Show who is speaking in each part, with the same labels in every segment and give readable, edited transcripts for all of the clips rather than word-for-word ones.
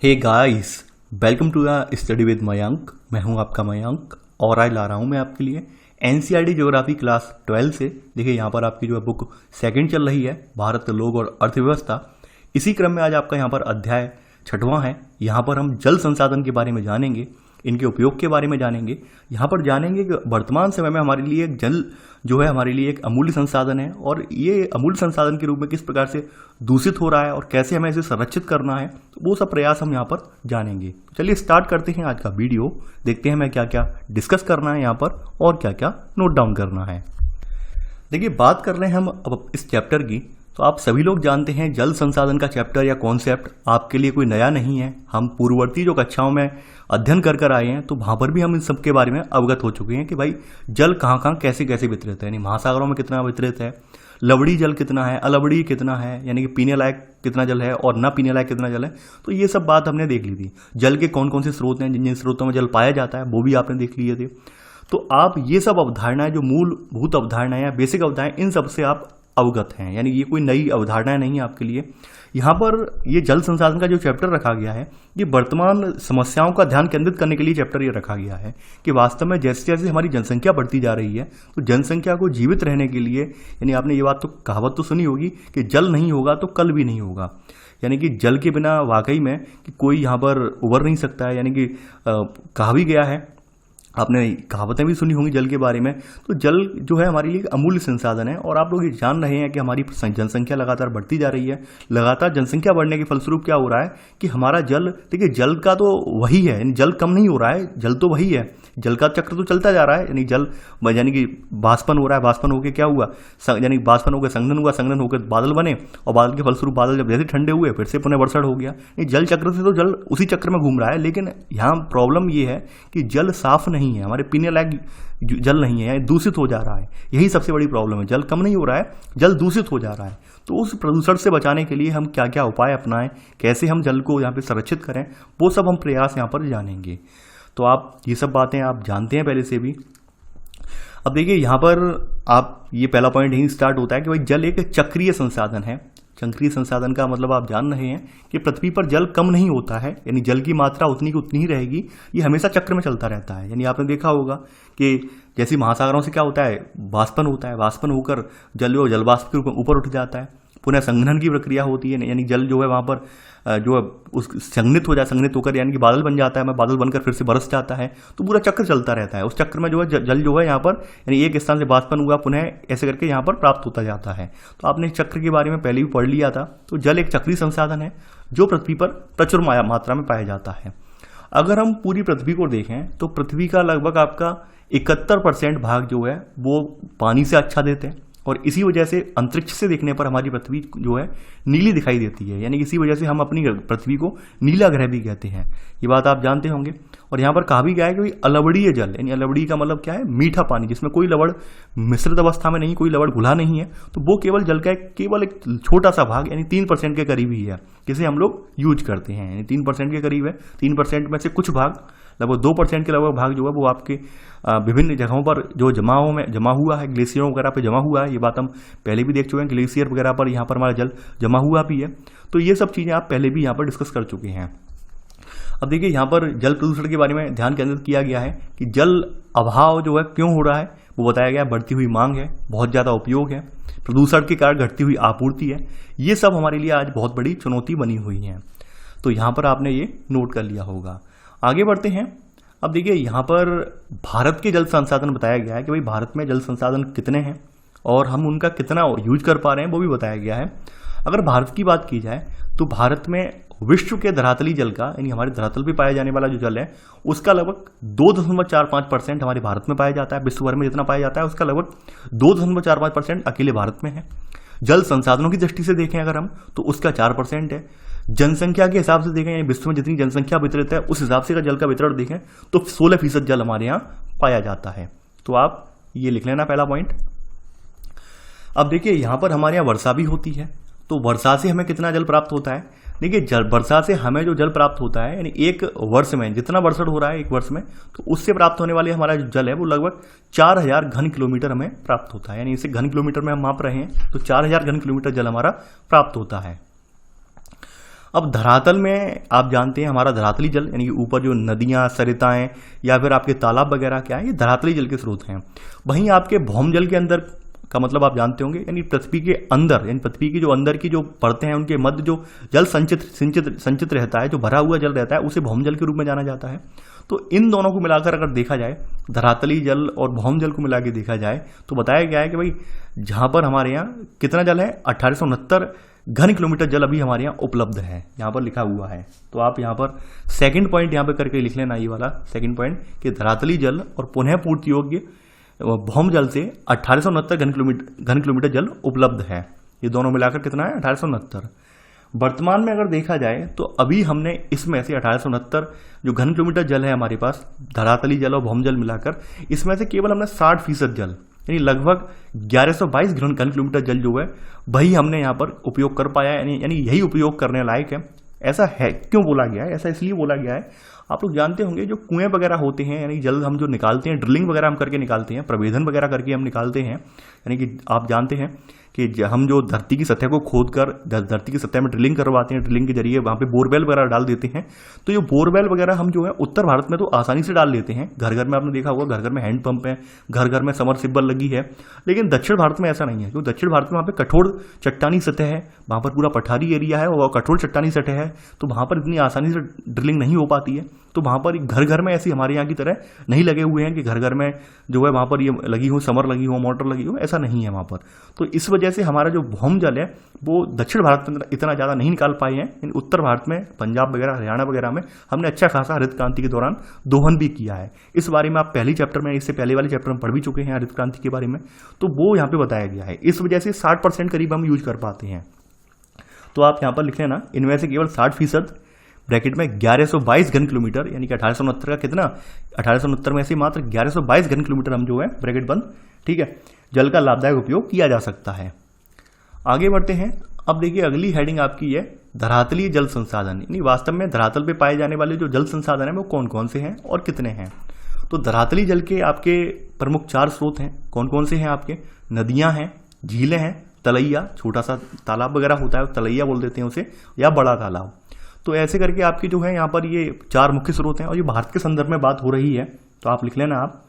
Speaker 1: Hey guys, welcome to the study with Mayank. मैं हूं आपका मयंक और आज ला रहा हूं मैं आपके लिए एनसीईआरटी ज्योग्राफी क्लास 12 से। देखिए यहाँ पर आपकी जो है बुक सेकंड चल रही है, भारत लोग और अर्थव्यवस्था। इसी क्रम में आज आपका यहाँ पर अध्याय 6वां है। यहाँ पर हम जल संसाधन के बारे में जानेंगे, इनके उपयोग के बारे में जानेंगे। यहाँ पर जानेंगे कि वर्तमान समय में हमारे लिए जल जो है हमारे लिए एक अमूल्य संसाधन है और ये अमूल्य संसाधन के रूप में किस प्रकार से दूषित हो रहा है और कैसे हमें इसे संरक्षित करना है, तो वो सब प्रयास हम यहाँ पर जानेंगे। चलिए स्टार्ट करते हैं आज का वीडियो। देखते हैं हमें क्या क्या डिस्कस करना है यहाँ पर और क्या क्या नोट डाउन करना है। देखिए, बात कर रहे हैं हम अब इस चैप्टर की, तो आप सभी लोग जानते हैं जल संसाधन का चैप्टर या कॉन्सेप्ट आपके लिए कोई नया नहीं है। हम पूर्ववर्ती जो कक्षाओं में अध्ययन कर आए हैं तो वहाँ पर भी हम इन सब के बारे में अवगत हो चुके हैं कि भाई जल कहाँ कहाँ कैसे कैसे वितरित है, यानी महासागरों में कितना वितरित है, लवड़ी जल कितना है, अलवड़ी कितना है, यानी कि पीने लायक कितना जल है और न पीने लायक कितना जल है। तो ये सब बात हमने देख ली थी। जल के कौन कौन से स्रोत हैं, जिन जिन स्रोतों में जल पाया जाता है वो भी आपने देख लिए थे। तो आप ये सब अवधारणाएं, जो मूलभूत अवधारणाएं या बेसिक अवधारणाएं, इन सब से आप अवगत हैं, यानी ये कोई नई अवधारणाएं नहीं है आपके लिए। यहाँ पर ये जल संसाधन का जो चैप्टर रखा गया है, ये वर्तमान समस्याओं का ध्यान केंद्रित करने के लिए चैप्टर ये रखा गया है कि वास्तव में जैसे जैसे हमारी जनसंख्या बढ़ती जा रही है तो जनसंख्या को जीवित रहने के लिए, यानी आपने ये बात तो कहावत तो सुनी होगी कि जल नहीं होगा तो कल भी नहीं होगा, यानी कि जल के बिना वाकई में कि कोई यहाँ पर उभर नहीं सकता है। यानी कि कहा भी गया है, आपने कहावतें भी सुनी होंगी जल के बारे में। तो जल जो है हमारे लिए अमूल्य संसाधन है और आप लोग ये जान रहे हैं कि हमारी जनसंख्या लगातार बढ़ती जा रही है। लगातार जनसंख्या बढ़ने के फलस्वरूप क्या हो रहा है कि हमारा जल, देखिए जल का तो वही है, यानी जल कम नहीं हो रहा है, जल तो वही है, जल का चक्र तो चलता जा रहा है। यानी जल यानी कि बाष्पन हो रहा है, बाष्पन होकर क्या हुआ, यानी बाष्पन होकर संघनन हुआ, संघनन होकर बादल बने और बादल के फलस्वरूप बादल जब जैसे ठंडे हुए फिर से पुनः वर्षण हो गया। जल चक्र से तो जल उसी चक्र में घूम रहा है, लेकिन यहाँ प्रॉब्लम ये है कि जल साफ नहीं है, हमारे पीने लायक जल नहीं है, दूषित हो जा रहा है। यही सबसे बड़ी प्रॉब्लम है, जल कम नहीं हो रहा है, जल दूषित हो जा रहा है। तो उस प्रदूषण से बचाने के लिए हम क्या क्या उपाय अपनाएं, कैसे हम जल को यहाँ पे संरक्षित करें, वो सब हम प्रयास यहाँ पर जानेंगे। तो आप ये सब बातें आप जानते हैं पहले से भी। अब देखिए यहाँ पर आप ये पहला पॉइंट यही स्टार्ट होता है कि भाई जल एक चक्रीय संसाधन है। चक्रीय संसाधन का मतलब आप जान रहे हैं कि पृथ्वी पर जल कम नहीं होता है, यानी जल की मात्रा उतनी की उतनी ही रहेगी। ये हमेशा चक्र में चलता रहता है। यानी आपने देखा होगा कि जैसे महासागरों से क्या होता है, वाष्पन होता है, वाष्पन होकर जल वाष्प के ऊपर उठ जाता है, पुनः संघनन की प्रक्रिया होती है, यानी जल जो है वहाँ पर जो है उस संघनित हो जाए, संघनित होकर यानी कि बादल बन जाता है, मैं बादल बनकर फिर से बरस जाता है। तो पूरा चक्र चलता रहता है। उस चक्र में जो है जल जो है यहाँ पर यानी एक स्थान से वाष्पन हुआ, पुनः ऐसे करके यहाँ पर प्राप्त होता जाता है। तो आपने इस चक्र के बारे में पहले भी पढ़ लिया था। तो जल एक चक्रीय संसाधन है जो पृथ्वी पर प्रचुर मात्रा में पाया जाता है। अगर हम पूरी पृथ्वी को देखें तो पृथ्वी का लगभग आपका 71% भाग जो है वो पानी से आच्छादित है और इसी वजह से अंतरिक्ष से देखने पर हमारी पृथ्वी जो है नीली दिखाई देती है। यानी इसी वजह से हम अपनी पृथ्वी को नीला ग्रह भी कहते हैं। ये बात आप जानते होंगे। और यहाँ पर कहा भी गया है कि अलवड़ीय जल, यानी अलवड़ी का मतलब क्या है, मीठा पानी, जिसमें कोई लवण मिश्रित अवस्था में नहीं, कोई लवण घुला नहीं है। तो वो केवल जल का केवल एक छोटा सा भाग यानी 3% के करीब ही है, जिसे हम लोग यूज करते हैं। यानी 3% के करीब है। 3% में से कुछ भाग, लगभग 2% के लगभग भाग जो है वो आपके विभिन्न जगहों पर जो जमा हुआ है, ग्लेशियरों वगैरह पे जमा हुआ है। ये बात हम पहले भी देख चुके हैं, ग्लेशियर वगैरह पर यहाँ पर हमारा जल जमा हुआ भी है। तो ये सब चीज़ें आप पहले भी यहाँ पर डिस्कस कर चुके हैं। अब देखिए यहाँ पर जल प्रदूषण के बारे में ध्यान केंद्रित किया गया है कि जल अभाव जो है क्यों हो रहा है, वो बताया गया है। बढ़ती हुई मांग है, बहुत ज़्यादा उपयोग है, प्रदूषण के कारण घटती हुई आपूर्ति है। ये सब हमारे लिए आज बहुत बड़ी चुनौती बनी हुई है। तो यहाँ पर आपने ये नोट कर लिया होगा। आगे बढ़ते हैं। अब देखिए यहाँ पर भारत के जल संसाधन बताया गया है कि भाई भारत में जल संसाधन कितने हैं और हम उनका कितना यूज कर पा रहे हैं, वो भी बताया गया है। अगर भारत की बात की जाए तो भारत में विश्व के धरातली जल का, यानी हमारे धरातल पे पाया जाने वाला जो जल है उसका लगभग 2.45% हमारे भारत में पाया जाता है। विश्व भर में जितना पाया जाता है उसका लगभग 2.45% अकेले भारत में है। जल संसाधनों की दृष्टि से देखें अगर हम, तो उसका 4% है। जनसंख्या के हिसाब से देखें, विश्व में जितनी जनसंख्या वितरित है उस हिसाब से का जल का वितरण देखें तो 16% जल हमारे यहाँ पाया जाता है। तो आप ये लिख लेना पहला पॉइंट। अब देखिए यहाँ पर हमारे यहाँ वर्षा भी होती है। तो वर्षा से हमें कितना जल प्राप्त होता है? देखिए वर्षा से हमें जो जल प्राप्त होता है, यानी एक वर्ष में जितना वर्षण हो रहा है एक वर्ष में, तो उससे प्राप्त होने वाले हमारा जो जल है वो लगभग 4000 घन किलोमीटर हमें प्राप्त होता है। यानी इसे घन किलोमीटर में हम माप रहे हैं तो 4000 घन किलोमीटर जल हमारा प्राप्त होता है। अब धरातल में आप जानते हैं हमारा धरातली जल यानी कि ऊपर जो नदियाँ सरिताएं या फिर आपके तालाब वगैरह क्या है, ये धरातली जल के स्रोत हैं। वहीं आपके भौम जल के अंदर का मतलब आप जानते होंगे, यानी पृथ्वी के अंदर, यानी पृथ्वी की जो अंदर की जो परतें हैं उनके मध्य जो जल संचित रहता है, जो भरा हुआ जल रहता है, उसे भौम जल के रूप में जाना जाता है। तो इन दोनों को मिलाकर अगर देखा जाए, धरातली जल और भौम जल को मिला के देखा जाए, तो बताया गया है कि भाई जहां पर हमारे यहाँ कितना जल है, 1869 घन किलोमीटर जल अभी हमारे यहाँ उपलब्ध है, यहाँ पर लिखा हुआ है। तो आप यहाँ पर सेकंड पॉइंट यहाँ पे करके लिख लेना, ये वाला सेकंड पॉइंट, कि धरातली जल और पुनः पूर्ति योग्य भौम जल से 1869 घन किलोमीटर जल उपलब्ध है। ये दोनों मिलाकर कितना है, 1869। वर्तमान में अगर देखा जाए तो अभी हमने इसमें से 1869 जो घन किलोमीटर जल है हमारे पास, धरातली जल और भौम जल मिलाकर, इसमें से केवल हमने 60% जल यानी लगभग 1122 घन किलोमीटर जल जो है वही हमने यहाँ पर उपयोग कर पाया है, यानी यही उपयोग करने लायक है। ऐसा है क्यों बोला गया है, ऐसा इसलिए बोला गया है, आप लोग जानते होंगे जो कुएं वगैरह होते हैं, यानी जल हम जो निकालते हैं, ड्रिलिंग वगैरह हम करके निकालते हैं, प्रवेधन वगैरह करके हम निकालते हैं, यानी कि आप जानते हैं कि हम जो धरती की सतह को खोद कर धरती की सतह में ड्रिलिंग करवाते हैं, ड्रिलिंग के जरिए वहाँ पे बोरवेल वगैरह डाल देते हैं। तो ये बोरवेल वगैरह हम जो है उत्तर भारत में तो आसानी से डाल लेते हैं, घर घर में आपने देखा होगा, घर घर में हैंड पंप है, घर घर में समरसिबल लगी है। लेकिन दक्षिण भारत में ऐसा नहीं है, क्योंकि दक्षिण भारत में वहाँ पे कठोर चट्टानी सतह है, वहाँ पर पूरा पठारी एरिया है और कठोर चट्टानी सतह है, तो वहाँ पर इतनी आसानी से ड्रिलिंग नहीं हो पाती है। तो वहाँ पर घर घर में ऐसी हमारे यहाँ की तरह नहीं लगे हुए हैं कि घर घर में जो है वहाँ पर ये लगी हो, समर लगी हो, मोटर लगी हो, ऐसा नहीं है वहाँ पर। तो इस वजह से हमारा जो भौम जल है वो दक्षिण भारत में इतना ज़्यादा नहीं निकाल पाए हैं। उत्तर भारत में, पंजाब वगैरह, हरियाणा वगैरह में हमने अच्छा खासा हरित क्रांति के दौरान दोहन भी किया है। इस बारे में आप पहली चैप्टर में, इससे पहले वाले चैप्टर में पढ़ भी चुके हैं हरित क्रांति के बारे में, तो वो यहाँ पे बताया गया है। इस वजह से 60% करीब हम यूज कर पाते हैं। तो आप यहाँ पर लिख लेना, इनमें से केवल 60% ब्रैकेट में 1122 घन किलोमीटर, यानी कि 1869 का कितना, 1869 में से मात्र 1122 घन किलोमीटर हम जो है ब्रैकेट बंद, ठीक है, जल का लाभदायक उपयोग किया जा सकता है। आगे बढ़ते हैं। अब देखिए अगली हेडिंग आपकी है धरातलीय जल संसाधन, यानी वास्तव में धरातल पे पाए जाने वाले जो जल संसाधन है वो कौन कौन से हैं और कितने हैं। तो धरातलीय जल के आपके प्रमुख 4 स्रोत हैं। कौन कौन से हैं आपके, नदियां हैं, झीलें हैं, तलैया, छोटा सा तालाब वगैरह होता है तलैया बोल देते हैं उसे, या बड़ा तालाब। तो ऐसे करके आपकी जो है यहाँ पर ये 4 मुख्य स्रोत हैं, और ये भारत के संदर्भ में बात हो रही है, तो आप लिख लेना आप।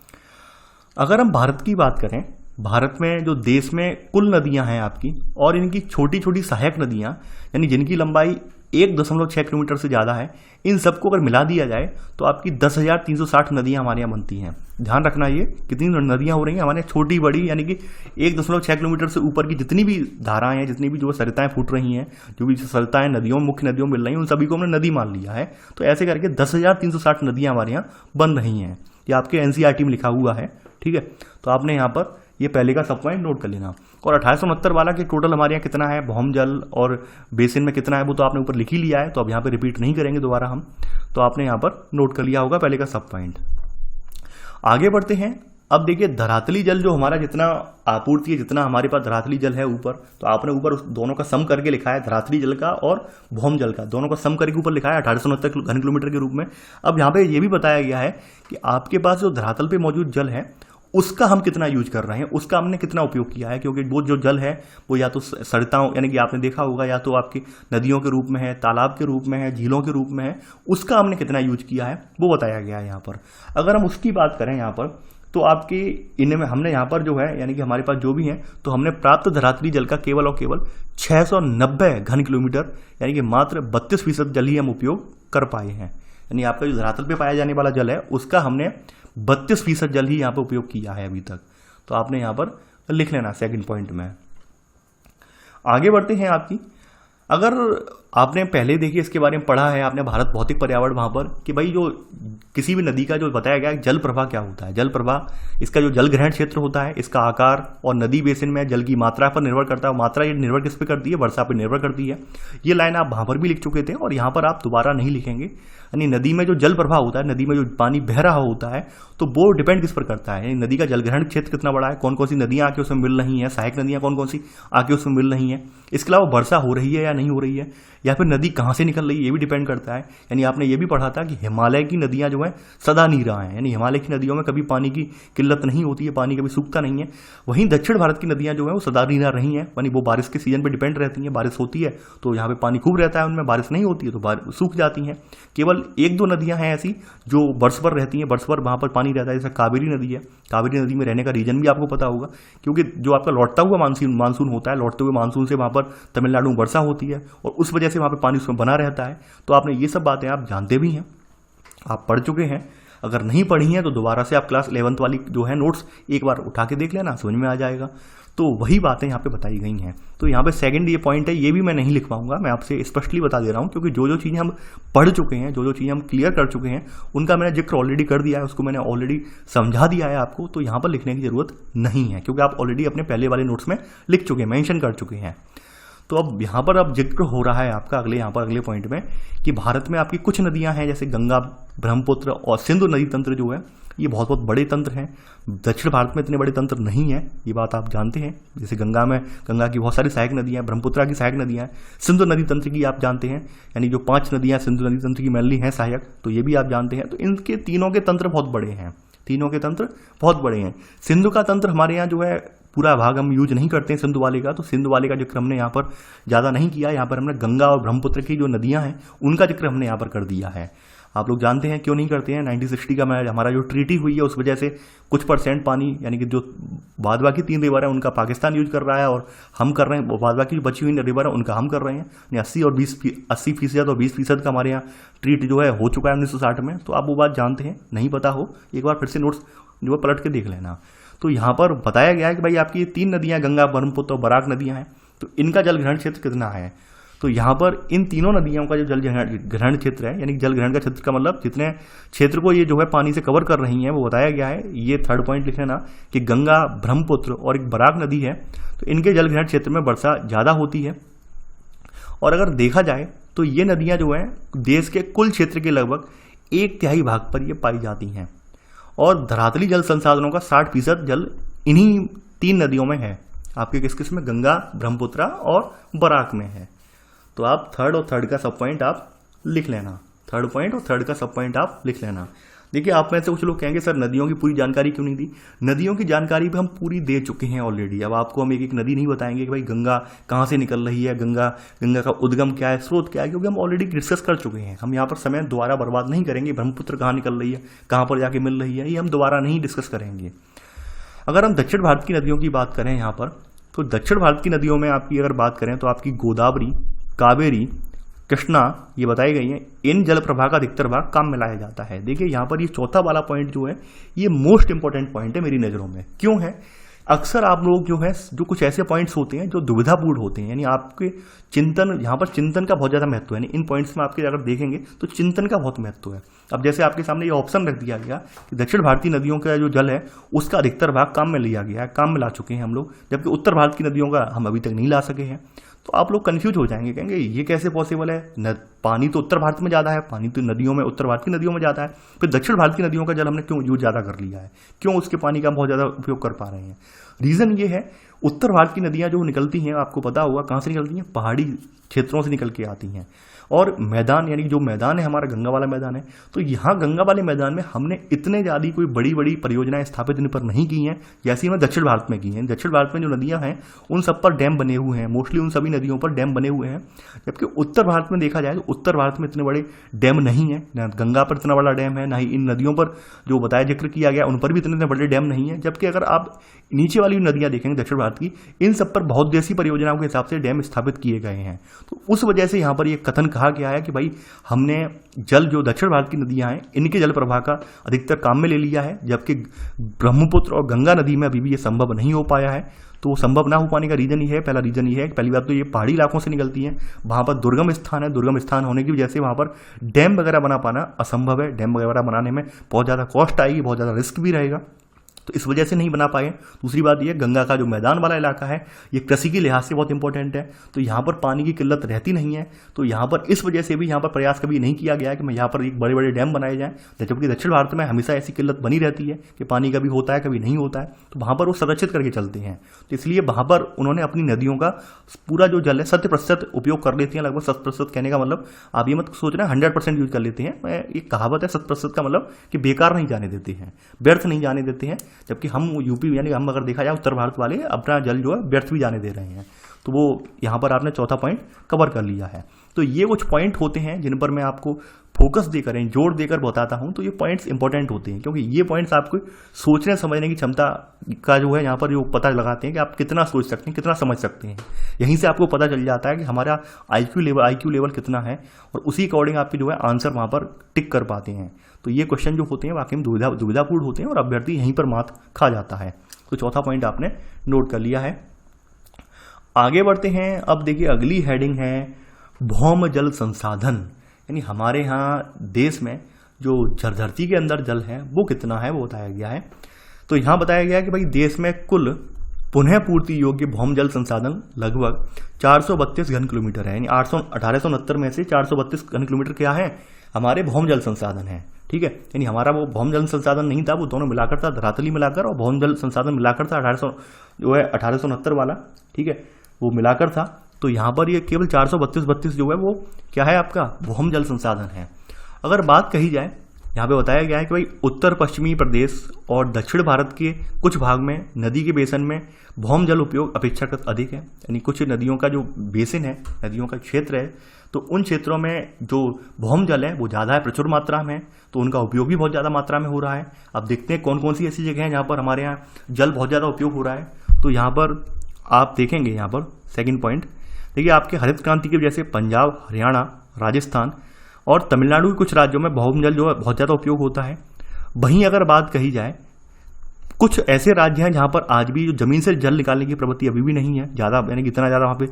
Speaker 1: अगर हम भारत की बात करें, भारत में जो देश में कुल नदियां हैं आपकी, और इनकी छोटी छोटी सहायक नदियां, यानी जिनकी लंबाई 1.6 किलोमीटर से ज़्यादा है, इन सबको अगर मिला दिया जाए तो आपकी 10,360 नदियां हमारे यहाँ बनती हैं। ध्यान रखना ये कितनी नदियां हो रही हैं हमारे, छोटी बड़ी, यानी कि 1.6 किलोमीटर से ऊपर की जितनी भी धाराएं हैं, जितनी भी जो सरिताएं फूट रही हैं, जो भी सरिताएं नदियों, मुख्य नदियों मिल रही हैं, उन सभी को हमने नदी मान लिया है। तो ऐसे करके 10,360 नदियां हमारे यहाँ बन रही हैं। ये आपके एनसीईआरटी में लिखा हुआ है, ठीक है। तो आपने यहाँ पर ये पहले का सब पॉइंट नोट कर लेना। और 1869 वाला के टोटल हमारे यहाँ कितना है, भौम जल और बेसिन में कितना है, वो तो आपने ऊपर लिख ही लिया है, तो अब यहाँ पे रिपीट नहीं करेंगे दोबारा हम, तो आपने यहाँ पर नोट कर लिया होगा पहले का सब पॉइंट। आगे बढ़ते हैं। अब देखिए धरातली जल जो हमारा जितना आपूर्ति है, जितना हमारे पास धरातली जल है ऊपर, तो आपने ऊपर उस दोनों का सम करके लिखा है, धरातली जल का और भौम जल का, दोनों का सम करके ऊपर लिखा है 1869 घन किलोमीटर के रूप में। अब यहाँ पे ये भी बताया गया है कि आपके पास जो धरातल पे मौजूद जल है उसका हम कितना यूज कर रहे हैं, उसका हमने कितना उपयोग किया है, क्योंकि वो जो जल है वो या तो सरिताओं, यानी कि आपने देखा होगा, या तो आपकी नदियों के रूप में है, तालाब के रूप में है, झीलों के रूप में है, उसका हमने कितना यूज किया है वो बताया गया है यहाँ पर। अगर हम उसकी बात करें यहाँ पर, तो आपकी इनमें हमने यहाँ पर जो है, यानी कि हमारे पास जो भी है, तो हमने प्राप्त धरातली जल का केवल और केवल 690 घन किलोमीटर, यानी कि मात्र 32% जल ही हम उपयोग कर पाए हैं। यानी आपका जो धरातल पे पाया जाने वाला जल है उसका हमने 32% जल ही यहाँ पर उपयोग किया है अभी तक। तो आपने यहाँ पर लिख लेना सेकंड पॉइंट में। आगे बढ़ते हैं आपकी, अगर आपने पहले देखिए इसके बारे में पढ़ा है आपने, भारत भौतिक पर्यावरण, वहाँ पर कि भाई जो किसी भी नदी का जो बताया गया जल प्रवाह क्या होता है, जल प्रवाह इसका जो जल ग्रहण क्षेत्र होता है, इसका आकार और नदी बेसिन में जल की मात्रा पर निर्भर करता है। मात्रा ये निर्भर किस पे करती है, वर्षा पर निर्भर करती है। ये लाइन आप वहाँ पर भी लिख चुके थे और यहाँ पर आप दोबारा नहीं लिखेंगे। यानी नदी में जो जल प्रवाह होता है, नदी में जो पानी बह रहा होता है, तो वो डिपेंड किस पर करता है, नदी का जलग्रहण क्षेत्र कितना बड़ा है, कौन कौन सी नदियां आके उसमें मिल रही हैं, सहायक नदियां कौन कौन सी आके उसमें मिल रही हैं, इसके अलावा वर्षा हो रही है या नहीं हो रही है, या फिर नदी कहाँ से निकल रही है ये भी डिपेंड करता है। यानी आपने ये भी पढ़ा था कि हिमालय की नदियाँ जो हैं सदा नीरा हैं, यानी हिमालय की नदियों में कभी पानी की किल्लत नहीं होती है, पानी कभी सूखता नहीं है। वहीं दक्षिण भारत की नदियाँ जो हैं वो सदा नीरा रही हैं, यानी वो बारिश के सीजन पर डिपेंड रहती हैं। बारिश होती है तो यहाँ पे पानी खूब रहता है, उनमें बारिश नहीं होती है तो सूख जाती हैं। केवल एक दो नदियाँ हैं ऐसी जो वर्ष भर रहती हैं, वर्ष भर वहाँ पर पानी रहता है, जैसे कावेरी नदी है। कावेरी नदी में रहने का रीजन भी आपको पता होगा, क्योंकि जो आपका लौटता हुआ मानसून होता है, लौटते हुए मानसून से वहाँ पर तमिलनाडु में वर्षा होती है और उस वजह से वहाँ पर पानी उसमें बना रहता है। तो आपने ये सब बातें आप जानते भी हैं, आप पढ़ चुके हैं। अगर नहीं पढ़ी हैं तो दोबारा से आप क्लास 11th वाली जो है नोट्स एक बार उठा के देख लेना, समझ में आ जाएगा। तो वही बातें यहाँ पे बताई गई हैं। तो यहाँ पे सेकंड ये पॉइंट है, ये भी मैं नहीं लिख पाऊंगा, मैं आपसे स्पष्टली बता दे रहा हूँ, क्योंकि जो जो चीज़ें हम पढ़ चुके हैं, जो जो चीज़ें हम क्लियर कर चुके हैं, उनका मैंने जिक्र ऑलरेडी कर दिया है, उसको मैंने ऑलरेडी समझा दिया है आपको। तो यहाँ पर लिखने की जरूरत नहीं है, क्योंकि आप ऑलरेडी अपने पहले वाले नोट्स में लिख चुके हैं, मैंशन कर चुके हैं। तो अब यहाँ पर अब जिक्र हो रहा है आपका अगले पॉइंट में कि भारत में आपकी कुछ नदियाँ हैं, जैसे गंगा, ब्रह्मपुत्र और सिंधु नदी तंत्र जो है ये बहुत बहुत बड़े तंत्र हैं। दक्षिण भारत में इतने बड़े तंत्र नहीं है, ये बात आप जानते हैं। जैसे गंगा की बहुत सारी सहायक नदियाँ हैं, ब्रह्मपुत्र की सहायक नदियाँ हैं, सिंधु नदी तंत्र की आप जानते हैं, यानी जो 5 नदियाँ सिंधु नदी तंत्र की मेनली हैं सहायक, तो ये भी आप जानते हैं। तो इनके तीनों के तंत्र बहुत बड़े हैं, तीनों के तंत्र बहुत बड़े हैं। सिंधु का तंत्र हमारे यहाँ जो है पूरा भाग हम यूज नहीं करते हैं सिंधु वाले का, तो सिंधु वाले का जिक्र हमने यहाँ पर ज़्यादा नहीं किया। यहाँ पर हमने गंगा और ब्रह्मपुत्र की जो नदियाँ हैं उनका जिक्र हमने यहाँ पर कर दिया है। आप लोग जानते हैं क्यों नहीं करते हैं, 1960 का हमारा जो ट्रीटी हुई है उस वजह से कुछ % पानी, यानी कि जो बाद बाकी 3 रिवर है उनका पाकिस्तान यूज कर रहा है और हम कर रहे हैं, बाद बाकी जो बची हुई रिवर है उनका हम कर रहे हैं। 80% और 20% का हमारे यहाँ ट्रीट जो है हो चुका है 1960 में। तो आप वो बात जानते हैं, नहीं पता हो एक बार फिर से नोट्स जो है पलट के देख लेना। तो यहाँ पर बताया गया है कि भाई आपकी ये 3 नदियाँ गंगा, ब्रह्मपुत्र और बराक नदियाँ हैं, तो इनका जल ग्रहण क्षेत्र कितना है। तो यहाँ पर इन तीनों नदियों का जो जल ग्रहण क्षेत्र है, यानी जल ग्रहण का क्षेत्र का मतलब जितने क्षेत्र को ये जो है पानी से कवर कर रही हैं वो बताया गया है। ये 3rd पॉइंट लिख लेना कि गंगा, ब्रह्मपुत्र और एक बराक नदी है, तो इनके जल ग्रहण क्षेत्र में वर्षा ज़्यादा होती है। और अगर देखा जाए तो ये नदियाँ जो हैं देश के कुल क्षेत्र के लगभग 1/3 भाग पर ये पाई जाती हैं और धरातली जल संसाधनों का 60% जल इन्हीं 3 नदियों में है। आपके किस किस में, गंगा, ब्रह्मपुत्र और बराक में है। तो आप 3rd और 3rd का सब पॉइंट आप लिख लेना, 3rd पॉइंट और 3rd का सब पॉइंट आप लिख लेना। देखिए आप में से कुछ लोग कहेंगे सर नदियों की पूरी जानकारी क्यों नहीं दी। नदियों की जानकारी भी हम पूरी दे चुके हैं ऑलरेडी। अब आपको हम एक एक नदी नहीं बताएंगे कि भाई गंगा कहाँ से निकल रही है, गंगा का उद्गम क्या है, स्रोत क्या है, क्योंकि हम ऑलरेडी डिस्कस कर चुके हैं। हम यहाँ पर समय दोबारा बर्बाद नहीं करेंगे। ब्रह्मपुत्र कहाँ निकल रही है, कहाँ पर जाके मिल रही है, ये हम दोबारा नहीं डिस्कस करेंगे। अगर हम दक्षिण भारत की नदियों की बात करें यहाँ पर, तो दक्षिण भारत की नदियों में आपकी अगर बात करें तो आपकी गोदावरी, कावेरी, कृष्णा ये बताई गई हैं। इन जल प्रवाह का अधिकतर भाग काम में लाया जाता है। देखिए यहाँ पर ये चौथा वाला पॉइंट जो है ये मोस्ट इंपॉर्टेंट पॉइंट है मेरी नज़रों में। क्यों है, अक्सर आप लोग जो है जो कुछ ऐसे पॉइंट्स होते हैं जो दुविधापूर्ण होते हैं, यानी आपके चिंतन, यहाँ पर चिंतन का बहुत ज़्यादा महत्व है। इन पॉइंट्स में आपके अगर देखेंगे तो चिंतन का बहुत महत्व है। अब जैसे आपके सामने ये ऑप्शन रख दिया गया कि दक्षिण भारतीय नदियों का जो जल है उसका अधिकतर भाग काम में लिया गया है, काम में ला चुके हैं हम लोग, जबकि उत्तर भारत की नदियों का हम अभी तक नहीं ला सके हैं। तो आप लोग कंफ्यूज हो जाएंगे, कहेंगे ये कैसे पॉसिबल है, पानी तो उत्तर भारत में ज़्यादा है, पानी तो नदियों में उत्तर भारत की नदियों में ज़्यादा है, फिर दक्षिण भारत की नदियों का जल हमने क्यों यूज ज़्यादा कर लिया है, क्यों उसके पानी का बहुत ज़्यादा उपयोग कर पा रहे हैं। रीज़न ये है, उत्तर भारत की नदियाँ जो निकलती हैं आपको पता होगा कहाँ से निकलती हैं, पहाड़ी क्षेत्रों से निकल के आती हैं। और मैदान, यानी जो मैदान है हमारा गंगा वाला मैदान है, तो यहाँ गंगा वाले मैदान में हमने इतने ज़्यादा कोई बड़ी बड़ी परियोजनाएं स्थापित इन पर नहीं की हैं जैसी हमें दक्षिण भारत में की हैं। दक्षिण भारत में जो नदियाँ हैं उन सब पर डैम बने हुए हैं, मोस्टली उन सभी नदियों पर डैम बने हुए हैं। जबकि उत्तर भारत में देखा जाए तो उत्तर भारत में इतने बड़े डैम नहीं है, ना गंगा पर इतना बड़ा डैम है, ना ही इन नदियों पर जो बताया जिक्र किया गया उन पर भी इतने बड़े डैम नहीं है। जबकि अगर आप नीचे वाली नदियाँ देखेंगे दक्षिण भारत की, इन सब पर बहुत देशी परियोजनाओं के हिसाब से डैम स्थापित किए गए हैं। तो उस वजह से यहाँ पर यह कथन कहा गया है कि भाई हमने जल जो दक्षिण भारत की नदियां हैं इनके जल प्रवाह का अधिकतर काम में ले लिया है, जबकि ब्रह्मपुत्र और गंगा नदी में अभी भी ये संभव नहीं हो पाया है। तो संभव ना हो पाने का रीजन ये है, पहला रीजन ये है, पहली बात तो ये पहाड़ी इलाकों से निकलती हैं, वहाँ पर दुर्गम स्थान है, दुर्गम स्थान होने की वजह से वहाँ पर डैम वगैरह बना पाना असंभव है। डैम वगैरह बनाने में बहुत ज़्यादा कॉस्ट आएगी, बहुत ज़्यादा रिस्क भी रहेगा। तो इस वजह से नहीं बना पाए। दूसरी बात यह, गंगा का जो मैदान वाला इलाका है ये कृषि के लिहाज से बहुत इंपॉर्टेंट है, तो यहाँ पर पानी की किल्लत रहती नहीं है। तो यहाँ पर इस वजह से भी यहाँ पर प्रयास कभी नहीं किया गया है कि मैं यहाँ पर एक बड़े बड़े डैम बनाए जाएँ, जबकि दक्षिण भारत में हमेशा ऐसी किल्लत बनी रहती है कि पानी कभी होता है कभी नहीं होता है, तो वहाँ पर वो संरक्षित करके चलते हैं। तो इसलिए वहाँ पर उन्होंने अपनी नदियों का पूरा जो जल है 100% उपयोग कर लेते हैं। लगभग 100% कहने का मतलब आप ये मत सोचना 100% यूज कर लेते हैं। मैं एक कहावत है 100% का मतलब कि बेकार नहीं जाने देते हैं, व्यर्थ नहीं जाने देते हैं। जबकि हम यूपी यानी हम अगर देखा जाए उत्तर भारत वाले अपना जल जो है व्यर्थ भी जाने दे रहे हैं। तो वो यहाँ पर आपने चौथा पॉइंट कवर कर लिया है। तो ये कुछ पॉइंट होते हैं जिन पर मैं आपको फोकस देकर जोर देकर बताता हूँ। तो ये पॉइंट्स इंपॉर्टेंट होते हैं क्योंकि ये पॉइंट्स आपको सोचने समझने की क्षमता का जो है यहाँ पर जो पता लगाते हैं कि आप कितना सोच सकते हैं, कितना समझ सकते हैं। यहीं से आपको पता चल जाता है कि हमारा IQ लेवल कितना है, और उसी अकॉर्डिंग आपके जो है आंसर वहाँ पर टिक कर पाते हैं। तो ये क्वेश्चन जो होते हैं वाकई में दुविधापूर्ण होते हैं और अभ्यर्थी यहीं पर मात खा जाता है। तो चौथा पॉइंट आपने नोट कर लिया है। आगे बढ़ते हैं। अब देखिए अगली हेडिंग है भौम जल संसाधन, यानी हमारे यहाँ देश में जो धरती के अंदर जल है वो कितना है वो बताया गया है। तो यहाँ बताया गया है कि भाई देश में कुल पुनः पूर्ति योग्य भौम जल संसाधन लगभग 432 घन किलोमीटर है, यानी 1869 में से 432 घन किलोमीटर क्या है हमारे भौम जल संसाधन है। ठीक है, यानी हमारा वो भौम जल संसाधन नहीं था, वो दोनों मिलाकर था, धरातली मिलाकर और भौम जल संसाधन मिलाकर था 1869 वाला। ठीक है, वो मिलाकर था। तो यहाँ पर ये केवल 432 जो है वो क्या है आपका भौम जल संसाधन है। अगर बात कही जाए, यहाँ पे बताया गया है कि भाई उत्तर पश्चिमी प्रदेश और दक्षिण भारत के कुछ भाग में नदी के बेसन में भौम जल उपयोग अपेक्षाकृत अधिक है, यानी कुछ नदियों का जो बेसिन है, नदियों का क्षेत्र है, तो उन क्षेत्रों में जो भौम जल है वो ज़्यादा है, प्रचुर मात्रा में, तो उनका उपयोग भी बहुत ज़्यादा मात्रा में हो रहा है। अब देखते हैं कौन कौन सी ऐसी जगह हैं जहाँ पर हमारे यहाँ जल बहुत ज़्यादा उपयोग हो रहा है। तो यहाँ पर आप देखेंगे, यहाँ पर सेकेंड पॉइंट देखिए, आपके हरित क्रांति के जैसे पंजाब, हरियाणा, राजस्थान और तमिलनाडु के कुछ राज्यों में भौम जल जो है बहुत ज़्यादा उपयोग होता है। वहीं अगर बात कही जाए, कुछ ऐसे राज्य हैं जहाँ पर आज भी जो जमीन से जल निकालने की प्रवृत्ति अभी भी नहीं है ज़्यादा, यानी कि इतना ज़्यादा वहाँ पे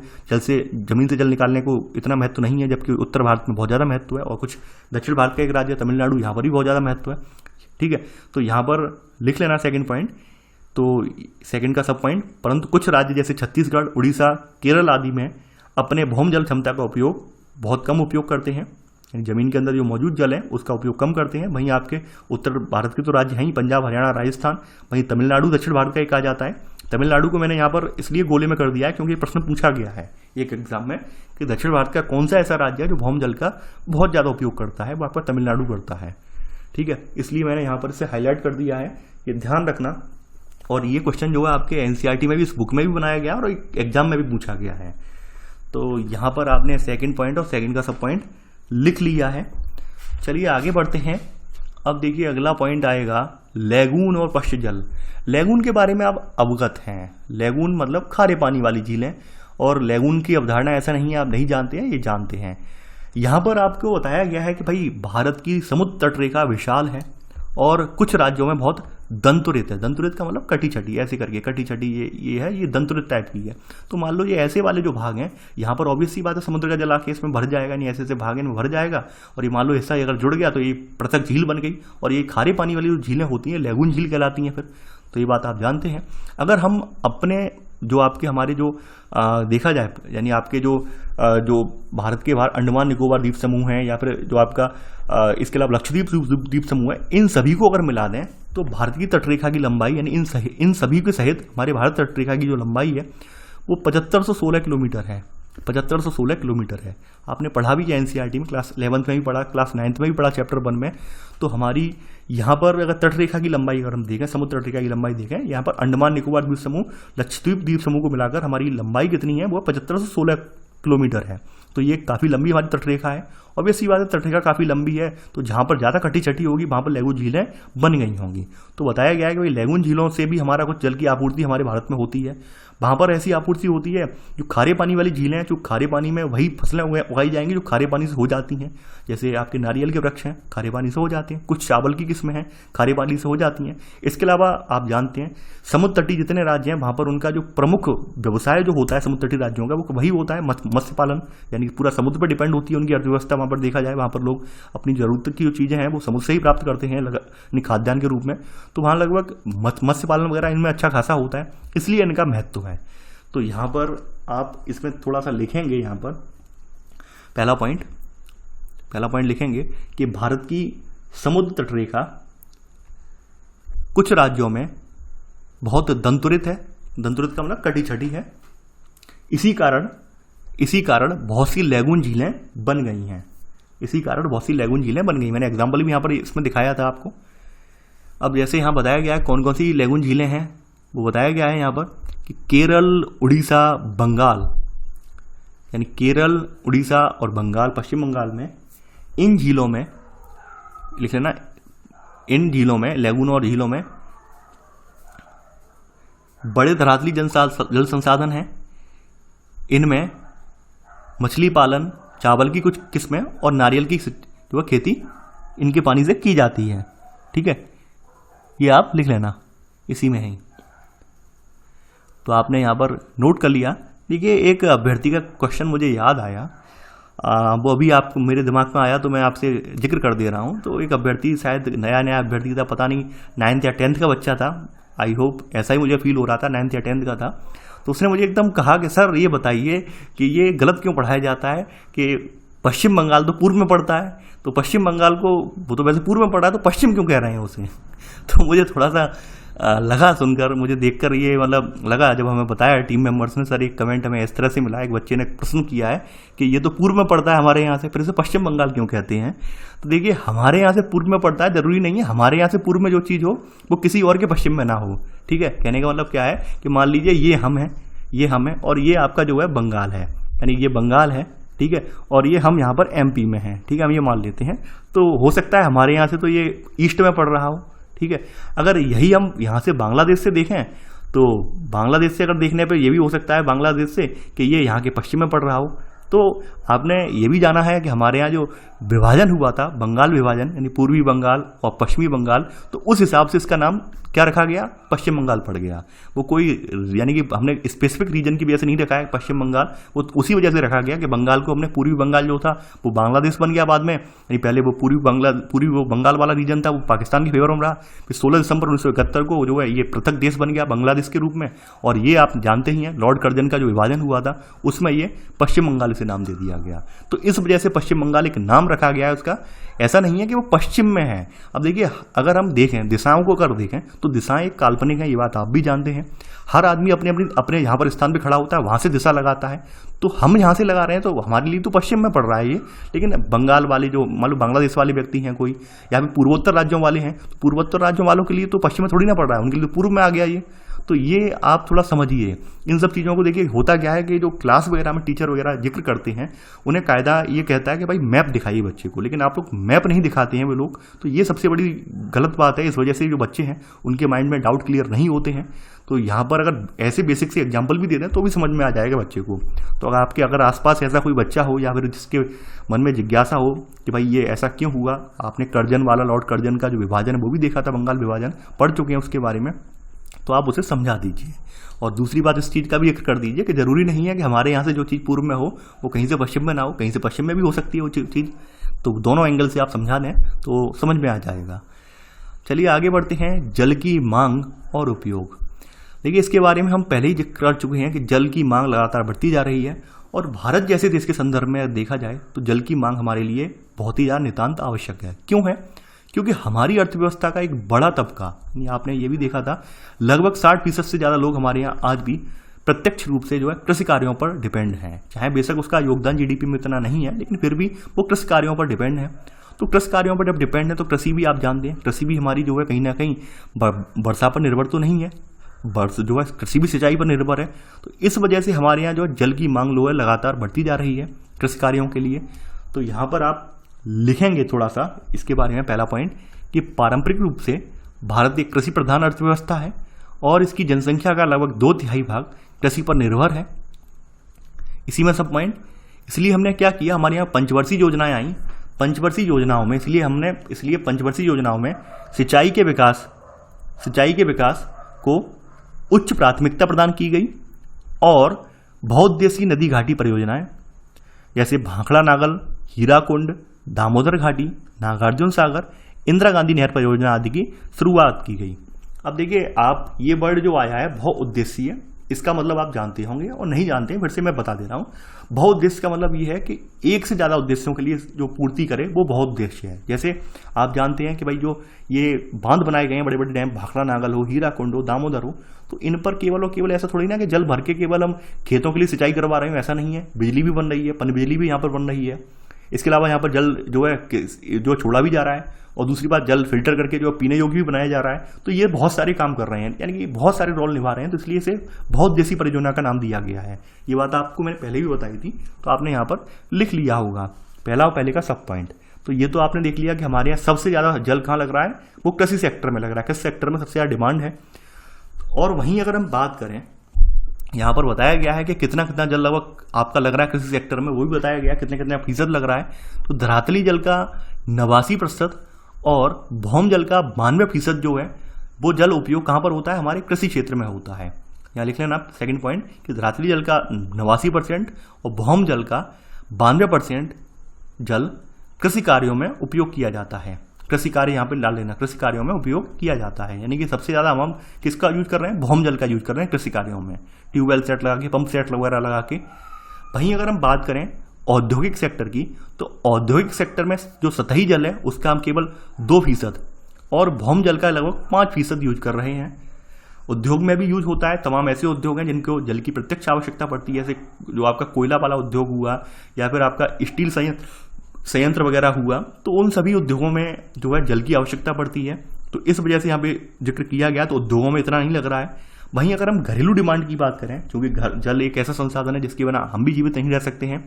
Speaker 1: जमीन से जल निकालने को इतना महत्व नहीं है, जबकि उत्तर भारत में बहुत ज़्यादा महत्व है। और कुछ दक्षिण भारत का एक राज्य तमिलनाडु, यहाँ पर भी बहुत ज़्यादा महत्व है। ठीक है, तो यहाँ पर लिख लेना सेकेंड पॉइंट, तो सेकेंड का सब पॉइंट। परंतु कुछ राज्य जैसे छत्तीसगढ़, उड़ीसा, केरल आदि में अपने भौम जल क्षमता का उपयोग बहुत कम उपयोग करते हैं, यानी जमीन के अंदर जो मौजूद जल है उसका उपयोग कम करते हैं। वहीं आपके उत्तर भारत के तो राज्य हैं ही, पंजाब, हरियाणा, राजस्थान। वहीं तमिलनाडु दक्षिण भारत का एक आ जाता है। तमिलनाडु को मैंने यहाँ पर इसलिए गोले में कर दिया है क्योंकि प्रश्न पूछा गया है एक एग्जाम में कि दक्षिण भारत का कौन सा ऐसा राज्य है जो भौम जल का बहुत ज़्यादा उपयोग करता है, वो आपका तमिलनाडु करता है। ठीक है, इसलिए मैंने यहाँ पर इसे हाईलाइट कर दिया है, ये ध्यान रखना। और ये क्वेश्चन जो है आपके NCERT में भी, इस बुक में भी बनाया गया और एग्जाम में भी पूछा गया है। तो यहाँ पर आपने सेकंड पॉइंट और सेकंड का सब पॉइंट लिख लिया है। चलिए आगे बढ़ते हैं। अब देखिए अगला पॉइंट आएगा लैगून और पश्च जल। लैगून के बारे में आप अवगत हैं। लैगून मतलब खारे पानी वाली झीलें, और लैगून की अवधारणा ऐसा नहीं है आप नहीं जानते हैं, ये जानते हैं। यहाँ पर आपको बताया गया है कि भाई भारत की समुद्र तटरेखा विशाल है और कुछ राज्यों में बहुत दंतुरित है। दंतुरित का मतलब कटी छटी, ऐसे करके कटी छटी ये है, ये दंतुरित टाइप की है। तो मान लो ये ऐसे वाले जो भाग हैं, यहाँ पर ऑब्वियस सी बात है समुद्र का जल आके इसमें भर जाएगा, नहीं ऐसे ऐसे भाग इनमें भर जाएगा, और ये मान लो हिस्सा अगर जुड़ गया तो ये पृथक झील बन गई, और ये खारे पानी वाली जो झीलें होती हैं लैगून झील कहलाती हैं फिर। तो ये बात आप जानते हैं। अगर हम अपने जो आपके हमारे जो देखा जाए, यानी आपके जो भारत के बाहर अंडमान निकोबार द्वीप समूह है, या फिर जो आपका इसके अलावा लक्षद्वीप द्वीप समूह है, इन सभी को अगर मिला दें तो भारत की तटरेखा की लंबाई, यानी इन सभी के सहित हमारे भारत तटरेखा की जो लंबाई है वो 7516 किलोमीटर है। 7516 किलोमीटर है। आपने पढ़ा भी है NCERT में, क्लास 11th में भी पढ़ा, क्लास 9th में भी पढ़ा, चैप्टर 1 में। तो हमारी यहाँ पर अगर तटरेखा की लंबाई अगर हम देखें, समुद्र तटरेखा की लंबाई देखें, यहाँ पर अंडमान निकोबार द्वीप समूह, लक्षद्वीप द्वीप समूह को मिलाकर हमारी लंबाई कितनी है, वो 7516 किलोमीटर है। तो ये काफ़ी लंबी हमारी तटरेखा है। ऑब्वियसली बात है, तटरेखा काफ़ी लंबी है, तो जहाँ पर ज़्यादा कटी छटी होगी वहाँ पर लैगून झीलें बन गई होंगी। तो बताया गया है कि भाई लैगून झीलों से भी हमारा कुछ जल की आपूर्ति हमारे भारत में होती है। वहाँ पर ऐसी आपूर्ति होती है जो खारे पानी वाली झीलें हैं, जो खारे पानी में वही फसलें उगाई जाएंगी जो खारे पानी से हो जाती हैं। जैसे आपके नारियल के वृक्ष हैं, खारे पानी से हो जाते हैं। कुछ चावल की किस्में हैं, खारे पानी से हो जाती हैं। इसके अलावा आप जानते हैं समुद्र तटीय जितने राज्य हैं वहाँ पर उनका जो प्रमुख व्यवसाय जो होता है समुद्र तटीय राज्यों का, वो वही होता है मत्स्य पालन, यानी पूरा समुद्र पर डिपेंड होती है उनकी अर्थव्यवस्था वहाँ पर देखा जाए वहाँ पर लोग अपनी ज़रूरत की जो चीज़ें हैं वो समुद्र से ही प्राप्त करते हैं यानी खाद्यान्न के रूप में। तो वहाँ लगभग मत्स्य पालन वगैरह इनमें अच्छा खासा होता है, इसलिए इनका महत्व है। तो यहाँ पर आप इसमें थोड़ा सा लिखेंगे, यहाँ पर पहला पॉइंट लिखेंगे कि भारत की समुद्र तटरेखा कुछ राज्यों में बहुत दंतुरित है। दंतुरित का मतलब कटी छटी है। इसी कारण बहुत सी लैगून झीलें बन गई हैं। मैंने एग्जाम्पल भी यहाँ पर इसमें दिखाया था आपको। अब जैसे यहाँ बताया गया है कौन कौन सी लैगून झीलें हैं, वो बताया गया है यहाँ पर कि केरल, उड़ीसा, बंगाल, यानी केरल, उड़ीसा और बंगाल, पश्चिम बंगाल में इन झीलों में लिख लेना, इन झीलों में, लैगून और झीलों में बड़े धरातली जल संसाधन हैं। इनमें मछली पालन, चावल की कुछ किस्में और नारियल की जो खेती इनके पानी से की जाती है। ठीक है, ये आप लिख लेना इसी में है। तो आपने यहाँ पर नोट कर लिया। देखिए एक अभ्यर्थी का क्वेश्चन मुझे याद आया, वो अभी आप मेरे दिमाग में आया तो मैं आपसे जिक्र कर दे रहा हूँ। तो एक अभ्यर्थी, शायद नया अभ्यर्थी था, पता नहीं 9th या 10th का बच्चा था, आई होप ऐसा ही मुझे फील हो रहा था, 9th या 10th का था। तो उसने मुझे एकदम कहा कि सर ये बताइए कि ये गलत क्यों पढ़ाया जाता है कि पश्चिम बंगाल तो पूर्व में पड़ता है, तो पश्चिम बंगाल को, वो तो वैसे पूर्व में पड़ा है, तो पश्चिम क्यों कह रहे हैं उसे। तो मुझे थोड़ा सा लगा सुनकर, मुझे देखकर ये मतलब लगा, जब हमें बताया टीम मेंबर्स ने, सर एक कमेंट हमें इस तरह से मिला, एक बच्चे ने प्रश्न किया है कि ये तो पूर्व में पड़ता है हमारे यहाँ से, फिर इसे पश्चिम बंगाल क्यों कहते हैं। तो देखिए हमारे यहाँ से पूर्व में पड़ता है, जरूरी नहीं है हमारे यहाँ से पूर्व में जो चीज़ हो वो किसी और के पश्चिम में ना हो। ठीक है, कहने का मतलब क्या है कि मान लीजिए ये हम है और ये आपका जो है बंगाल है, यानी ये बंगाल है, ठीक है, और ये हम यहाँ पर MP में हैं, ठीक है, हम ये मान लेते हैं। तो हो सकता है हमारे यहाँ से तो ये ईस्ट में पड़ रहा हो। ठीक है, अगर यही हम यहाँ से बांग्लादेश से देखें तो बांग्लादेश से अगर देखने पे ये भी हो सकता है बांग्लादेश से कि ये यहाँ के पश्चिम में पड़ रहा हो। तो आपने ये भी जाना है कि हमारे यहाँ जो विभाजन हुआ था, बंगाल विभाजन, यानी पूर्वी बंगाल और पश्चिमी बंगाल, तो उस हिसाब से इसका नाम क्या रखा गया, पश्चिम बंगाल पड़ गया। वो कोई यानी कि हमने स्पेसिफिक रीजन की वजह से नहीं रखा है पश्चिम बंगाल, वो उसी वजह से रखा गया कि बंगाल को हमने पूर्वी बंगाल जो था वो बांग्लादेश बन गया बाद में, यानी पहले वो पूर्वी वो बंगाल वाला रीजन था वो पाकिस्तान के फेवर में रहा। फिर 16 दिसंबर 1971 को जो है ये पृथक देश बन गया बांग्लादेश के रूप में। और ये आप जानते ही हैं लॉर्ड कर्जन का जो विभाजन हुआ था उसमें ये पश्चिम बंगाल से नाम दे दिया गया। तो इस वजह से पश्चिम बंगाल एक नाम रखा गया है उसका, ऐसा नहीं है कि वो पश्चिम में है। अब देखिए अगर हम देखें दिशाओं को अगर देखें तो दिशाएं एक काल्पनिक है, ये बात आप भी जानते हैं। हर आदमी अपने यहाँ पर स्थान पे खड़ा होता है, वहाँ से दिशा लगाता है। तो हम यहाँ से लगा रहे हैं तो हमारे लिए तो पश्चिम में पड़ रहा है ये, लेकिन बंगाल वाले जो मान लो बांग्लादेश वाले व्यक्ति हैं कोई, या फिर पूर्वोत्तर राज्यों वाले हैं, तो पूर्वोत्तर राज्यों वालों के लिए तो पश्चिम में थोड़ी ना पड़ रहा है, उनके लिए पूर्व में आ गया ये। तो ये आप थोड़ा समझिए इन सब चीज़ों को। देखिए होता क्या है कि जो क्लास वगैरह में टीचर वगैरह जिक्र करते हैं उन्हें कायदा ये कहता है कि भाई मैप दिखाइए बच्चे को, लेकिन आप लोग मैप नहीं दिखाते हैं वे लोग। तो ये सबसे बड़ी गलत बात है। इस वजह से जो बच्चे हैं उनके माइंड में डाउट क्लियर नहीं होते हैं। तो यहाँ पर अगर ऐसे बेसिक से एग्जाम्पल भी दे दें तो भी समझ में आ जाएगा बच्चे को। तो अगर आपके अगर आसपास ऐसा कोई बच्चा हो या फिर जिसके मन में जिज्ञासा हो कि भाई ये ऐसा क्यों हुआ, आपने कर्जन वाला लॉर्ड कर्जन का जो विभाजन है वो भी देखा था, बंगाल विभाजन पढ़ चुके हैं उसके बारे में, तो आप उसे समझा दीजिए। और दूसरी बात इस चीज़ का भी जिक्र कर दीजिए कि ज़रूरी नहीं है कि हमारे यहाँ से जो चीज़ पूर्व में हो वो कहीं से पश्चिम में ना हो, कहीं से पश्चिम में भी हो सकती है वो चीज़। तो दोनों एंगल से आप समझा दें तो समझ में आ जाएगा। चलिए आगे बढ़ते हैं, जल की मांग और उपयोग। देखिए इसके बारे में हम पहले ही जिक्र कर चुके हैं कि जल की मांग लगातार बढ़ती जा रही है और भारत जैसे देश के संदर्भ में देखा जाए तो जल की मांग हमारे लिए बहुत ही ज़्यादा नितांत आवश्यक है। क्यों है? क्योंकि हमारी अर्थव्यवस्था का एक बड़ा तबका, आपने ये भी देखा था, लगभग 60% से ज़्यादा लोग हमारे यहाँ आज भी प्रत्यक्ष रूप से जो है कृषि कार्यों पर डिपेंड हैं। चाहे बेशक उसका योगदान GDP में इतना नहीं है, लेकिन फिर भी वो कृषि कार्यों पर डिपेंड है। तो कृषि कार्यों पर जब डिपेंड है तो कृषि भी आप जानते हैं, कृषि भी हमारी जो है कहीं ना कहीं वर्षा पर निर्भर तो नहीं है, जो है कृषि भी सिंचाई पर निर्भर है। तो इस वजह से हमारे यहाँ जो जल की मांग लो है लगातार बढ़ती जा रही है कृषि कार्यों के लिए। तो यहाँ पर आप लिखेंगे थोड़ा सा इसके बारे में, पहला पॉइंट कि पारंपरिक रूप से भारत एक कृषि प्रधान अर्थव्यवस्था है और इसकी जनसंख्या का लगभग 2/3 भाग कृषि पर निर्भर है। इसी में सब पॉइंट, इसलिए हमने क्या किया, हमारे यहाँ पंचवर्षीय योजनाएं आई। पंचवर्षीय योजनाओं में इसलिए पंचवर्षीय योजनाओं में सिंचाई के विकास को उच्च प्राथमिकता प्रदान की गई और बहुउद्देशीय नदी घाटी परियोजनाएं जैसे भाखड़ा नागल हीराकुंड, दामोदर घाटी, नागार्जुन सागर, इंदिरा गांधी नहर परियोजना आदि की शुरुआत की गई। अब देखिए, आप ये वर्ड जो आया है बहुउद्देशीय, इसका मतलब आप जानते होंगे, और नहीं जानते हैं फिर से मैं बता दे रहा हूँ। बहुउद्देश्य का मतलब ये है कि एक से ज़्यादा उद्देश्यों के लिए जो पूर्ति करे वो बहुउद्देश्य है। जैसे आप जानते हैं कि भाई जो ये बांध बनाए गए हैं, बड़े बड़े डैम, भाखड़ा नागल हो, हीराकुंड हो, दामोदर हो, तो इन पर केवल और केवल ऐसा थोड़ी ना कि जल भर के केवल हम खेतों के लिए सिंचाई करवा रहे हैं, ऐसा नहीं है। बिजली भी बन रही है, पनबिजली भी यहाँ पर बन रही है। इसके अलावा यहाँ पर जल जो है जो छोड़ा भी जा रहा है, और दूसरी बात जल फिल्टर करके जो पीने योग्य भी बनाया जा रहा है। तो ये बहुत सारे काम कर रहे हैं, यानी कि बहुत सारे रोल निभा रहे हैं, तो इसलिए इसे बहुउद्देशीय परियोजना का नाम दिया गया है। ये बात आपको मैंने पहले भी बताई थी, तो आपने यहाँ पर लिख लिया होगा पहला और पहले का सब पॉइंट। तो ये तो आपने देख लिया कि हमारे यहाँ सबसे ज़्यादा जल कहाँ लग रहा है, वो कृषि सेक्टर में लग रहा है। कृषि सेक्टर में सबसे ज़्यादा डिमांड है। और वहीं अगर हम बात करें, यहाँ पर बताया गया है कि कितना कितना जल लगभग आपका लग रहा है कृषि सेक्टर में, वो भी बताया गया है कितने कितने फीसद लग रहा है। तो धरातली जल का 89% और भौम जल का 92% जो है वो जल उपयोग कहाँ पर होता है, हमारे कृषि क्षेत्र में होता है। यहाँ लिख लेना आप सेकंड पॉइंट कि धरातली जल का 89% और भौम जल का 92% जल कृषि कार्यों में उपयोग किया जाता है। कृषि कार्य यहाँ पे डाल लेना, कृषि कार्यों में उपयोग किया जाता है। यानी कि सबसे ज़्यादा हम किसका यूज कर रहे हैं, भौम जल का यूज कर रहे हैं कृषि कार्यों में, ट्यूबवेल सेट लगा के, पंप सेट वगैरह लगा के। वहीं अगर हम बात करें औद्योगिक सेक्टर की, तो औद्योगिक सेक्टर में जो सतही जल है उसका हम केवल 2% और भौम जल का लगभग 5% यूज कर रहे हैं। उद्योग में भी यूज होता है, तमाम ऐसे उद्योग हैं जिनको जल की प्रत्यक्ष आवश्यकता पड़ती है, जैसे जो आपका कोयला वाला उद्योग हुआ या फिर आपका स्टील संयंत्र वगैरह हुआ, तो उन सभी उद्योगों में जो है जल की आवश्यकता पड़ती है। तो इस वजह से यहाँ पे जिक्र किया गया, तो उद्योगों में इतना नहीं लग रहा है। वहीं अगर हम घरेलू डिमांड की बात करें, क्योंकि जल एक ऐसा संसाधन है जिसके बिना हम भी जीवित नहीं रह सकते हैं,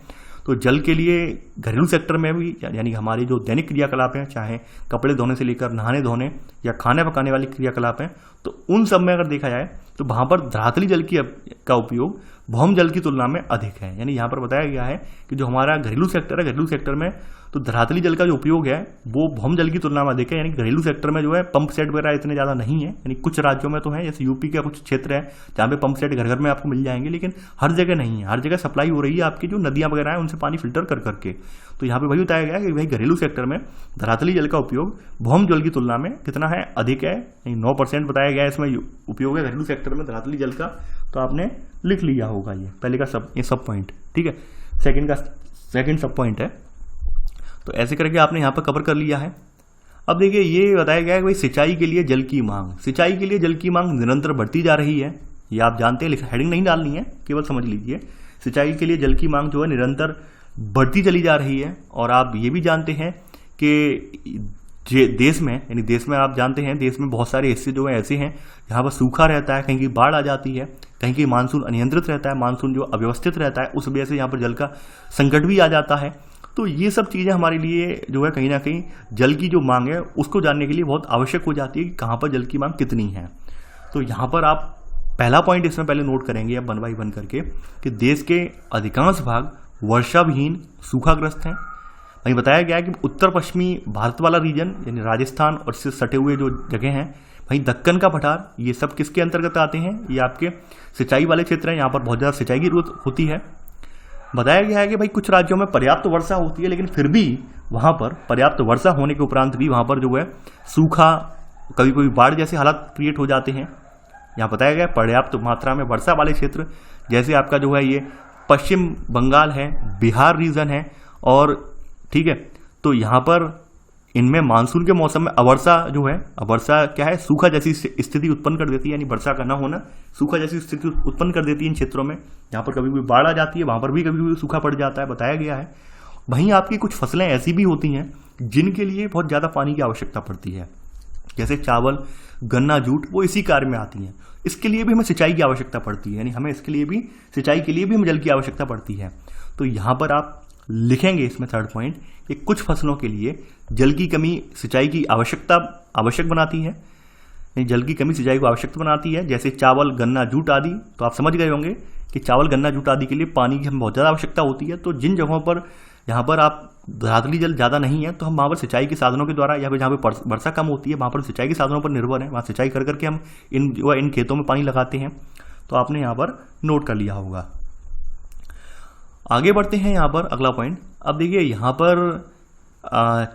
Speaker 1: तो जल के लिए घरेलू सेक्टर में भी, यानी हमारी जो दैनिक क्रियाकलाप हैं, चाहे कपड़े धोने से लेकर नहाने धोने या खाने पकाने वाली क्रियाकलाप हैं, तो उन सब में अगर देखा जाए तो वहाँ पर धरातली जल का उपयोग भौम जल की तुलना में अधिक है। यानी यहाँ पर बताया गया है कि जो हमारा घरेलू सेक्टर है, घरेलू सेक्टर में तो धरातली जल का जो उपयोग है वो भौम जल की तुलना में अधिक है। यानी घरेलू सेक्टर में जो है पंप सेट वगैरह इतने ज़्यादा नहीं है। यानी कुछ राज्यों में तो है, जैसे यूपी का कुछ क्षेत्र है जहाँ पे पंप सेट घर घर में आपको मिल जाएंगे, लेकिन हर जगह नहीं है। हर जगह सप्लाई हो रही है आपकी जो नदियाँ वगैरह हैं उनसे पानी फिल्टर कर करके। तो यहाँ पे वही बताया गया कि भाई घरेलू सेक्टर में धरातली जल का उपयोग भौम जल की तुलना में कितना है, अधिक है। 9% बताया गया है इसमें उपयोग है घरेलू सेक्टर में धरातली जल का। तो आपने लिख लिया होगा ये पहले का सब पॉइंट, ठीक है। सेकंड सब पॉइंट है, तो ऐसे करके आपने यहाँ पर कवर कर लिया है। अब देखिए, ये बताया गया है कि भाई सिंचाई के लिए जल की मांग, सिंचाई के लिए जल की मांग निरंतर बढ़ती जा रही है। ये आप जानते हैं, हेडिंग नहीं डालनी है, केवल समझ लीजिए सिंचाई के लिए जल की मांग जो है निरंतर बढ़ती चली जा रही है। और आप ये भी जानते हैं कि देश में, यानी देश में आप जानते हैं देश में बहुत सारे हिस्से जो है ऐसे हैं जहाँ पर सूखा रहता है, कहीं की बाढ़ आ जाती है, कहीं की मानसून अनियंत्रित रहता है, मानसून जो अव्यवस्थित रहता है, उस वजह से यहाँ पर जल का संकट भी आ जाता है। तो ये सब चीज़ें हमारे लिए जो है कहीं ना कहीं जल की जो मांग है उसको जानने के लिए बहुत आवश्यक हो जाती है कि कहाँ पर जल की मांग कितनी है। तो यहाँ पर आप पहला पॉइंट इसमें पहले नोट करेंगे अब 1 बाय 1 करके कि देश के अधिकांश भाग वर्षाविहीन सूखाग्रस्त हैं। वहीं बताया गया है कि उत्तर पश्चिमी भारत वाला रीजन यानी राजस्थान और इससे सटे हुए जो जगह हैं, वहीं दक्कन का पठार, ये सब किसके अंतर्गत आते हैं, ये आपके सिंचाई वाले क्षेत्र हैं। यहाँ पर बहुत ज़्यादा सिंचाई की जरूरत होती है। बताया गया है कि भाई कुछ राज्यों में पर्याप्त वर्षा होती है, लेकिन फिर भी वहाँ पर पर्याप्त वर्षा होने के उपरांत भी वहाँ पर जो है सूखा, कभी कभी बाढ़ जैसे हालात क्रिएट हो जाते हैं। यहाँ बताया गया पर्याप्त मात्रा में वर्षा वाले क्षेत्र जैसे आपका जो है ये पश्चिम बंगाल है, बिहार रीजन है, और ठीक है, तो यहाँ पर इनमें मानसून के मौसम में अवर्षा जो है, अवर्षा क्या है, सूखा जैसी स्थिति उत्पन्न कर देती है। यानी वर्षा का न होना सूखा जैसी स्थिति उत्पन्न कर देती है इन क्षेत्रों में। यहाँ पर कभी भी बाढ़ आ जाती है, वहाँ पर भी कभी भी सूखा पड़ जाता है, बताया गया है। वहीं आपकी कुछ फसलें ऐसी भी होती हैं जिनके लिए बहुत ज़्यादा पानी की आवश्यकता पड़ती है, जैसे चावल, गन्ना, जूट, वो इसी कार्य में आती हैं। इसके लिए भी हमें सिंचाई की आवश्यकता पड़ती है, यानी हमें इसके लिए भी सिंचाई के लिए भी हमें जल की आवश्यकता पड़ती है। तो यहाँ पर आप लिखेंगे इसमें थर्ड पॉइंट कि कुछ फसलों के लिए जल की कमी सिंचाई की आवश्यक बनाती है, यानी जल की कमी सिंचाई को आवश्यक बनाती है, जैसे चावल, गन्ना, जूट आदि। तो आप समझ गए होंगे कि चावल, गन्ना, जूट आदि के लिए पानी की हमें बहुत ज़्यादा आवश्यकता होती है। तो जिन जगहों पर यहाँ पर आप धरातली जल ज़्यादा नहीं है, तो हम वहाँ पर सिंचाई के साधनों के द्वारा, या फिर जहाँ पर वर्षा कम होती है वहाँ पर सिंचाई के साधनों पर निर्भर है, वहाँ सिंचाई कर करके हम इन खेतों में पानी लगाते हैं। तो आपने यहाँ पर नोट कर लिया होगा। आगे बढ़ते हैं यहाँ पर अगला पॉइंट। अब देखिए यहाँ पर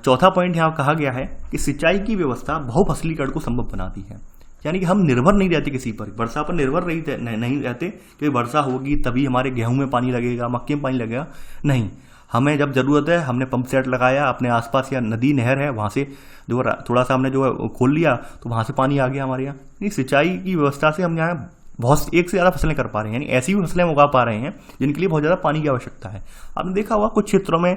Speaker 1: चौथा पॉइंट यहाँ कहा गया है कि सिंचाई की व्यवस्था बहुफसलीकरण को संभव बनाती है। यानी कि हम निर्भर नहीं रहते किसी पर, वर्षा पर निर्भर नहीं रहते कि वर्षा होगी तभी हमारे गेहूं में पानी लगेगा, मक्के में पानी लगेगा। नहीं, हमें जब जरूरत है हमने पंप सेट लगाया, अपने आसपास या नदी नहर है वहां से जो थोड़ा सा हमने जो है खोल लिया तो वहां से पानी आ गया हमारे यहाँ। सिंचाई की व्यवस्था से हम यहाँ बहुत एक से ज़्यादा फसलें कर पा रहे हैं, यानी ऐसी भी फसलें उगा पा रहे हैं जिनके लिए बहुत ज़्यादा पानी की आवश्यकता है। आपने देखा होगा कुछ क्षेत्रों में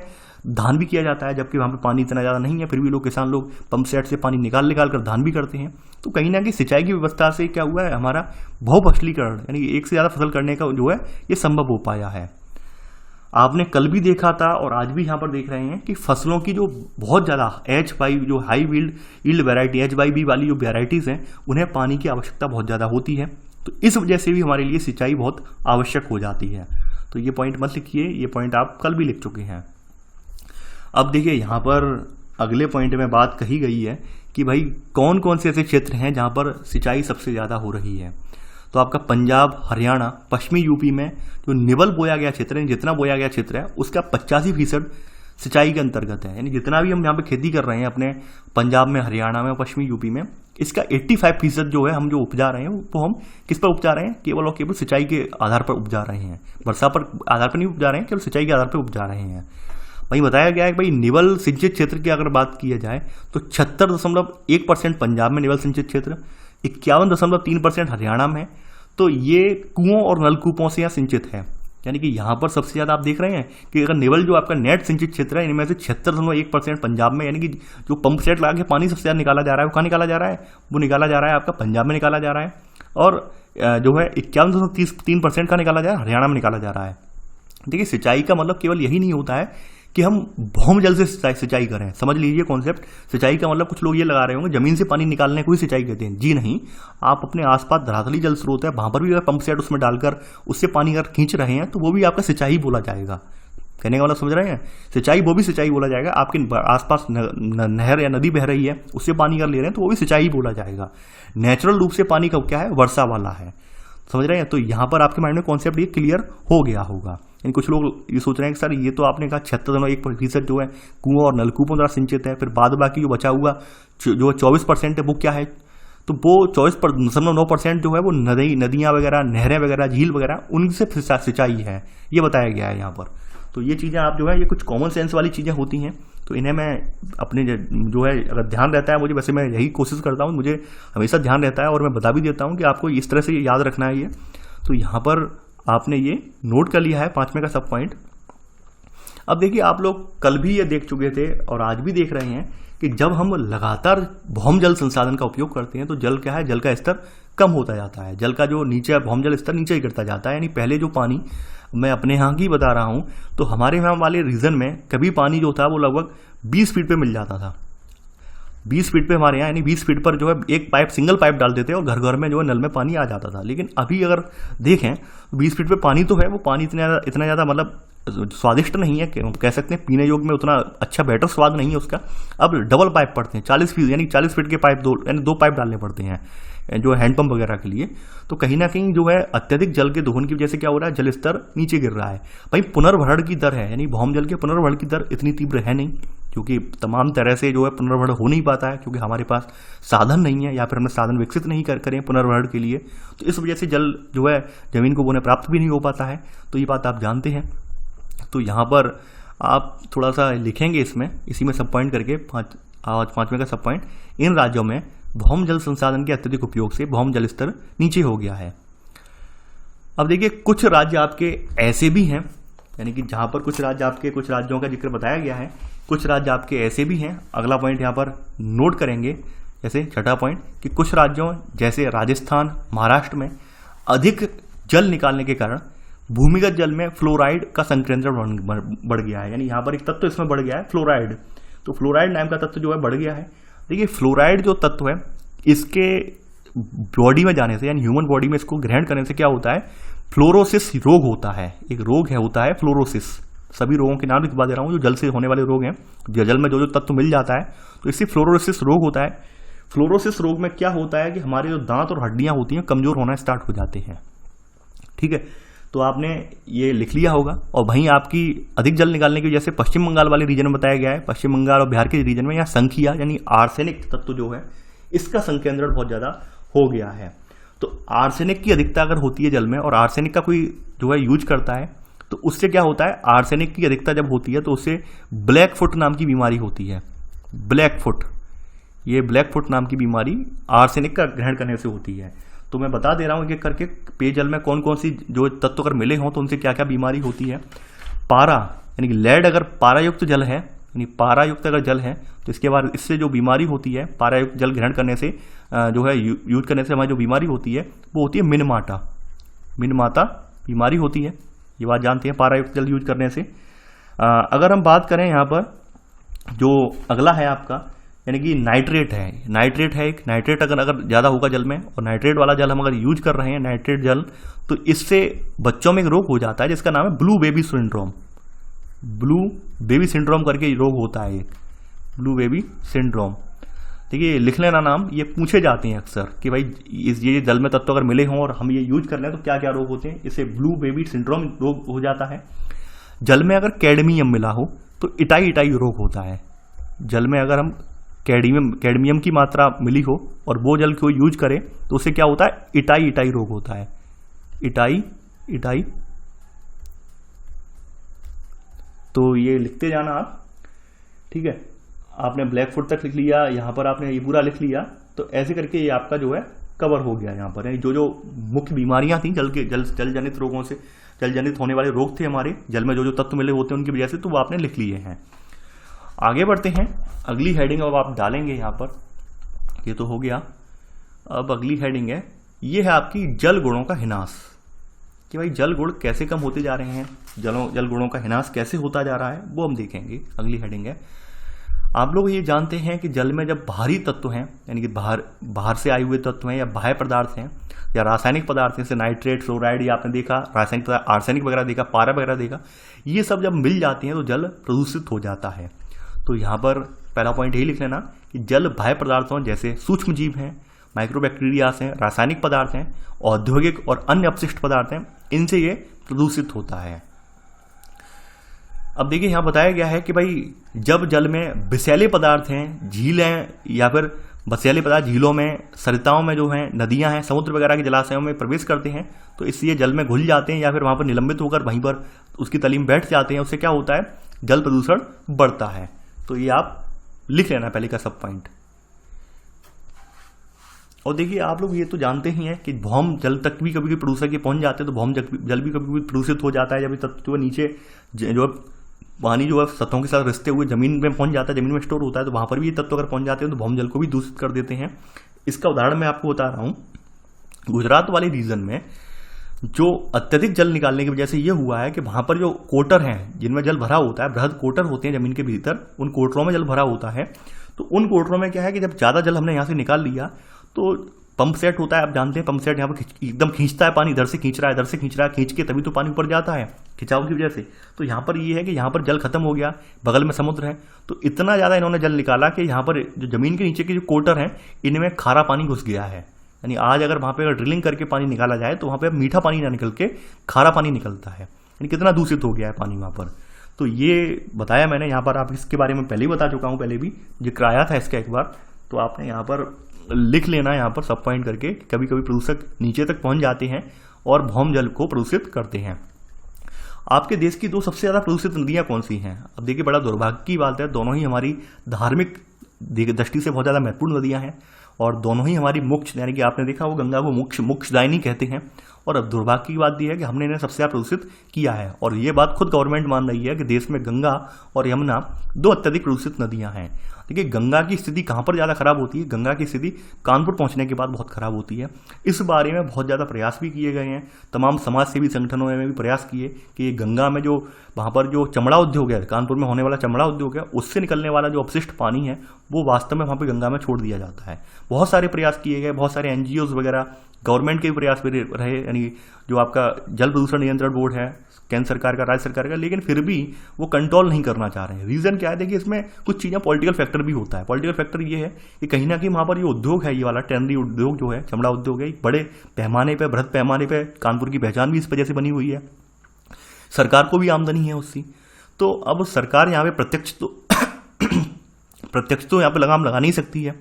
Speaker 1: धान भी किया जाता है, जबकि वहाँ पे पानी इतना ज़्यादा नहीं है, फिर भी किसान लोग पंप सेट से पानी निकाल कर धान भी करते हैं। तो कहीं ना कहीं सिंचाई की व्यवस्था से क्या हुआ है, हमारा बहुफसलीकरण यानी एक से ज़्यादा फसल करने का जो है ये संभव हो पाया है। आपने कल भी देखा था और आज भी यहाँ पर देख रहे हैं कि फसलों की जो बहुत ज़्यादा H5 जो हाई यील्ड वैरायटी H5B वाली जो वैरायटीज़ हैं उन्हें पानी की आवश्यकता बहुत ज़्यादा होती है। तो इस वजह से भी हमारे लिए सिंचाई बहुत आवश्यक हो जाती है। तो ये पॉइंट मत लिखिए, ये पॉइंट आप कल भी लिख चुके हैं। अब देखिए यहाँ पर अगले पॉइंट में बात कही गई है कि भाई कौन कौन से ऐसे क्षेत्र हैं जहाँ पर सिंचाई सबसे ज़्यादा हो रही है। तो आपका पंजाब, हरियाणा, पश्चिमी यूपी में जो निवल बोया गया क्षेत्र है, जितना बोया गया क्षेत्र है उसका 85% सिंचाई के अंतर्गत है। यानी जितना भी हम यहाँ पे खेती कर रहे हैं अपने पंजाब में, हरियाणा में, पश्चिमी यूपी में, इसका 85% जो है हम जो उपजा रहे हैं वो हम किस पर उपजा रहे हैं, केवल और केवल सिंचाई के आधार पर उपजा रहे हैं। वर्षा पर आधार पर नहीं उपजा रहे हैं, केवल सिंचाई के आधार पर उपजा रहे हैं। वहीं बताया गया है कि भाई निवल सिंचित क्षेत्र की अगर बात की जाए तो 76.1% पंजाब में निवल सिंचित क्षेत्र, 51.3% हरियाणा में। तो ये कुओं और नलकूपों से यहाँ सिंचित है। यानी कि यहाँ पर सबसे ज़्यादा आप देख रहे हैं कि अगर निवल जो आपका नेट सिंचित क्षेत्र है इनमें से 76.1% पंजाब में, यानी कि जो पंप सेट लगा के पानी सबसे ज़्यादा निकाला जा रहा है वो कहाँ निकाला जा रहा है, वो निकाला जा रहा है आपका पंजाब में निकाला जा रहा है। और जो है 51.3% का निकाला जा रहा है हरियाणा में निकाला जा रहा है। देखिए सिंचाई का मतलब केवल यही नहीं होता है कि हम भूम जल से सिंचाई करें। समझ लीजिए कॉन्सेप्ट, सिंचाई का मतलब कुछ लोग ये लगा रहे होंगे जमीन से पानी निकालने को ही सिंचाई कहते हैं। जी नहीं, आप अपने आसपास धरातली जल स्रोत है वहां पर भी अगर पंप सेट उसमें डालकर उससे पानी अगर खींच रहे हैं तो वो भी आपका सिंचाई बोला जाएगा। कहने का मतलब समझ रहे हैं, सिंचाई वो भी सिंचाई बोला जाएगा। आपके आसपास नहर या नदी बह रही है उससे पानी अगर ले रहे हैं तो वो भी सिंचाई बोला जाएगा। नेचुरल रूप से पानी का क्या है, वर्षा वाला है। समझ रहे हैं, तो यहाँ पर आपके माइंड में कॉन्सेप्ट ये क्लियर हो गया होगा। कुछ लोग ये सोच रहे हैं कि सर ये तो आपने कहा 76.1% जो है कुओं और नलकूपों द्वारा सिंचित है, फिर बाद बाकी जो बचा हुआ जो 24% है वो क्या है, तो वो 24.9% जो है वो नदियाँ वगैरह, नहरें वगैरह, झील वगैरह उनसे सिंचाई है, ये बताया गया है यहाँ पर। तो ये चीज़ें आप जो है ये कुछ कॉमन सेंस वाली चीज़ें होती हैं, तो इन्हें मैं अपने जो है अगर ध्यान रहता है मुझे, वैसे मैं यही कोशिश करता हूँ, मुझे हमेशा ध्यान रहता है और मैं बता भी देता हूँ कि आपको इस तरह से याद रखना है ये। तो यहाँ पर आपने ये नोट कर लिया है 5वें का सब पॉइंट। अब देखिए आप लोग कल भी ये देख चुके थे और आज भी देख रहे हैं कि जब हम लगातार भौम जल संसाधन का उपयोग करते हैं तो जल क्या है, जल का स्तर कम होता जाता है। जल का जो नीचे भौम जल स्तर नीचे ही गिरता जाता है। यानी पहले जो पानी, मैं अपने यहाँ की बता रहा हूँ, तो हमारे यहाँ वाले रीजन में कभी पानी जो था वो लगभग 20 फीट पे मिल जाता था। 20 फीट पे हमारे यहाँ, यानी 20 फीट पर जो है एक पाइप, सिंगल पाइप डाल देते और घर घर में जो है नल में पानी आ जाता था। लेकिन अभी अगर देखें 20 फीट पे पानी तो है, वो पानी इतना ज़्यादा मतलब स्वादिष्ट नहीं है, कह सकते हैं पीने योग्य में उतना अच्छा बेटर स्वाद नहीं है उसका। अब डबल पाइप पड़ते हैं 40 फीट, यानी 40 फीट के पाइप यानी दो पाइप डालने पड़ते हैं जो हैंडपंप वगैरह के लिए। तो कहीं ना कहीं जो है अत्यधिक जल के दोहन की वजह से क्या हो रहा है, जल स्तर नीचे गिर रहा है। भाई पुनर्भरण की दर है, यानी भौम जल के पुनर्भरण की दर इतनी तीव्र है नहीं, क्योंकि तमाम तरह से जो है पुनर्भरण हो नहीं पाता है, क्योंकि हमारे पास साधन नहीं है या फिर हमने साधन विकसित नहीं करें पुनर्भरण के लिए। तो इस वजह से जल जो है जमीन को बोने प्राप्त भी नहीं हो पाता है। तो ये बात आप जानते हैं। तो यहाँ पर आप थोड़ा सा लिखेंगे इसमें, इसी में सब पॉइंट करके 5वें का सब पॉइंट, इन राज्यों में भौम जल संसाधन के अत्यधिक उपयोग से भौम जल स्तर नीचे हो गया है। अब देखिए कुछ राज्य आपके ऐसे भी हैं, यानी कि जहां पर कुछ राज्यों का जिक्र बताया गया है, कुछ राज्य आपके ऐसे भी हैं। अगला पॉइंट यहाँ पर नोट करेंगे, जैसे छठा पॉइंट कि कुछ राज्यों जैसे राजस्थान, महाराष्ट्र में अधिक जल निकालने के कारण भूमिगत जल में फ्लोराइड का संकेंद्रण बढ़ गया है। यानी यहाँ पर एक तत्व इसमें बढ़ गया है, फ्लोराइड। तो फ्लोराइड नाम का तत्व जो है बढ़ गया है। देखिए फ्लोराइड जो तत्व है इसके बॉडी में जाने से, यानी ह्यूमन बॉडी में इसको ग्रहण करने से क्या होता है, फ्लोरोसिस रोग होता है। एक रोग है, होता है फ्लोरोसिस। सभी रोगों के नाम लिखवा दे रहा हूँ जो जल से होने वाले रोग हैं। जल में जो तत्व मिल जाता है तो इससे फ्लोरोसिस रोग होता है। फ्लोरोसिस रोग में क्या होता है कि हमारे जो दांत और हड्डियां होती हैं कमजोर होना स्टार्ट हो जाते हैं। ठीक है, तो आपने ये लिख लिया होगा। और वहीं आपकी अधिक जल निकालने की वजह से पश्चिम बंगाल वाले रीजन में बताया गया है, पश्चिम बंगाल और बिहार के रीजन में यहाँ संख्या यानी आर्सेनिक तत्व जो है इसका संकेंद्रण बहुत ज़्यादा हो गया है। तो आर्सेनिक की अधिकता अगर होती है जल में और आर्सेनिक का कोई जो है यूज करता है तो उससे क्या होता है, आर्सेनिक की अधिकता जब होती है तो उससे ब्लैक फुट नाम की बीमारी होती है। ब्लैक फुट, ये ब्लैक फुट नाम की बीमारी आर्सेनिक का ग्रहण करने से होती है। तो मैं बता दे रहा हूँ एक एक करके पेयजल में कौन कौन सी जो तत्व अगर मिले हों तो उनसे क्या क्या बीमारी होती है। पारा यानी कि लेड, अगर पारा युक्त जल है यानी पारा युक्त अगर जल है तो इसके बाद इससे जो बीमारी होती है, पारा युक्त जल ग्रहण करने से जो है यूज करने से हमारी जो बीमारी होती है वो होती है मिनमाटा। मिनमाता बीमारी होती है, ये बात जानते हैं पारा युक्त जल यूज करने से। अगर हम बात करें यहाँ पर जो अगला है आपका यानी कि नाइट्रेट है। नाइट्रेट है एक, नाइट्रेट अगर ज़्यादा होगा जल में और नाइट्रेट वाला जल हम अगर यूज कर रहे हैं नाइट्रेट जल, तो इससे बच्चों में एक रोग हो जाता है जिसका नाम है blue baby syndrome. Blue baby syndrome करके रोग होता है एक, ब्लू बेबी सिंड्रोम। देखिए लिख लेना नाम, ये पूछे जाते हैं अक्सर कि भाई ये जल में तत्व अगर मिले हों और हम ये यूज कर लें तो क्या क्या रोग होते हैं। इससे ब्लू बेबी सिंड्रोम रोग हो जाता है। जल में अगर कैडमियम मिला हो तो इटाई इटाई रोग होता है। जल में अगर हम कैडमियम की मात्रा मिली हो और वो जल को यूज करें तो उससे क्या होता है, इटाई इटाई रोग होता है। इटाई इटाई, तो ये लिखते जाना आप, ठीक है। आपने ब्लैक फुट तक लिख लिया, यहाँ पर आपने ये पूरा लिख लिया, तो ऐसे करके ये आपका जो है कवर हो गया। यहाँ पर यानी जो जो मुख्य बीमारियां थी जल जनित रोगों से, जल जनित होने वाले रोग थे हमारे जल में जो जो तत्व मिले होते हैं उनकी वजह से, तो वो आपने लिख लिए हैं। आगे बढ़ते हैं, अगली हेडिंग अब आप डालेंगे यहाँ पर, ये तो हो गया। अब अगली हेडिंग है, ये है आपकी जल गुणों का हिनास, कि भाई जल गुण कैसे कम होते जा रहे हैं, जल गुणों का हिनास कैसे होता जा रहा है, वो हम देखेंगे। अगली हेडिंग है, आप लोग ये जानते हैं कि जल में जब बाहरी तत्व हैं यानी कि बाहर से आए हुए तत्व हैं या बाह्य पदार्थ हैं या रासायनिक पदार्थ हैं, जैसे नाइट्रेट, फ्लोराइड, ये आपने देखा, रासायनिक पदार्थ आर्सेनिक वगैरह देखा, पारा वगैरह देखा, ये सब जब मिल जाती हैं तो जल प्रदूषित हो जाता है। तो यहाँ पर पहला पॉइंट यही लिख लेना कि जल बाह्य पदार्थों जैसे सूक्ष्म जीव हैं, माइक्रोबैक्टीरियास हैं, रासायनिक पदार्थ हैं, औद्योगिक और अन्य अपशिष्ट पदार्थ हैं, इनसे ये प्रदूषित होता है। अब देखिए यहाँ बताया गया है कि भाई जब जल में विषैले पदार्थ हैं, झीलें या फिर विषैले पदार्थ झीलों में, सरिताओं में जो हैं, नदियां हैं, समुद्र वगैरह के जलाशयों में प्रवेश करते हैं तो इसलिए जल में घुल जाते हैं या फिर वहाँ पर निलंबित होकर वहीं पर उसकी तली में बैठ जाते हैं। उससे क्या होता है, जल प्रदूषण बढ़ता है। तो ये आप लिख लेना पहले का सब पॉइंट। और देखिए आप लोग ये तो जानते ही हैं कि भौम जल तक भी कभी प्रदूषक ये पहुंच जाते हैं तो भौम जल भी कभी प्रदूषित हो जाता है। जब तत्व नीचे जो पानी जो है सतहों के साथ रिश्ते हुए जमीन में पहुंच जाता है, जमीन में स्टोर होता है, तो वहां पर भी ये तत्व अगर पहुंच जाते हैं तो भौम जल को भी दूषित कर देते हैं। इसका उदाहरण मैं आपको बता रहा हूं, गुजरात वाले रीजन में जो अत्यधिक जल निकालने की वजह से ये हुआ है कि वहां पर जो कोटर हैं जिनमें जल भरा होता है, बृहद कोटर होते हैं जमीन के भीतर, उन कोटरों में जल भरा होता है। तो उन कोटरों में क्या है कि जब ज्यादा जल हमने यहाँ से निकाल लिया तो पंप सेट होता है, आप जानते हैं पंप सेट यहाँ पर एकदम खींचता है पानी, इधर से खींच रहा है, इधर से खींच रहा है, खींच के तभी तो पानी ऊपर जाता है खिंचाव की वजह से। तो यहाँ पर ये है कि यहाँ पर जल खत्म हो गया, बगल में समुद्र है, तो इतना ज़्यादा इन्होंने जल निकाला कि यहाँ पर जो जमीन के नीचे के जो कोटर हैं इनमें खारा पानी घुस गया है। यानी आज अगर वहाँ पे अगर ड्रिलिंग करके पानी निकाला जाए तो वहाँ पे मीठा पानी ना निकल के खारा पानी निकलता है, यानी कितना दूषित हो गया है पानी वहाँ पर। तो ये बताया मैंने यहाँ पर, आप इसके बारे में पहले ही बता चुका हूँ, पहले भी जिक्र आया था इसका एक बार, तो आपने यहाँ पर लिख लेना यहाँ पर सब पॉइंट करके। कभी कभी प्रदूषक नीचे तक पहुंच जाते हैं और भौम जल को प्रदूषित करते हैं। आपके देश की दो सबसे ज्यादा प्रदूषित नदियां कौन सी हैं? अब देखिए बड़ा दुर्भाग्य की बात है, दोनों ही हमारी धार्मिक दृष्टि से बहुत ज्यादा महत्वपूर्ण नदियां हैं और दोनों ही हमारी मोक्ष, यानी कि आपने देखा वो गंगा को मोक्षदायिनी कहते हैं। और अब दुर्भाग्य की बात यह है कि हमने इन्हें सबसे ज्यादा प्रदूषित किया है और ये बात खुद गवर्नमेंट मान रही है कि देश में गंगा और यमुना दो अत्यधिक प्रदूषित नदियां हैं। देखिए गंगा की स्थिति कहाँ पर ज़्यादा खराब होती है, गंगा की स्थिति कानपुर पहुंचने के बाद बहुत खराब होती है। इस बारे में बहुत ज़्यादा प्रयास भी किए गए हैं, तमाम समाज सेवी संगठनों ने भी प्रयास किए कि गंगा में जो वहाँ पर जो चमड़ा उद्योग है, कानपुर में होने वाला चमड़ा उद्योग है, उससे निकलने वाला जो अपशिष्ट पानी है वो वास्तव में वहाँ पर गंगा में छोड़ दिया जाता है। बहुत सारे प्रयास किए गए, बहुत सारे NGOs वगैरह, गवर्नमेंट के भी प्रयास भी रहे, यानी जो आपका जल प्रदूषण नियंत्रण बोर्ड है केंद्र सरकार का, राज्य सरकार का, लेकिन फिर भी वो कंट्रोल नहीं करना चाह रहे हैं। रीजन क्या है, देखिए इसमें कुछ चीज़ें पॉलिटिकल फैक्टर फैक्टर भी होता है। पॉलिटिकल फैक्टर ये है कि कहीं ना कहीं वहाँ पर ये उद्योग है, ये वाला टैनरी उद्योग जो है, चमड़ा उद्योग है, बड़े पैमाने पर, बृहद पैमाने पर कानपुर की पहचान भी इस वजह से बनी हुई है। सरकार को भी आमदनी है उससे। तो अब सरकार यहाँ पे प्रत्यक्ष तो यहाँ पे लगाम लगा नहीं सकती है।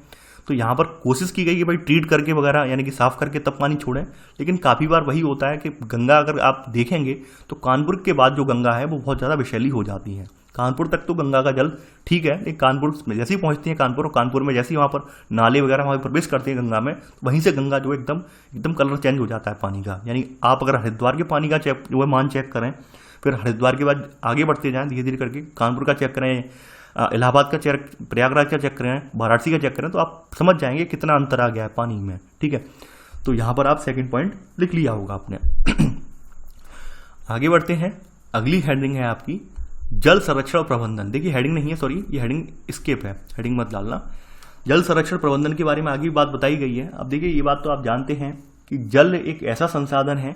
Speaker 1: तो यहाँ पर कोशिश की गई कि भाई ट्रीट करके वगैरह, यानी कि साफ करके तब पानी छोड़ें। लेकिन काफ़ी बार वही होता है कि गंगा, अगर आप देखेंगे तो कानपुर के बाद जो गंगा है वो बहुत ज़्यादा विषैली हो जाती है। कानपुर तक तो गंगा का जल ठीक है, लेकिन कानपुर में जैसे ही पहुँचती है कानपुर, और कानपुर में जैसे ही वहाँ पर नाले वगैरह वहाँ प्रवेश करते हैं गंगा में, वहीं से गंगा जो एकदम एकदम कलर चेंज हो जाता है पानी का। यानी आप अगर हरिद्वार के पानी का चेक जो है मान चेक करें, फिर हरिद्वार के बाद आगे बढ़ते जाएँ धीरे धीरे करके, कानपुर का चेक करें, इलाहाबाद का चेक, प्रयागराज का चेक करें, वाराणसी का चेक करें, तो आप समझ जाएंगे कितना अंतर आ गया है पानी में। ठीक है, तो यहाँ पर आप सेकंड पॉइंट लिख लिया होगा आपने। आगे बढ़ते हैं, अगली हेडिंग है आपकी जल संरक्षण और प्रबंधन। देखिए हेडिंग नहीं है, सॉरी, ये हेडिंग स्किप है, हेडिंग मत डालना। जल संरक्षण प्रबंधन के बारे में आगे बात बताई गई है। अब देखिए ये बात तो आप जानते हैं कि जल एक ऐसा संसाधन है,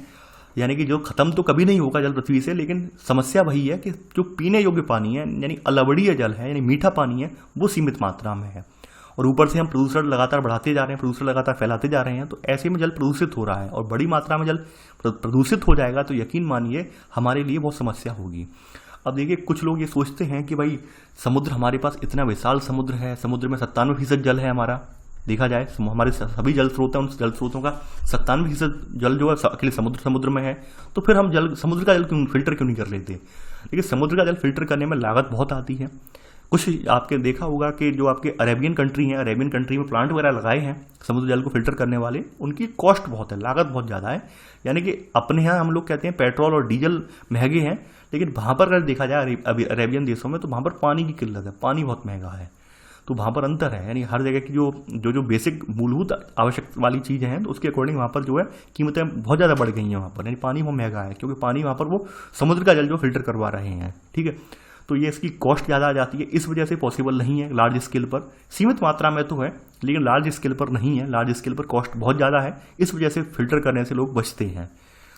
Speaker 1: यानी कि जो खत्म तो कभी नहीं होगा जल पृथ्वी से, लेकिन समस्या वही है कि जो पीने योग्य पानी है, यानी अलवणीय जल है, यानी मीठा पानी है, वो सीमित मात्रा में है। और ऊपर से हम प्रदूषण लगातार बढ़ाते जा रहे हैं, प्रदूषण लगातार फैलाते जा रहे हैं, तो ऐसे में जल प्रदूषित हो रहा है। और बड़ी मात्रा में जल प्रदूषित हो जाएगा तो यकीन मानिए हमारे लिए बहुत समस्या होगी। अब देखिए कुछ लोग ये सोचते हैं कि भाई समुद्र, हमारे पास इतना विशाल समुद्र है, समुद्र में 97% जल है हमारा, देखा जाए हमारे सभी जल स्रोत हैं, उन जल स्रोतों का 97% जल जो है अकेले समुद्र में है। तो फिर हम समुद्र का जल क्यों फिल्टर क्यों नहीं कर लेते? देखिए समुद्र का जल फिल्टर करने में लागत बहुत आती है। कुछ आपके देखा होगा कि जो आपके अरेबियन कंट्री हैं, अरेबियन कंट्री में प्लांट वगैरह लगाए हैं समुद्र जल को फिल्टर करने वाले, उनकी कॉस्ट बहुत है, लागत बहुत ज़्यादा है। यानी कि अपने यहाँ हम लोग कहते हैं पेट्रोल और डीजल महंगे हैं, लेकिन वहाँ पर अगर देखा जाए अभी अरेबियन देशों में, तो वहाँ पर पानी की किल्लत है, पानी बहुत महंगा है। तो वहाँ पर अंतर है, यानी हर जगह की जो बेसिक मूलभूत आवश्यक वाली चीज़ें हैं, तो उसके अकॉर्डिंग वहाँ पर जो है कीमतें बहुत ज़्यादा बढ़ गई हैं वहाँ पर, यानी पानी वो महंगा है, क्योंकि पानी वहाँ पर वो समुद्र का जल जो फिल्टर करवा रहे हैं। ठीक है, तो ये इसकी कॉस्ट ज़्यादा आ जाती है, इस वजह से पॉसिबल नहीं है लार्ज स्केल पर। सीमित मात्रा में तो है, लेकिन लार्ज स्केल पर नहीं है, लार्ज स्केल पर कॉस्ट बहुत ज़्यादा है, इस वजह से फिल्टर करने से लोग बचते हैं।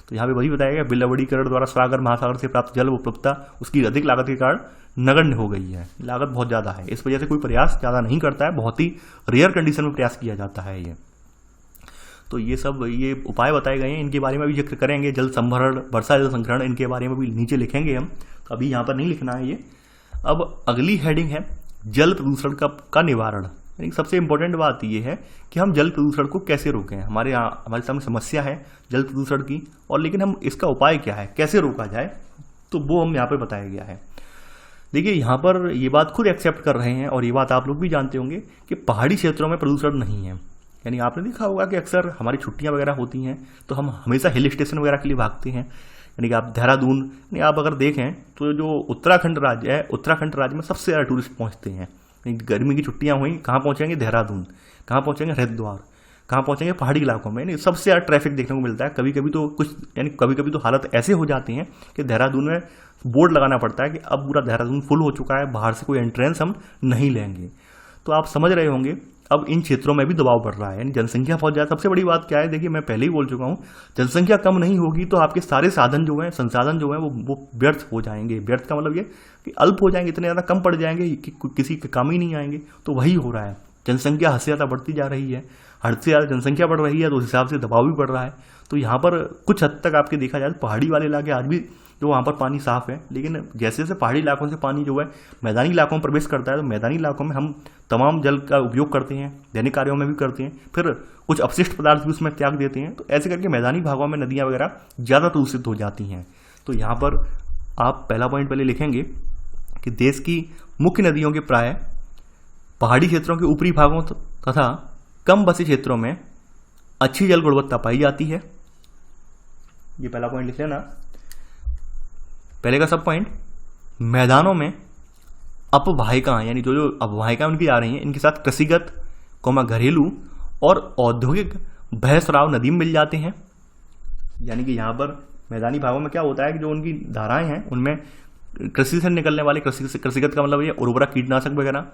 Speaker 1: तो यहाँ पे वही बताया गया, बिलवड़ीकरण द्वारा सागर महासागर से प्राप्त जल उपलब्धता उसकी अधिक लागत के कारण नगण्य हो गई है, लागत बहुत ज़्यादा है, इस वजह से कोई प्रयास ज़्यादा नहीं करता है, बहुत ही रेयर कंडीशन में प्रयास किया जाता है ये। तो ये सब ये उपाय बताए गए हैं, इनके बारे में भी जिक्र करेंगे, जल संभरण, वर्षा जल संग्रहण, इनके बारे में भी नीचे लिखेंगे हम, तो अभी यहाँ पर नहीं लिखना है ये। अब अगली हेडिंग है जल प्रदूषण का निवारण। यानी सबसे इंपॉर्टेंट बात ये है कि हम जल प्रदूषण को कैसे रोकें। हमारे सामने समस्या है जल प्रदूषण की, और लेकिन हम इसका उपाय क्या है, कैसे रोका जाए, तो वो हम यहाँ पे बताया गया है। देखिए यहाँ पर ये बात खुद एक्सेप्ट कर रहे हैं, और ये बात आप लोग भी जानते होंगे कि पहाड़ी क्षेत्रों में प्रदूषण नहीं है। यानी आपने देखा होगा कि अक्सर हमारी छुट्टियाँ वगैरह होती हैं तो हम हमेशा हिल स्टेशन वगैरह के लिए भागते हैं। यानी कि आप देहरादून, यानी आप अगर देखें तो जो उत्तराखंड राज्य है, उत्तराखंड राज्य में सबसे ज़्यादा टूरिस्ट पहुँचते हैं। गर्मी की छुट्टियाँ हुई, कहाँ पहुँचेंगे? देहरादून। कहाँ पहुँचेंगे? हरिद्वार। कहाँ पहुँचेंगे? पहाड़ी इलाकों में। यानी सबसे ज़्यादा ट्रैफिक देखने को मिलता है। कभी कभी तो कभी कभी तो हालत ऐसे हो जाती हैं कि देहरादून में बोर्ड लगाना पड़ता है कि अब पूरा देहरादून फुल हो चुका है, बाहर से कोई एंट्रेंस हम नहीं लेंगे। तो आप समझ रहे होंगे अब इन क्षेत्रों में भी दबाव बढ़ रहा है, यानी जनसंख्या बहुत ज़्यादा। सबसे बड़ी बात क्या है, देखिए मैं पहले ही बोल चुका हूँ, जनसंख्या कम नहीं होगी तो आपके सारे साधन जो हैं, संसाधन जो हैं वो व्यर्थ हो जाएंगे। व्यर्थ का मतलब ये कि अल्प हो जाएंगे, इतने ज़्यादा कम पड़ जाएंगे कि किसी के काम ही नहीं आएंगे। तो वही हो रहा है, जनसंख्या हद से ज़्यादा बढ़ती जा रही है, हद से ज़्यादा जनसंख्या बढ़ रही है, तो उस हिसाब से दबाव भी बढ़ रहा है। तो यहाँ पर कुछ हद तक आपके देखा जाए पहाड़ी वाले इलाके आज भी जो वहाँ पर पानी साफ है, लेकिन जैसे जैसे पहाड़ी इलाकों से पानी जो है मैदानी इलाकों में प्रवेश करता है, तो मैदानी इलाकों में हम तमाम जल का उपयोग करते हैं, दैनिक कार्यों में भी करते हैं, फिर कुछ अपशिष्ट पदार्थ भी उसमें त्याग देते हैं। तो ऐसे करके मैदानी भागों में नदियाँ वगैरह ज़्यादा प्रदूषित हो जाती हैं। तो यहाँ पर आप पहला पॉइंट पहले लिखेंगे कि देश की मुख्य नदियों के प्राय पहाड़ी क्षेत्रों के ऊपरी भागों तथा कम बसे क्षेत्रों में अच्छी जल गुणवत्ता पाई जाती है। ये पहला पॉइंट लिख लेना। पहले का सब पॉइंट, मैदानों में अपवाहिका, यानी जो अपवाहिका उनकी आ रही हैं, इनके साथ कृषिगत, घरेलू और औद्योगिक बहस्राव नदी में मिल जाते हैं। यानी कि यहाँ पर मैदानी भागों में क्या होता है कि जो उनकी धाराएं हैं उनमें कृषि से निकलने वाले, कृषिगत का मतलब ये उर्वरक, कीटनाशक वगैरह,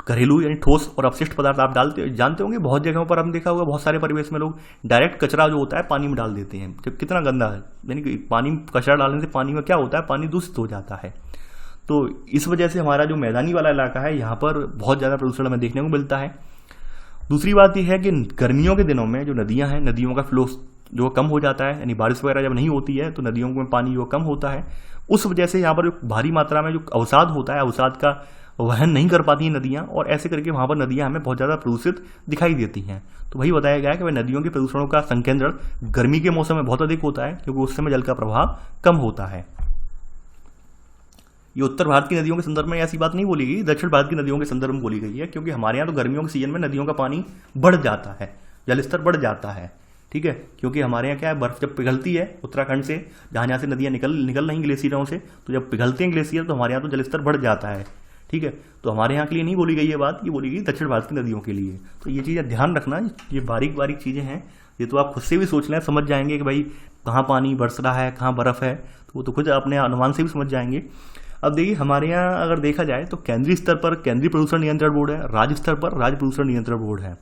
Speaker 1: घरेलू यानी ठोस और अपशिष्ट पदार्थ आप जानते होंगे। बहुत जगहों पर हम देखा होगा, बहुत सारे परिवेश में लोग डायरेक्ट कचरा जो होता है पानी में डाल देते हैं, जब कितना गंदा है। यानी कि पानी कचरा डालने से पानी में क्या होता है, पानी दूषित हो जाता है। तो इस वजह से हमारा जो मैदानी वाला इलाका है यहाँ पर बहुत ज़्यादा प्रदूषण हमें देखने को मिलता है। दूसरी बात यह है कि गर्मियों के दिनों में जो नदियाँ हैं, नदियों का फ्लो जो कम हो जाता है, यानी बारिश वगैरह जब नहीं होती है तो नदियों में पानी जो कम होता है, उस वजह से यहाँ पर जो भारी मात्रा में जो अवसाद होता है, अवसाद का वहन नहीं कर पाती हैं नदियाँ, और ऐसे करके वहाँ पर नदियाँ हमें बहुत ज़्यादा प्रदूषित दिखाई देती हैं। तो वही बताया गया है कि भाई नदियों के प्रदूषणों का संकेंद्रण गर्मी के मौसम में बहुत अधिक होता है, क्योंकि उस समय जल का प्रवाह कम होता है। ये उत्तर भारत की नदियों के संदर्भ में ऐसी बात नहीं बोली गई, दक्षिण भारत की नदियों के संदर्भ में बोली गई है, क्योंकि हमारे यहाँ तो गर्मियों के सीजन में नदियों का पानी बढ़ जाता है, जल स्तर बढ़ जाता है, ठीक है। क्योंकि हमारे यहाँ क्या है, बर्फ जब पिघलती है उत्तराखंड से, जहाँ से नदियाँ निकल रही ग्लेशियरों से, तो जब पिघलते हैं ग्लेशियर तो हमारे यहाँ तो जल स्तर बढ़ जाता है, ठीक है। तो हमारे यहाँ के लिए नहीं बोली गई ये बात, ये बोली गई दक्षिण भारत की नदियों के लिए। तो ये चीज़ें ध्यान रखना, ये बारीक बारीक चीज़ें हैं, ये तो आप खुद से भी सोच लें, समझ जाएंगे कि भाई कहाँ पानी बरस रहा है, कहाँ बर्फ़ है, तो वो तो खुद अपने अनुमान से भी समझ जाएंगे। अब देखिए हमारे यहाँ अगर देखा जाए तो केंद्रीय स्तर पर केंद्रीय प्रदूषण नियंत्रण बोर्ड है, राज्य स्तर पर राज्य प्रदूषण नियंत्रण बोर्ड है।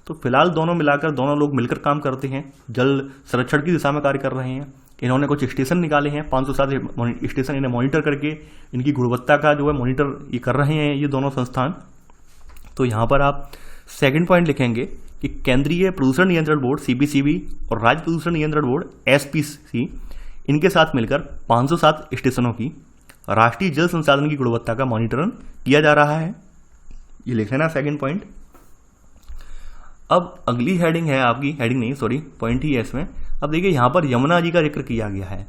Speaker 1: तो फिलहाल दोनों मिलाकर दोनों लोग मिलकर काम करते हैं, जल संरक्षण की दिशा में कार्य कर रहे हैं। इन्होंने कुछ स्टेशन निकाले हैं, 507 स्टेशन इन्हें मॉनिटर करके इनकी गुणवत्ता का जो है मॉनिटर ये कर रहे हैं ये दोनों संस्थान। तो यहाँ पर आप सेकंड पॉइंट लिखेंगे कि केंद्रीय प्रदूषण नियंत्रण बोर्ड CPCB और राज्य प्रदूषण नियंत्रण बोर्ड SPC इनके साथ मिलकर 507 स्टेशनों की राष्ट्रीय जल संसाधन की गुणवत्ता का मॉनिटरिंग किया जा रहा है। ये लिख लेना सेकंड पॉइंट। अब अगली हेडिंग है आपकी, हेडिंग नहीं सॉरी पॉइंट ही है इसमें। अब देखिए यहाँ पर यमुना जी का जिक्र किया गया है।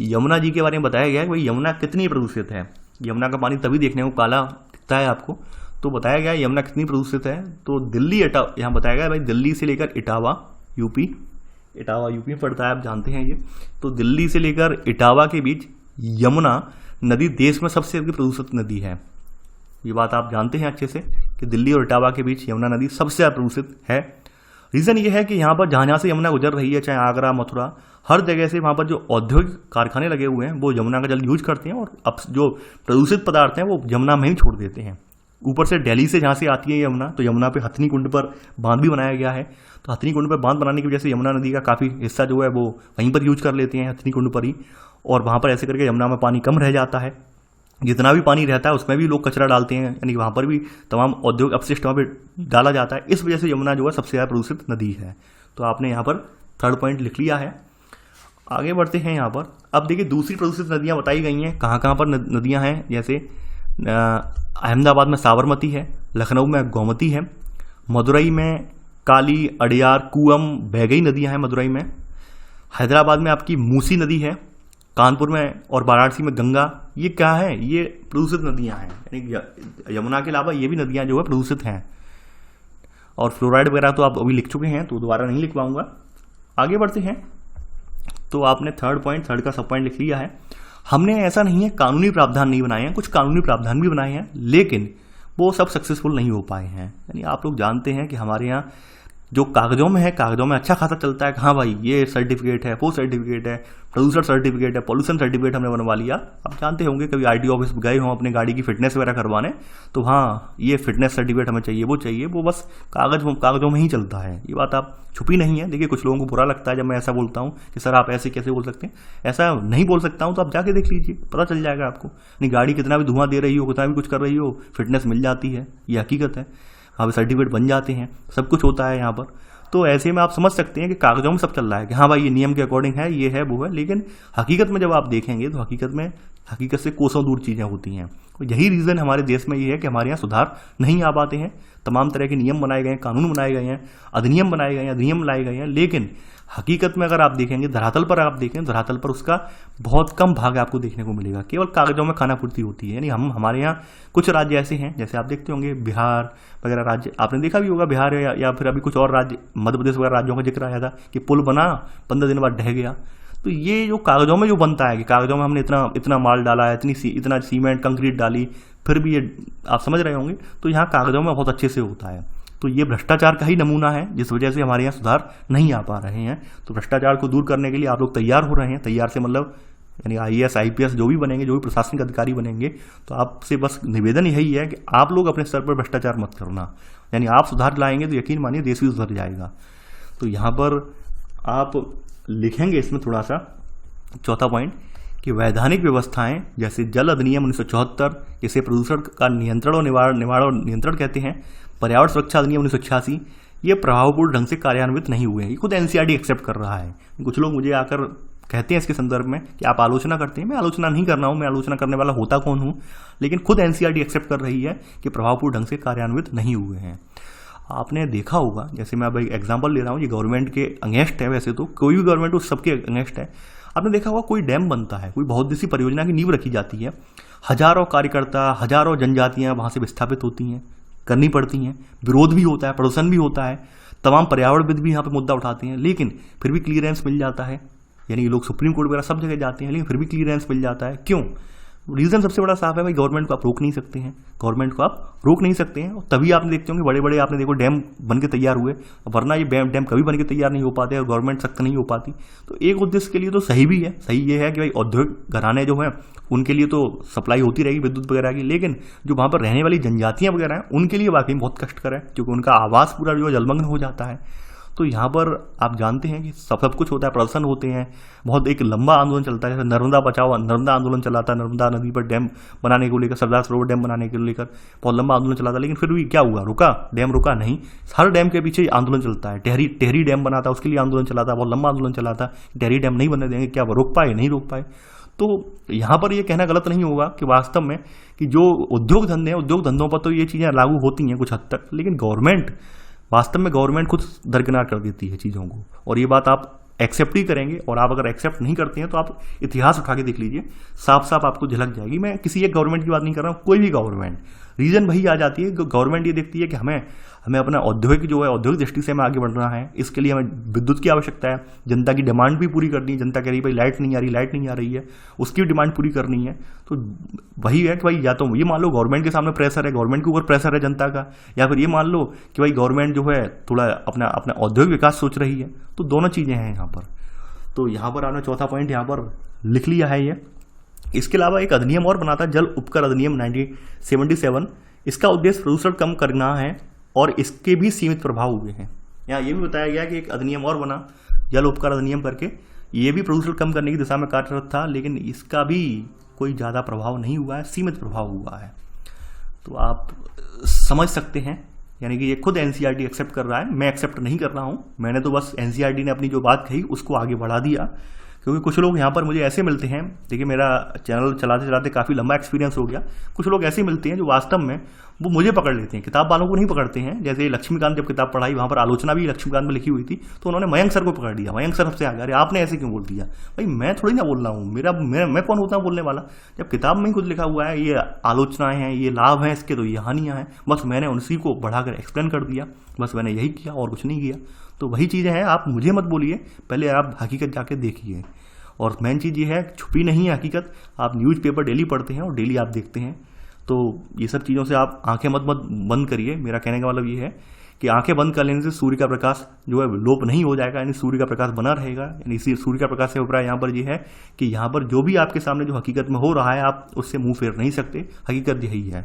Speaker 1: यमुना जी के बारे में बताया गया है कि भाई यमुना कितनी प्रदूषित है। यमुना का पानी तभी देखने को काला दिखता है आपको, तो बताया गया है यमुना कितनी प्रदूषित है। तो दिल्ली यहाँ बताया गया है भाई दिल्ली से लेकर इटावा यूपी में पड़ता है, आप जानते हैं ये। तो दिल्ली से लेकर इटावा के बीच यमुना नदी देश में सबसे अधिक प्रदूषित नदी है। ये बात आप जानते हैं अच्छे से कि दिल्ली और इटावा के बीच यमुना नदी सबसे ज़्यादा प्रदूषित है। रीज़न ये है कि यहाँ पर जहाँ से यमुना गुजर रही है, चाहे आगरा मथुरा, हर जगह से वहाँ पर जो औद्योगिक कारखाने लगे हुए हैं वो यमुना का जल यूज करते हैं, और अब जो प्रदूषित पदार्थ हैं वो यमुना में ही छोड़ देते हैं। ऊपर से दिल्ली से जहाँ से आती है यमुना, तो यमुना पे हथनी कुंड पर बांध भी बनाया गया है। तो हथनी कुंड पर बांध बनाने की वजह से यमुना नदी का काफ़ी हिस्सा जो है वो वहीं पर यूज कर लेते हैं, हथनी कुंड पर ही, और वहाँ पर ऐसे करके यमुना में पानी कम रह जाता है। जितना भी पानी रहता है उसमें भी लोग कचरा डालते हैं, यानी वहाँ पर भी तमाम औद्योगिक अपशिष्ट वहाँ पर डाला जाता है। इस वजह से यमुना जो है सबसे ज़्यादा प्रदूषित नदी है। तो आपने यहाँ पर थर्ड पॉइंट लिख लिया है। आगे बढ़ते हैं यहाँ पर। अब देखिए दूसरी प्रदूषित नदियाँ बताई गई हैं, कहाँ कहाँ पर नदियाँ हैं। जैसे अहमदाबाद में साबरमती है, लखनऊ में गोमती है, मदुरई में काली, अड़ियार, कुअम, बैगई नदियाँ हैं मदुरई में, हैदराबाद में आपकी मूसी नदी है, कानपुर में और वाराणसी में गंगा। ये क्या है, ये प्रदूषित नदियाँ हैं, यानी यमुना के अलावा ये भी नदियाँ जो है प्रदूषित हैं। और फ्लोराइड वगैरह तो आप अभी लिख चुके हैं, तो दोबारा नहीं लिख पाऊंगा। आगे बढ़ते हैं। तो आपने थर्ड का सब पॉइंट लिख लिया है। हमने ऐसा नहीं है कानूनी प्रावधान नहीं बनाए हैं, कुछ कानूनी प्रावधान भी बनाए हैं, लेकिन वो सब सक्सेसफुल नहीं हो पाए हैं। यानी आप लोग जानते हैं कि हमारे यहाँ जो कागजों में है, कागजों में अच्छा खासा चलता है कि हाँ भाई ये सर्टिफिकेट है, वो सर्टिफिकेट है, प्रदूषण सर्टिफिकेट है, पॉल्यूशन सर्टिफिकेट हमने बनवा लिया। आप जानते होंगे कभी RTO ऑफिस गए हों अपने गाड़ी की फिटनेस वगैरह करवाने, तो हाँ ये फिटनेस सर्टिफिकेट हमें चाहिए, वो बस कागजों में ही चलता है। ये बात आप छुपी नहीं है। देखिए कुछ लोगों को बुरा लगता है जब मैं ऐसा बोलता हूँ कि सर आप ऐसे कैसे बोल सकते हैं। ऐसा नहीं बोल सकता हूँ, तो आप जाके देख लीजिए, पता चल जाएगा आपको। नहीं गाड़ी कितना भी धुआं दे रही हो, कितना भी कुछ कर रही हो, फिटनेस मिल जाती है, ये हकीकत है। वहाँ पर सर्टिफिकेट बन जाते हैं, सब कुछ होता है यहाँ पर। तो ऐसे में आप समझ सकते हैं कि कागजों में सब चल रहा है कि हाँ भाई ये नियम के अकॉर्डिंग है, ये है, वो है, लेकिन हकीकत में जब आप देखेंगे तो हकीकत से कोसों दूर चीज़ें होती हैं। तो यही रीज़न हमारे देश में ये है कि हमारे यहाँ सुधार नहीं आ पाते हैं। तमाम तरह के नियम बनाए गए हैं, कानून बनाए गए हैं, अधिनियम बनाए गए हैं, अधिनियम लाए गए हैं, लेकिन हकीकत में अगर आप देखेंगे, धरातल पर आप देखें, धरातल पर उसका बहुत कम भाग आपको देखने को मिलेगा। केवल कागजों में खाना पूर्ति होती है। यानी हमारे यहाँ कुछ राज्य ऐसे हैं, जैसे आप देखते होंगे बिहार वगैरह राज्य, आपने देखा भी होगा बिहार या फिर अभी कुछ और राज्य, मध्य प्रदेश वगैरह राज्यों का जिक्र आया था कि पुल बना 15 दिन बाद ढह गया। तो ये जो कागजों में जो बनता है कि कागजों में हमने इतना माल डाला है, इतना सीमेंट कंक्रीट डाली, फिर भी ये आप समझ रहे होंगे। तो यहाँ कागजों में बहुत अच्छे से होता है। तो ये भ्रष्टाचार का ही नमूना है, जिस वजह से हमारे यहाँ सुधार नहीं आ पा रहे हैं। तो भ्रष्टाचार को दूर करने के लिए आप लोग तैयार हो रहे हैं। तैयार से मतलब यानी IAS IPS जो भी बनेंगे, जो भी प्रशासनिक अधिकारी बनेंगे, तो आपसे बस निवेदन यही है कि आप लोग अपने स्तर पर भ्रष्टाचार मत करना। यानी आप सुधार लाएंगे तो यकीन मानिए देश भी सुधर जाएगा। तो यहाँ पर आप लिखेंगे इसमें थोड़ा सा चौथा पॉइंट कि कि वैधानिक व्यवस्थाएं जैसे जल अधिनियम 1974, इसे प्रदूषण का नियंत्रण और नियंत्रण कहते हैं, पर्यावरण सुरक्षा अधिनियम 1986, ये प्रभावपूर्ण ढंग से कार्यान्वित नहीं हुए हैं। ये खुद एनसीईआरटी एक्सेप्ट कर रहा है। कुछ लोग मुझे आकर कहते हैं इसके संदर्भ में कि आप आलोचना करते हैं। मैं आलोचना नहीं कर रहा हूं, मैं आलोचना करने वाला होता कौन हूं, लेकिन खुद एनसीईआरटी एक्सेप्ट कर रही है कि प्रभावपूर्ण ढंग से कार्यान्वित नहीं हुए हैं। आपने देखा होगा, जैसे मैं अब एक एग्जांपल ले रहा हूं, ये गवर्नमेंट के अगेंस्ट है, वैसे तो कोई भी गवर्नमेंट उस सबके अगेंस्ट है। आपने देखा होगा कोई डैम बनता है, कोई बहुउद्देशीय परियोजना की नींव रखी जाती है, हजारों कार्यकर्ता, हजारों जनजातियां वहां से विस्थापित होती हैं, करनी पड़ती हैं, विरोध भी होता है, प्रदर्शन भी होता है, तमाम पर्यावरणविद भी यहाँ पे मुद्दा उठाते हैं, लेकिन फिर भी क्लियरेंस मिल जाता है। यानी ये लोग सुप्रीम कोर्ट वगैरह सब जगह जाते हैं, लेकिन फिर भी क्लियरेंस मिल जाता है। क्यों? रीजन सबसे बड़ा साफ है भाई, गवर्नमेंट को आप रोक नहीं सकते हैं, गवर्नमेंट को आप रोक नहीं सकते हैं। तभी आपने देखते होंगे बड़े बड़े आपने देखो डैम बन के तैयार हुए, वरना ये डैम कभी बन के तैयार नहीं हो पाते और गवर्नमेंट सख्त नहीं हो पाती। तो एक उद्देश्य के लिए तो सही भी है, सही ये है कि भाई औद्योगिक घराने जो हैं उनके लिए तो सप्लाई होती रहेगी विद्युत वगैरह की, लेकिन जो वहाँ पर रहने वाली जनजातियाँ वगैरह हैं उनके लिए वाकई बहुत कष्टकर है, क्योंकि उनका आवास पूरा जो जलमग्न हो जाता है। तो यहाँ पर आप जानते हैं कि सब कुछ होता है, प्रदर्शन होते हैं, बहुत एक लंबा आंदोलन चलता है। जैसे नर्मदा बचाओ, नर्मदा आंदोलन चला था, नर्मदा नदी पर डैम बनाने को लेकर, सरदार सरोवर डैम बनाने को लेकर बहुत लंबा आंदोलन चला था, लेकिन फिर भी क्या हुआ? रुका, डैम रुका नहीं। हर डैम के पीछे आंदोलन चलता है। टेहरी डैम बना था, उसके लिए आंदोलन चला था, बहुत लंबा आंदोलन चला था, टेहरी डैम नहीं बनने देंगे, क्या वो रोक पाए? नहीं रोक पाए। तो यहाँ पर ये कहना गलत नहीं होगा कि वास्तव में कि जो उद्योग धंधे हैं, उद्योग धंधों पर तो ये चीज़ें लागू होती हैं कुछ हद तक, लेकिन गवर्नमेंट वास्तव में गवर्नमेंट खुद दरकिनार कर देती है चीज़ों को, और ये बात आप एक्सेप्ट ही करेंगे। और आप अगर एक्सेप्ट नहीं करते हैं तो आप इतिहास उठा के देख लीजिए, साफ साफ आपको झलक जाएगी। मैं किसी एक गवर्नमेंट की बात नहीं कर रहा हूँ, कोई भी गवर्नमेंट, रीजन वही आ जाती है। गवर्नमेंट ये देखती है कि हमें अपना औद्योगिक जो है, औद्योगिक दृष्टि से हमें आगे बढ़ना है, इसके लिए हमें विद्युत की आवश्यकता है, जनता की डिमांड भी पूरी करनी है। जनता कह रही है भाई लाइट नहीं आ रही है, उसकी भी डिमांड पूरी करनी है। तो वही है कि भाई या तो ये मान लो गवर्नमेंट के सामने प्रेशर है, गवर्नमेंट के ऊपर प्रेशर है जनता का, या फिर ये मान लो कि भाई गवर्नमेंट जो है थोड़ा अपना औद्योगिक विकास सोच रही है। तो दोनों चीज़ें हैं यहाँ पर। तो यहाँ पर आपने चौथा पॉइंट यहाँ पर लिख लिया है ये। इसके अलावा एक अधिनियम और बना था, जल उपकर अधिनियम 1977। इसका उद्देश्य प्रदूषण कम करना है और इसके भी सीमित प्रभाव हुए हैं। यहाँ ये भी बताया गया कि एक अधिनियम और बना, जल उपकर अधिनियम करके, ये भी प्रदूषण कम करने की दिशा में कार्यरत था, लेकिन इसका भी कोई ज़्यादा प्रभाव नहीं हुआ है, सीमित प्रभाव हुआ है। तो आप समझ सकते हैं, यानी कि ये खुद एनसीईआरटी एक्सेप्ट कर रहा है, मैं एक्सेप्ट नहीं कर रहा हूँ। मैंने तो बस एनसीईआरटी ने अपनी जो बात कही उसको आगे बढ़ा दिया, क्योंकि कुछ लोग यहाँ पर मुझे ऐसे मिलते हैं, देखिए मेरा चैनल चलाते चलाते काफ़ी लंबा एक्सपीरियंस हो गया, कुछ लोग ऐसे मिलते हैं जो वास्तव में वो मुझे पकड़ लेते हैं, किताब वालों को नहीं पकड़ते हैं। जैसे लक्ष्मीकांत जब किताब पढ़ाई, वहाँ पर आलोचना भी लक्ष्मीकांत में लिखी हुई थी, तो उन्होंने मयंक सर को पकड़ लिया। मयंक सर सबसे आगे, अरे आपने ऐसे क्यों बोल दिया? भाई मैं थोड़ी ना बोल रहा हूँ, मैं कौन होता हूँ बोलने वाला? जब किताब में ही खुद लिखा हुआ है, ये आलोचनाएं हैं, ये लाभ हैं इसके, तो ये हानियाँ हैं, बस मैंने उसी को बढ़ाकर एक्सप्लेन कर दिया, बस मैंने यही किया और कुछ नहीं किया। तो वही चीज़ें हैं, आप मुझे मत बोलिए, पहले आप हकीकत जाके देखिए। और मेन चीज़ ये है, छुपी नहीं है हकीकत। आप न्यूज़पेपर डेली पढ़ते हैं और डेली आप देखते हैं, तो ये सब चीज़ों से आप आंखें मत बंद करिए। मेरा कहने का मतलब ये है कि आंखें बंद कर लेने से सूर्य का प्रकाश जो है लोप नहीं हो जाएगा, यानी सूर्य का प्रकाश बना रहेगा। यानी इसी सूर्य का प्रकाश से अभिप्राय यहाँ पर ये है कि यहाँ पर जो भी आपके सामने जो हकीकत में हो रहा है, आप उससे मुंह फेर नहीं सकते, हकीकत यही है।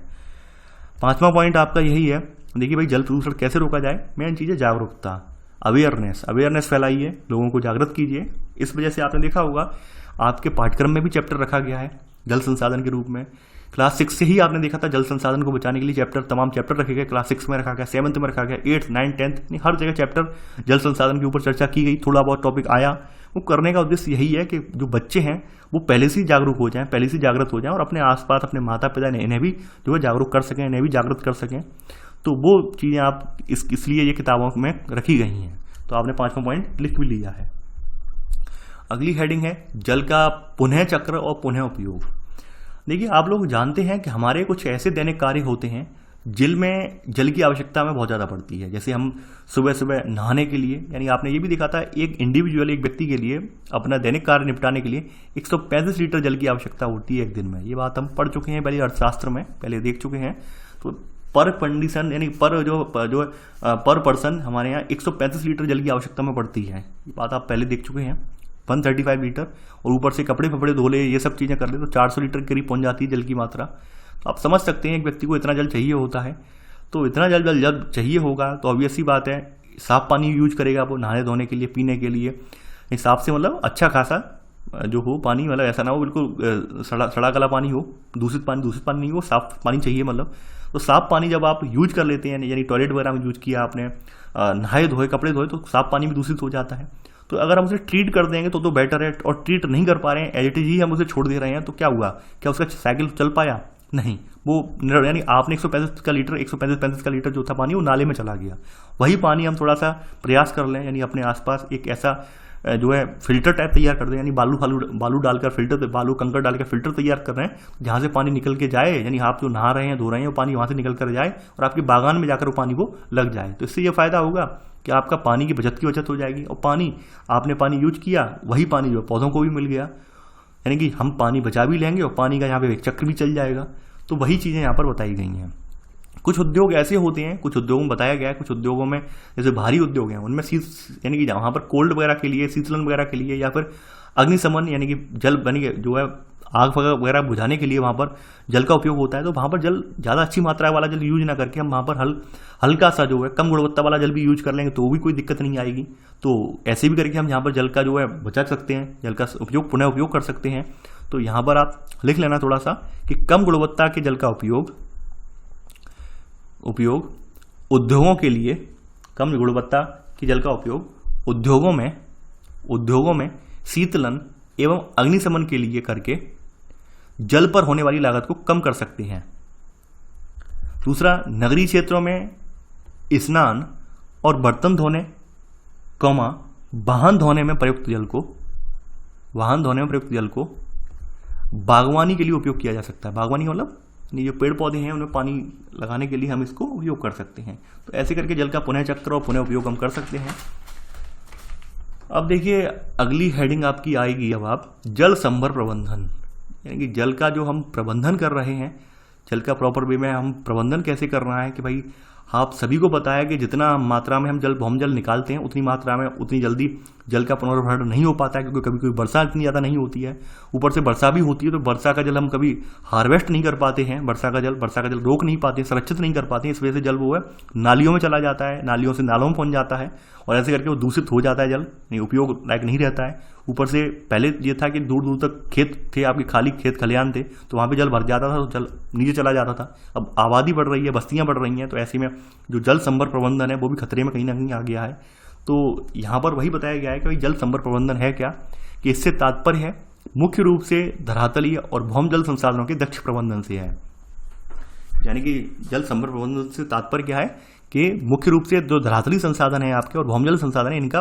Speaker 1: पांचवा पॉइंट आपका यही है, देखिए भाई जल प्रदूषण कैसे रोका जाए। मेन चीज़ है जागरूकता, अवेयरनेस फैलाइए, लोगों को जागृत कीजिए। इस वजह से आपने देखा होगा आपके पाठ्यक्रम में भी चैप्टर रखा गया है जल संसाधन के रूप में। क्लास 6 से ही आपने देखा था जल संसाधन को बचाने के लिए चैप्टर, तमाम चैप्टर रखे गए। क्लास 6 में रखा गया, 7th में रखा गया, 8th 9th 10th, हर जगह चैप्टर जल संसाधन के ऊपर चर्चा की गई। थोड़ा बहुत टॉपिक आया, वो करने का उद्देश्य यही है कि जो बच्चे हैं वो पहले से ही जागरूक हो जाएं, पहले से जागृत हो जाएं, और अपने आसपास अपने माता पिता इन्हें भी जो है जागरूक कर सकें, इन्हें भी जागृत कर सकें। तो वो चीज़ें आप इसलिए ये किताबों में रखी गई हैं। तो आपने 5वां पॉइंट लिख भी लिया है। अगली हेडिंग है जल का पुनः चक्र और पुनः उपयोग। देखिए आप लोग जानते हैं कि हमारे कुछ ऐसे दैनिक कार्य होते हैं जिनमें जल की आवश्यकता में बहुत ज़्यादा पड़ती है। जैसे हम सुबह सुबह नहाने के लिए, यानी आपने ये भी देखा था एक इंडिविजुअल, एक व्यक्ति के लिए अपना दैनिक कार्य निपटाने के लिए 135 लीटर जल की आवश्यकता होती है एक दिन में। ये बात हम पढ़ चुके हैं पहले अर्थशास्त्र में, पहले देख चुके हैं। तो पर कंडीशन यानी पर पर्सन हमारे यहाँ 135 लीटर जल की आवश्यकता में पड़ती है। ये बात आप पहले देख चुके हैं। 135 लीटर, और ऊपर से कपड़े फपड़े धो ले, ये सब चीज़ें कर ले तो 400 लीटर के करीब पहुँच जाती है जल की मात्रा। तो आप समझ सकते हैं एक व्यक्ति को इतना जल चाहिए होता है। तो इतना जल जब चाहिए होगा तो ऑब्वियस सी बात है साफ पानी यूज करेगा वो नहाने धोने के लिए, पीने के लिए। साफ से मतलब अच्छा खासा जो हो पानी, मतलब ऐसा ना हो बिल्कुल सड़ा गला पानी हो, दूषित पानी नहीं हो, साफ पानी चाहिए मतलब। तो साफ पानी जब आप यूज कर लेते हैं, यानी टॉयलेट वगैरह में यूज किया आपने, नहाए धोए कपड़े धोए, तो साफ पानी भी दूषित हो जाता है। तो अगर हम उसे ट्रीट कर देंगे तो बेटर है, और ट्रीट नहीं कर पा रहे हैं, एज इट इज ही हम उसे छोड़ दे रहे हैं, तो क्या हुआ, क्या उसका साइकिल चल पाया? नहीं, वो यानी आपने 135 का लीटर 135 का लीटर जो था पानी वो नाले में चला गया। वही पानी हम थोड़ा सा प्रयास कर लें, यानी अपने आसपास एक ऐसा जो है फिल्टर टाइप तैयार कर दें, यानी बालू डालकर फिल्टर, बालू कंकड़ डाल के फिल्टर तैयार कर रहे हैं जहाँ से पानी निकल के जाए, यानी आप जो नहा रहे हैं धो रहे हैं वो पानी वहाँ से निकल कर जाए और आपके बागान में जाकर वो पानी वो लग जाए। तो इससे ये फायदा होगा कि आपका पानी की बचत हो जाएगी, और पानी आपने पानी यूज किया, वही पानी जो पौधों को भी मिल गया, यानी कि हम पानी बचा भी लेंगे और पानी का यहाँ पे एक चक्र भी चल जाएगा। तो वही चीज़ें यहाँ पर बताई गई हैं। कुछ उद्योग ऐसे होते हैं, कुछ उद्योगों में बताया गया है, कुछ उद्योगों में जैसे भारी उद्योग हैं उनमें यानी कि वहाँ पर कोल्ड वगैरह के लिए, शीतलन वगैरह के लिए, या फिर अग्निशमन यानी कि जल यानी कि जो है आग वगैरह बुझाने के लिए वहाँ पर जल का उपयोग होता है। तो वहाँ पर जल ज़्यादा अच्छी मात्रा वाला जल यूज ना करके हम वहाँ पर हल्का सा जो है कम गुणवत्ता वाला जल भी यूज कर लेंगे तो भी कोई दिक्कत नहीं आएगी। तो ऐसे भी करके हम यहाँ पर जल का जो है बचा सकते हैं, जल का पुनः उपयोग कर सकते हैं। तो यहाँ पर आप लिख लेना थोड़ा सा कि कम गुणवत्ता के जल का उपयोग उद्योगों के लिए, कम गुणवत्ता के जल का उपयोग उद्योगों में शीतलन एवं अग्निशमन के लिए करके जल पर होने वाली लागत को कम कर सकते हैं। दूसरा, नगरीय क्षेत्रों में स्नान और बर्तन धोने, वाहन धोने में प्रयुक्त जल को बागवानी के लिए उपयोग किया जा सकता है। बागवानी मतलब जो पेड़ पौधे हैं उनमें पानी लगाने के लिए हम इसको उपयोग कर सकते हैं। तो ऐसे करके जल का पुनः चक्र और पुनः उपयोग हम कर सकते हैं। अब देखिए अगली हेडिंग आपकी आएगी, अब आप जल संभर प्रबंधन, यानी कि जल का जो हम प्रबंधन कर रहे हैं, जल का प्रॉपर वे में हम प्रबंधन कैसे करना है। कि भाई आप सभी को पता है कि जितना मात्रा में हम जल निकालते हैं उतनी मात्रा में उतनी जल्दी जल का पुनर्भरण नहीं हो पाता है, क्योंकि कभी कभी वर्षा इतनी ज़्यादा नहीं होती है, ऊपर से वर्षा भी होती है तो वर्षा का जल हम कभी हार्वेस्ट नहीं कर पाते हैं, वर्षा का जल रोक नहीं पाते, संरक्षित नहीं कर पाते हैं। इस वजह से जल वो है नालियों में चला जाता है, नालियों से नालों में पहुँच जाता है और ऐसे करके वो दूषित हो जाता है, जल नहीं उपयोग लायक नहीं रहता है। ऊपर से पहले ये था कि दूर दूर तक खेत थे, आपके खाली खेत खलिहान थे, तो वहाँ पे जल भर जाता था तो जल नीचे चला जाता था। अब आबादी बढ़ रही है, बस्तियाँ बढ़ रही हैं, तो ऐसे में जो जल संभर प्रबंधन है वो भी खतरे में कहीं ना कहीं आ गया है। तो यहाँ पर वही बताया गया है कि भाई जल संभर प्रबंधन है क्या, कि इससे तात्पर्य है मुख्य रूप से धरातलीय और भौम जल संसाधनों के दक्ष प्रबंधन से है। यानी कि जल संभर प्रबंधन से तात्पर्य क्या है कि मुख्य रूप से जो धरातलीय संसाधन है आपके और भौम जल संसाधन है, इनका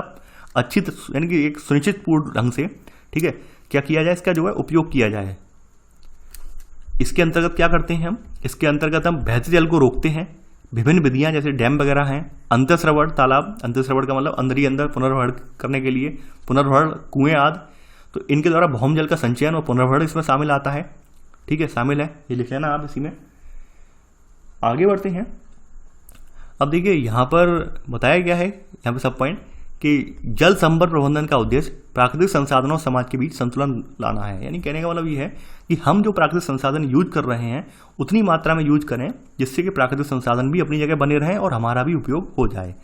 Speaker 1: अच्छी यानी कि एक सुनिश्चित पूर्ण ढंग से, ठीक है, क्या किया जाए, इसका जो है उपयोग किया जाए। इसके अंतर्गत क्या करते हैं हम, इसके अंतर्गत हम बहते जल को रोकते हैं। विभिन्न विधियां जैसे डैम वगैरह हैं, अंतःस्रवण तालाब, अंतःस्रवण का मतलब अंदर ही अंदर पुनर्भरण करने के लिए, पुनर्भरण कुएं आदि, तो इनके द्वारा भौम जल का संचयन और पुनर्भरण इसमें शामिल आता है। ठीक है, शामिल है, ये लिख लेना आप। इसी में आगे बढ़ते हैं। अब देखिए यहाँ पर बताया गया है, यहाँ पे सब पॉइंट, कि जल संभर प्रबंधन का उद्देश्य प्राकृतिक संसाधनों और समाज के बीच संतुलन लाना है। यानी कहने का मतलब ये है कि हम जो प्राकृतिक संसाधन यूज कर रहे हैं उतनी मात्रा में यूज करें जिससे कि प्राकृतिक संसाधन भी अपनी जगह बने रहें और हमारा भी उपयोग हो जाए।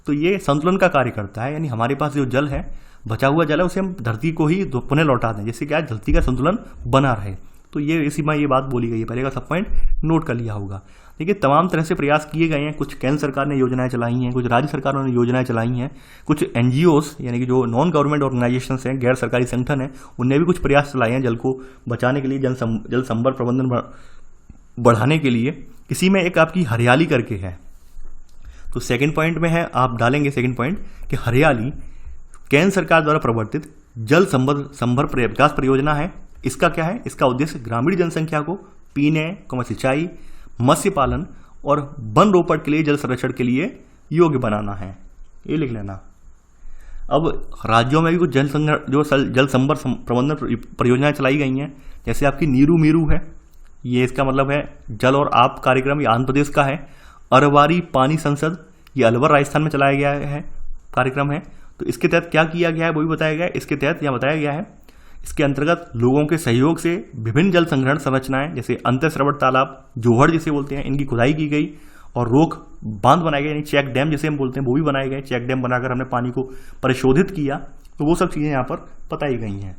Speaker 1: तो ये संतुलन का कार्य करता है, यानी हमारे पास जो जल है, बचा हुआ जल है, उसे हम धरती को ही पुनः लौटा दें, जिससे क्या धरती का संतुलन बना रहे। तो ये इसी में ये बात बोली गई है, पहले का सब पॉइंट नोट कर लिया होगा। देखिए तमाम तरह से प्रयास किए गए हैं, कुछ केंद्र सरकार ने योजनाएं चलाई हैं, कुछ राज्य सरकारों ने योजनाएं चलाई हैं, कुछ एनजीओस यानी कि जो नॉन गवर्नमेंट ऑर्गेनाइजेशंस हैं, गैर सरकारी संगठन हैं, उनने भी कुछ प्रयास चलाए हैं जल को बचाने के लिए, जल संभर प्रबंधन बढ़ाने के लिए। इसी में एक आपकी हरियाली करके है, तो सेकेंड पॉइंट में है, आप डालेंगे सेकेंड पॉइंट कि हरियाली केंद्र सरकार द्वारा प्रवर्तित जल संभर विकास परियोजना है। इसका क्या है, इसका उद्देश्य ग्रामीण जनसंख्या को पीने, सिंचाई, मत्स्य पालन और वन रोपण के लिए जल संरक्षण के लिए योग्य बनाना है। ये लिख लेना। अब राज्यों में भी कुछ जल संभर प्रबंधन परियोजनाएं चलाई गई हैं, जैसे आपकी नीरू मीरू है, ये इसका मतलब है जल और आप कार्यक्रम, ये आंध्र प्रदेश का है। अरवारी पानी संसद, ये अलवर राजस्थान में चलाया गया है कार्यक्रम है। तो इसके तहत क्या किया गया है वो भी बताया गया है। इसके तहत यहाँ बताया गया है, इसके अंतर्गत लोगों के सहयोग से विभिन्न जल संग्रहण संरचनाएं जैसे अंतःस्रवण तालाब, जोहड़ जिसे बोलते हैं, इनकी खुदाई की गई और रोक बांध बनाए गए, यानी चेक डैम जिसे हम बोलते हैं वो भी बनाए गए। चेक डैम बनाकर हमने पानी को परिशोधित किया। तो वो सब चीज़ें यहाँ पर बताई गई हैं।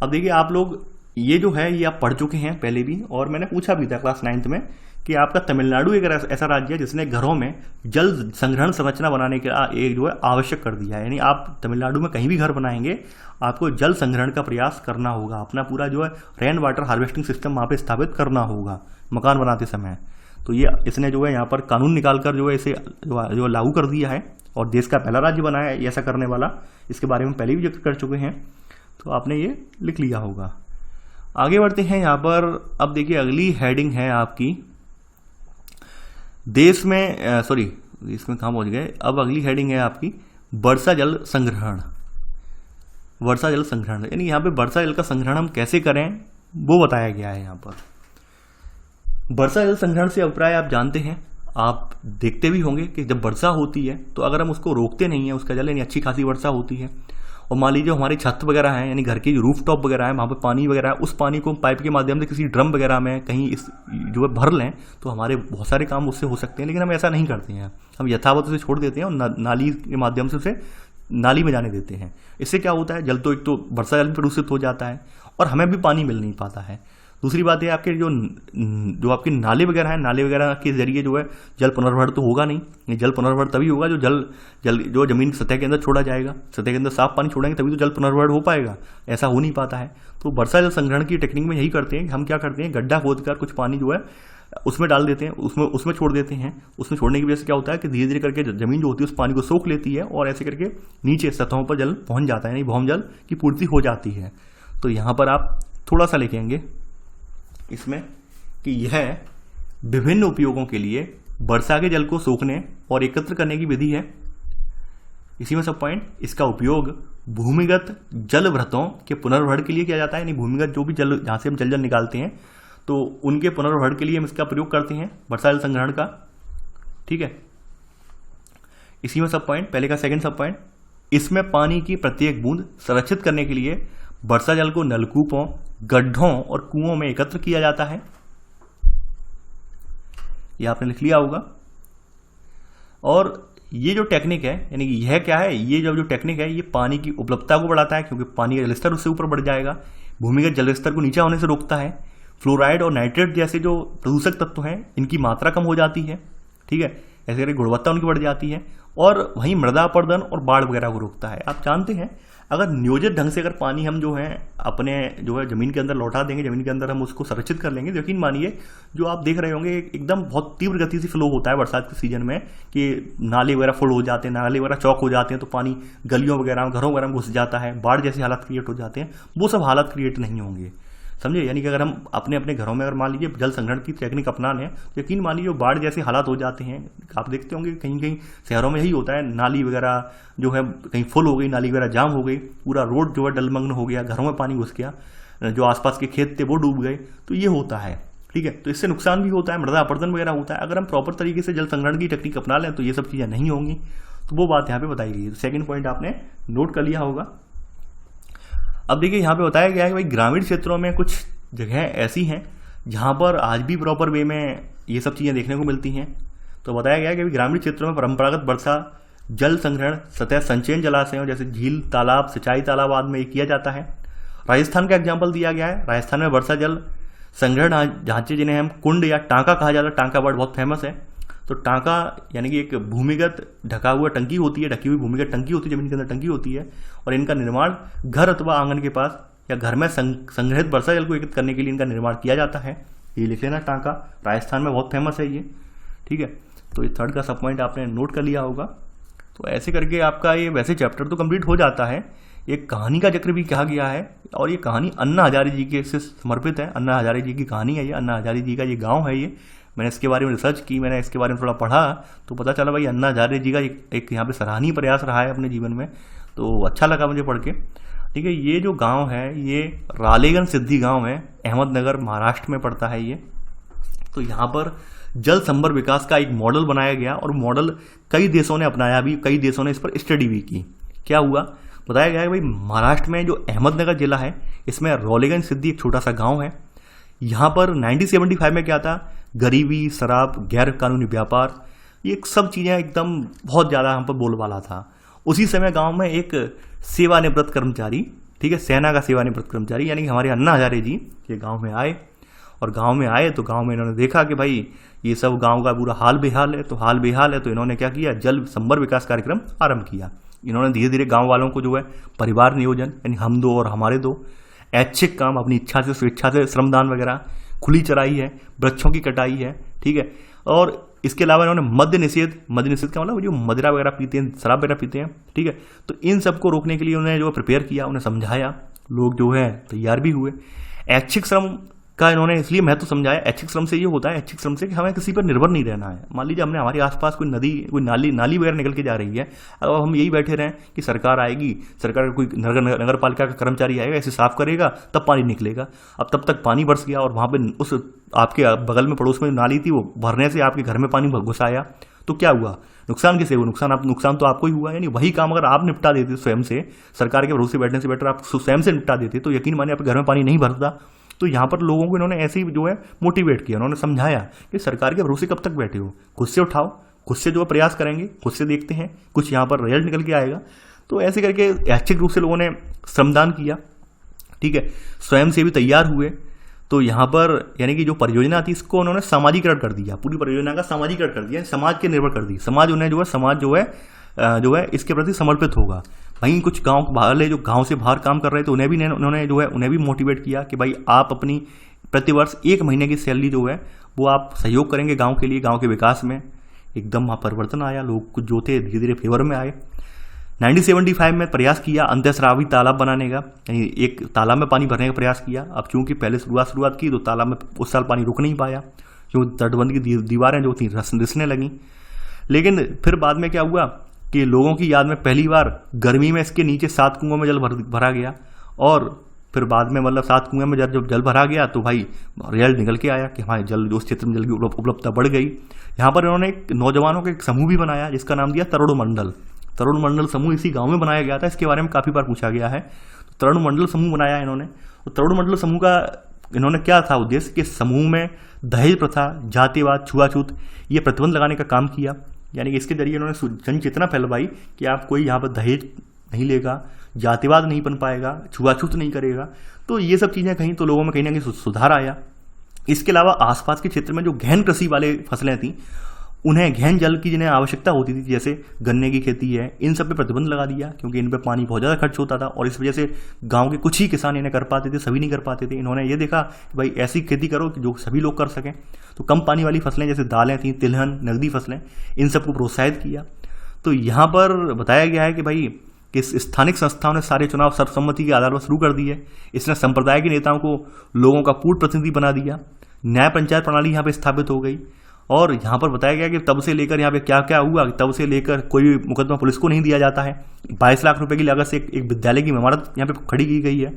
Speaker 1: अब देखिए आप लोग ये जो है ये आप पढ़ चुके हैं पहले भी, और मैंने पूछा भी था क्लास 9th में कि आपका तमिलनाडु एक ऐसा राज्य है जिसने घरों में जल संग्रहण संरचना बनाने का एक जो है आवश्यक कर दिया है। यानी आप तमिलनाडु में कहीं भी घर बनाएंगे आपको जल संग्रहण का प्रयास करना होगा, अपना पूरा जो है रेन वाटर हार्वेस्टिंग सिस्टम वहाँ पे स्थापित करना होगा मकान बनाते समय। तो ये इसने जो है यहाँ पर कानून निकाल कर जो है इसे जो लागू कर दिया है, और देश का पहला राज्य बनाया है ऐसा करने वाला। इसके बारे में पहले भी जिक्र कर चुके हैं, तो आपने ये लिख लिया होगा। आगे बढ़ते हैं यहाँ पर। अब देखिए अगली हेडिंग है आपकी देश में सॉरी इसमें कहाँ पहुँच गए। अब अगली हेडिंग है आपकी वर्षा जल संग्रहण। वर्षा जल संग्रहण यानी यहाँ पे वर्षा जल का संग्रहण हम कैसे करें वो बताया गया है यहाँ पर। वर्षा जल संग्रहण से अभिप्राय आप जानते हैं, आप देखते भी होंगे कि जब वर्षा होती है तो अगर हम उसको रोकते नहीं है उसका जल, यानी अच्छी खासी वर्षा होती है, और मान लीजिए हमारी छत वगैरह है यानी घर की जो रूफ टॉप वगैरह है वहाँ पे पानी वगैरह है, उस पानी को पाइप के माध्यम से किसी ड्रम वगैरह में कहीं इस जो है भर लें तो हमारे बहुत सारे काम उससे हो सकते हैं। लेकिन हम ऐसा नहीं करते हैं, हम यथावत उसे छोड़ देते हैं और नाली के माध्यम से उसे नाली में जाने देते हैं। इससे क्या होता है, जल तो एक तो वर्षा जल प्रदूषित हो जाता है और हमें भी पानी मिल नहीं पाता है। दूसरी बात है आपके जो आपके नाले वगैरह हैं, नाले वगैरह के जरिए जो है जल पुनर्भरण तो होगा नहीं। ये जल पुनर्भरण तभी होगा जो जल जो जमीन की सतह के अंदर छोड़ा जाएगा, सतह के अंदर साफ पानी छोड़ेंगे तभी तो जल पुनर्भरण हो पाएगा, ऐसा हो नहीं पाता है। तो वर्षा जल संग्रहण की टेक्निक में यही करते हैं कि हम क्या करते हैं, गड्ढा खोद कर कुछ पानी जो है उसमें डाल देते हैं, उसमें छोड़ देते हैं। उसमें छोड़ने की वजह से क्या होता है कि धीरे धीरे करके जमीन जो होती है उस पानी को सोख लेती है और ऐसे करके नीचे सतहों पर जल पहुंच जाता है, यानी भौम जल की पूर्ति हो जाती है। तो यहाँ पर आप थोड़ा सा लिखेंगे इसमें कि यह विभिन्न उपयोगों के लिए वर्षा के जल को सोखने और एकत्र करने की विधि है। इसी में सब पॉइंट, इसका उपयोग भूमिगत जल भ्रतों के पुनर्भरण के लिए किया जाता है, यानी भूमिगत जो भी जल जहाँ से हम जल निकालते हैं तो उनके पुनर्भरण के लिए हम इसका प्रयोग करते हैं वर्षा जल संग्रहण का। ठीक है, इसी में सब पॉइंट, पहले का सेकंड सब पॉइंट, इसमें पानी की प्रत्येक बूंद संरक्षित करने के लिए वर्षा जल को नलकूपों, गड्ढों और कुओं में एकत्र किया जाता है। ये आपने लिख लिया होगा। और ये जो टेक्निक है, यानी कि यह क्या है, ये जो टेक्निक है ये पानी की उपलब्धता को बढ़ाता है, क्योंकि पानी का जलस्तर उससे ऊपर बढ़ जाएगा। भूमिगत जलस्तर को नीचे होने से रोकता है। फ्लोराइड और नाइट्रेट जैसे जो प्रदूषक तत्व हैं इनकी मात्रा कम हो जाती है। ठीक है, ऐसे करके गुणवत्ता उनकी बढ़ जाती है। और वहीं मृदा अपरदन और बाढ़ वगैरह को रोकता है। आप जानते हैं अगर नियोजित ढंग से अगर पानी हम जो है अपने जो है जमीन के अंदर लौटा देंगे, जमीन के अंदर हम उसको संरक्षित कर लेंगे, यकीन मानिए जो आप देख रहे होंगे एकदम बहुत तीव्र गति से फ्लो होता है बरसात के सीजन में कि नाले वगैरह फुल हो जाते हैं, नाले वगैरह चौक हो जाते हैं, तो पानी गलियों वगैरह में, घरों वगैरह में घुस जाता है, बाढ़ जैसे हालात क्रिएट हो जाते हैं। वो सब हालात क्रिएट नहीं होंगे, समझे। यानी कि अगर हम अपने अपने घरों में अगर मान लीजिए जल संग्रहण की टेक्निक अपना लें तो यकीन मानिए जो बाढ़ जैसे हालात हो जाते हैं, आप देखते होंगे कहीं कहीं शहरों में यही होता है, नाली वगैरह जो है कहीं फुल हो गई, नाली वगैरह जाम हो गई, पूरा रोड जो है डलमग्न हो गया, घरों में पानी घुस गया, जो आसपास के खेत थे वो डूब गए, तो ये होता है। ठीक है, तो इससे नुकसान भी होता है, मृदा अपरदन वगैरह होता है। अगर हम प्रॉपर तरीके से जल संग्रहण की टेक्निक अपना लें तो ये सब चीज़ें नहीं होंगी। तो वो बात यहाँ पे बताई गई है। सेकंड पॉइंट आपने नोट कर लिया होगा। अब देखिए यहाँ पे बताया गया है कि भाई ग्रामीण क्षेत्रों में कुछ जगह ऐसी हैं जहाँ पर आज भी प्रॉपर वे में ये सब चीज़ें देखने को मिलती हैं। तो बताया गया है कि ग्रामीण क्षेत्रों में परंपरागत वर्षा जल संग्रहण सतह संचयन जलाशयों जैसे झील, तालाब, सिंचाई तालाब आदि में ये किया जाता है। राजस्थान का एग्जाम्पल दिया गया है। राजस्थान में वर्षा जल संग्रहण ढांचे जिन्हें हम कुंड या टांका कहा जाता है, टांका वर्ड बहुत फेमस है। तो टांका यानी कि एक भूमिगत ढका हुआ टंकी होती है, ढकी हुई भूमिगत टंकी होती है, जमीन के अंदर टंकी होती है, और इनका निर्माण घर अथवा आंगन के पास या घर में संग्रहित वर्षा जल को एकत्रित करने के लिए इनका निर्माण किया जाता है। ये लिख लेना, टांका राजस्थान में बहुत फेमस है ये। ठीक है, तो ये थर्ड का सब पॉइंट आपने नोट कर लिया होगा। तो ऐसे करके आपका ये वैसे चैप्टर तो कंप्लीट हो जाता है। एक कहानी का जिक्र भी कहा गया है, और ये कहानी अन्ना हजारे जी के से समर्पित है। अन्ना हजारे जी की कहानी है ये। अन्ना हजारे जी का ये गाँव है ये। मैंने इसके बारे में रिसर्च की, मैंने इसके बारे में थोड़ा पढ़ा, तो पता चला भाई अन्ना हजारे जी का एक यहाँ पे सराहनीय प्रयास रहा है अपने जीवन में। तो अच्छा लगा मुझे पढ़ के। ठीक है, ये जो गांव है ये रालेगन सिद्धि गांव है, अहमदनगर महाराष्ट्र में पड़ता है ये। तो यहाँ पर जल संभर विकास का एक मॉडल बनाया गया, और मॉडल कई देशों ने अपनाया भी, कई देशों ने इस पर स्टडी भी की। क्या हुआ, बताया गया है भाई महाराष्ट्र में जो अहमदनगर जिला है इसमें रालेगन सिद्धि एक छोटा सा गाँव है। यहाँ पर 1975 में क्या था, गरीबी, शराब, गैर कानूनी व्यापार, ये सब चीज़ें एकदम बहुत ज़्यादा हम पर बोलबाला था। उसी समय गांव में एक सेवानिवृत्त कर्मचारी ठीक है, सेना का सेवानिवृत्त कर्मचारी, यानी कि हमारे अन्ना हजारे जी ये गांव में आए, और गांव में आए तो गांव में इन्होंने देखा कि भाई ये सब गांव का पूरा हाल बेहाल है। तो हाल बेहाल है तो इन्होंने क्या किया, जल संबर विकास कार्यक्रम आरंभ किया। इन्होंने धीरे धीरे गांव वालों को जो है परिवार नियोजन, यानी हम दो और हमारे दो, ऐच्छिक काम अपनी इच्छा से स्वेच्छा से श्रमदान वगैरह, खुली चराई है, वृक्षों की कटाई है, ठीक है। और इसके अलावा इन्होंने मद्य निषेध का मतलब जो मदिरा वगैरह पीते हैं, शराब वगैरह पीते हैं, ठीक है, तो इन सबको रोकने के लिए उन्होंने जो प्रिपेयर किया, उन्हें समझाया, लोग जो है तैयार भी हुए। ऐच्छिक श्रम का इन्होंने इसलिए महत्व समझाया। ऐच्छिक श्रम से ये होता है, ऐच्छिक श्रम से कि हमें किसी पर निर्भर नहीं रहना है। मान लीजिए हमने हमारे आसपास कोई नदी, कोई नाली वगैरह निकल के जा रही है, अब हम यही बैठे रहें कि सरकार आएगी, सरकार का कोई नगर पालिका का कर्मचारी आएगा, ऐसे साफ करेगा, तब पानी निकलेगा। अब तब तक पानी बरस गया और वहाँ पे उस आपके बगल में पड़ोस में जो नाली थी वो भरने से आपके घर में पानी घुस आया, तो क्या हुआ, नुकसान किसे हुआ, नुकसान तो आपको ही हुआ। यानी वही काम अगर आप निपटा देते स्वयं से, सरकार के भरोसे बैठने से बेटर आप स्वयं से निपटा देते, तो यकीन मानिए आपके घर में पानी नहीं भरता। तो यहाँ पर लोगों को इन्होंने ऐसे ही जो है मोटिवेट किया, उन्होंने समझाया कि सरकार के भरोसे कब तक बैठे हो, खुद से उठाओ, खुद से जो है प्रयास करेंगे, खुद से देखते हैं कुछ यहाँ पर रिजल्ट निकल के आएगा। तो ऐसे करके ऐच्छिक रूप से लोगों ने श्रमदान किया, ठीक है, स्वयं से भी तैयार हुए। तो यहाँ पर यानी कि जो परियोजना थी इसको उन्होंने सामाजिकरण कर दिया, पूरी परियोजना का सामाजिकरण कर दिया, समाज के निर्भर कर दी। समाज उन्हें जो है इसके प्रति समर्पित होगा। वहीं कुछ गांव वाले जो गांव से बाहर काम कर रहे थे उन्हें भी मोटिवेट किया कि भाई आप अपनी प्रतिवर्ष 1 महीने की सैलरी जो है वो आप सहयोग करेंगे गांव के लिए, गांव के विकास में। एकदम वहाँ परिवर्तन आया, लोग कुछ जो थे धीरे धीरे फेवर में आए। 1975 में प्रयास किया अंतःस्रावी तालाब बनाने का, यानी एक तालाब में पानी भरने का प्रयास किया। अब चूंकि पहले शुरुआत की तो तालाब में उस साल पानी रुक नहीं पाया, क्योंकि तटबंध की दीवारें जो थी रिसने लगी। लेकिन फिर बाद में क्या हुआ कि लोगों की याद में पहली बार गर्मी में इसके नीचे 7 कुओं में जल भरा गया, और फिर बाद में मतलब 7 कुएं में जब जल भरा गया तो भाई रिजल्ट निकल के आया कि हमारे जल, उस क्षेत्र में जल की उपलब्धता बढ़ गई। यहाँ पर इन्होंने एक नौजवानों का एक समूह भी बनाया जिसका नाम दिया तरुण मंडल समूह। इसी गांव में बनाया गया था, इसके बारे में काफ़ी बार पूछा गया है। तो तरुण मंडल समूह बनाया इन्होंने। तो तरुण मंडल समूह का इन्होंने क्या था उद्देश्य कि समूह में दहेज प्रथा, जातिवाद, छुआछूत ये प्रतिबंध लगाने का काम किया। यानी कि इसके जरिए इन्होंने जन चेतना फैलवाई कि आप कोई यहाँ पर दहेज नहीं लेगा, जातिवाद नहीं बन पाएगा, छुआछूत नहीं करेगा। तो ये सब चीज़ें कहीं तो लोगों में कहीं ना कहीं सुधार आया। इसके अलावा आसपास के क्षेत्र में जो गहन कृषि वाले फसलें थी, उन्हें गहन जल की जिन्हें आवश्यकता होती थी, जैसे गन्ने की खेती है, इन सब पे प्रतिबंध लगा दिया, क्योंकि इन पे पानी बहुत ज़्यादा खर्च होता था और इस वजह से गांव के कुछ ही किसान इन्हें कर पाते थे, सभी नहीं कर पाते थे। इन्होंने ये देखा कि भाई ऐसी खेती करो कि जो सभी लोग कर सकें। तो कम पानी वाली फसलें जैसे दालें थी, तिलहन, नगदी फसलें, इन सबको प्रोत्साहित किया। तो यहाँ पर बताया गया है कि भाई कि स्थानिक संस्थाओं ने सारे चुनाव सर्वसम्मति के आधार पर शुरू कर दिए। इसने संप्रदाय के नेताओं को लोगों का पूर्ण प्रतिनिधि बना दिया। न्याय पंचायत प्रणाली यहाँ पे स्थापित हो गई। और यहाँ पर बताया गया कि तब से लेकर यहाँ पे क्या क्या हुआ, तब से लेकर कोई भी मुकदमा पुलिस को नहीं दिया जाता है। 22 लाख रुपए की लागत से एक विद्यालय की इमारत यहाँ पे खड़ी की गई है।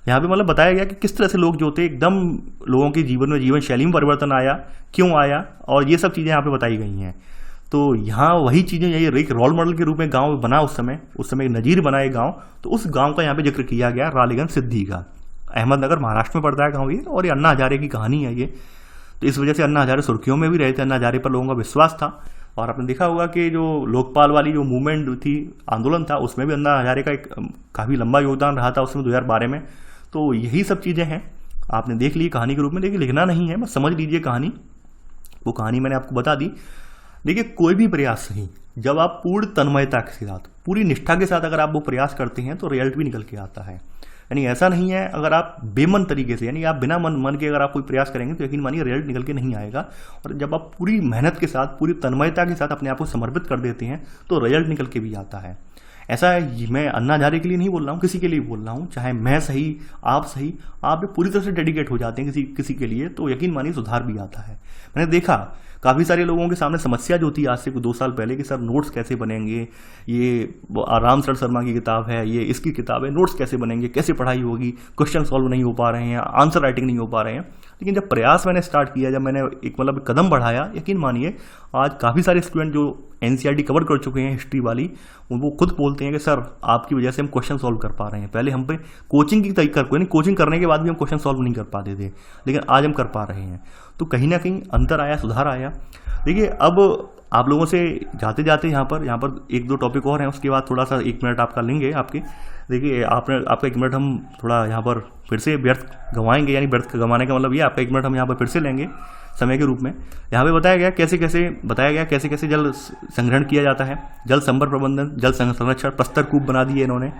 Speaker 1: यहाँ पे मतलब बताया गया कि किस तरह से लोग जो थे एकदम लोगों के जीवन शैली में परिवर्तन आया, क्यों आया, और ये सब चीज़ें यहाँ पे बताई गई हैं। तो यहाँ वही चीज़ें, यही एक रोल मॉडल के रूप में गाँव बना उस समय एक नज़ीर बना एक गाँव। तो उस गाँव का यहाँ पे जिक्र किया गया, रालीगंज सिद्धि का, अहमदनगर महाराष्ट्र में पड़ता है गाँव ये। और ये अन्ना हजारे की कहानी है ये। तो इस वजह से अन्ना हजारे सुर्खियों में भी रहे थे, अन्ना हजारे पर लोगों का विश्वास था। और आपने देखा होगा कि जो लोकपाल वाली जो मूवमेंट थी, आंदोलन था, उसमें भी अन्ना हजारे का एक काफ़ी लंबा योगदान रहा था उसमें 2012 में। तो यही सब चीज़ें हैं, आपने देख ली कहानी के रूप में। देखिए लिखना नहीं है, बस समझ लीजिए कहानी। वो कहानी मैंने आपको बता दी। देखिए कोई भी प्रयास सही, जब आप पूर्ण तन्मयता के साथ, पूरी निष्ठा के साथ अगर आप वो प्रयास करते हैं तो रिजल्ट भी निकल के आता है। यानी ऐसा नहीं है अगर आप बेमन तरीके से, यानी आप बिना मन के अगर आप कोई प्रयास करेंगे तो यकीन मानिए रिजल्ट निकल के नहीं आएगा। और जब आप पूरी मेहनत के साथ, पूरी तन्मयता के साथ अपने आप को समर्पित कर देते हैं तो रिजल्ट निकल के भी आता है। ऐसा है, मैं अन्ना हजारे के लिए नहीं बोल रहा हूँ, किसी के लिए बोल रहा हूँ, चाहे मैं सही, आप सही, आप पूरी तरह से डेडिकेट हो जाते हैं किसी के लिए तो यकीन मानिए सुधार भी आता है। मैंने देखा काफ़ी सारे लोगों के सामने समस्या जो थी आज से 2 साल पहले कि सर नोट्स कैसे बनेंगे, ये राम सर शर्मा की किताब है, ये इसकी किताब है, नोट्स कैसे बनेंगे, कैसे पढ़ाई होगी, क्वेश्चन सॉल्व नहीं हो पा रहे हैं, आंसर राइटिंग नहीं हो पा रहे हैं। लेकिन जब प्रयास मैंने स्टार्ट किया, जब मैंने एक मतलब कदम बढ़ाया, यकीन मानिए आज काफ़ी सारे स्टूडेंट जो NCERT कवर कर चुके हैं हिस्ट्री वाली, वो खुद बोलते हैं कि सर आपकी वजह से हम क्वेश्चन सॉल्व कर पा रहे हैं। पहले हम पे कोचिंग की तरीका, कोई नहीं, कोचिंग करने के बाद भी हम क्वेश्चन सॉल्व नहीं कर पाते थे, लेकिन आज हम कर पा रहे हैं। तो कहीं ना कहीं अंतर आया, सुधार आया। देखिए अब आप लोगों से जाते जाते यहाँ पर एक दो टॉपिक और हैं, उसके बाद थोड़ा सा 1 मिनट आपका लेंगे आपके। देखिए आपका 1 मिनट हम थोड़ा यहाँ पर फिर से व्यर्थ गंवाएंगे, यानी व्यर्थ गंवाने का मतलब ये आपका 1 मिनट हम यहाँ पर फिर से लेंगे समय के रूप में। यहाँ पे बताया गया कैसे कैसे जल संग्रहण किया जाता है, जल संभर प्रबंधन, जल संरक्षण, प्रस्तर कूप बना दिए इन्होंने।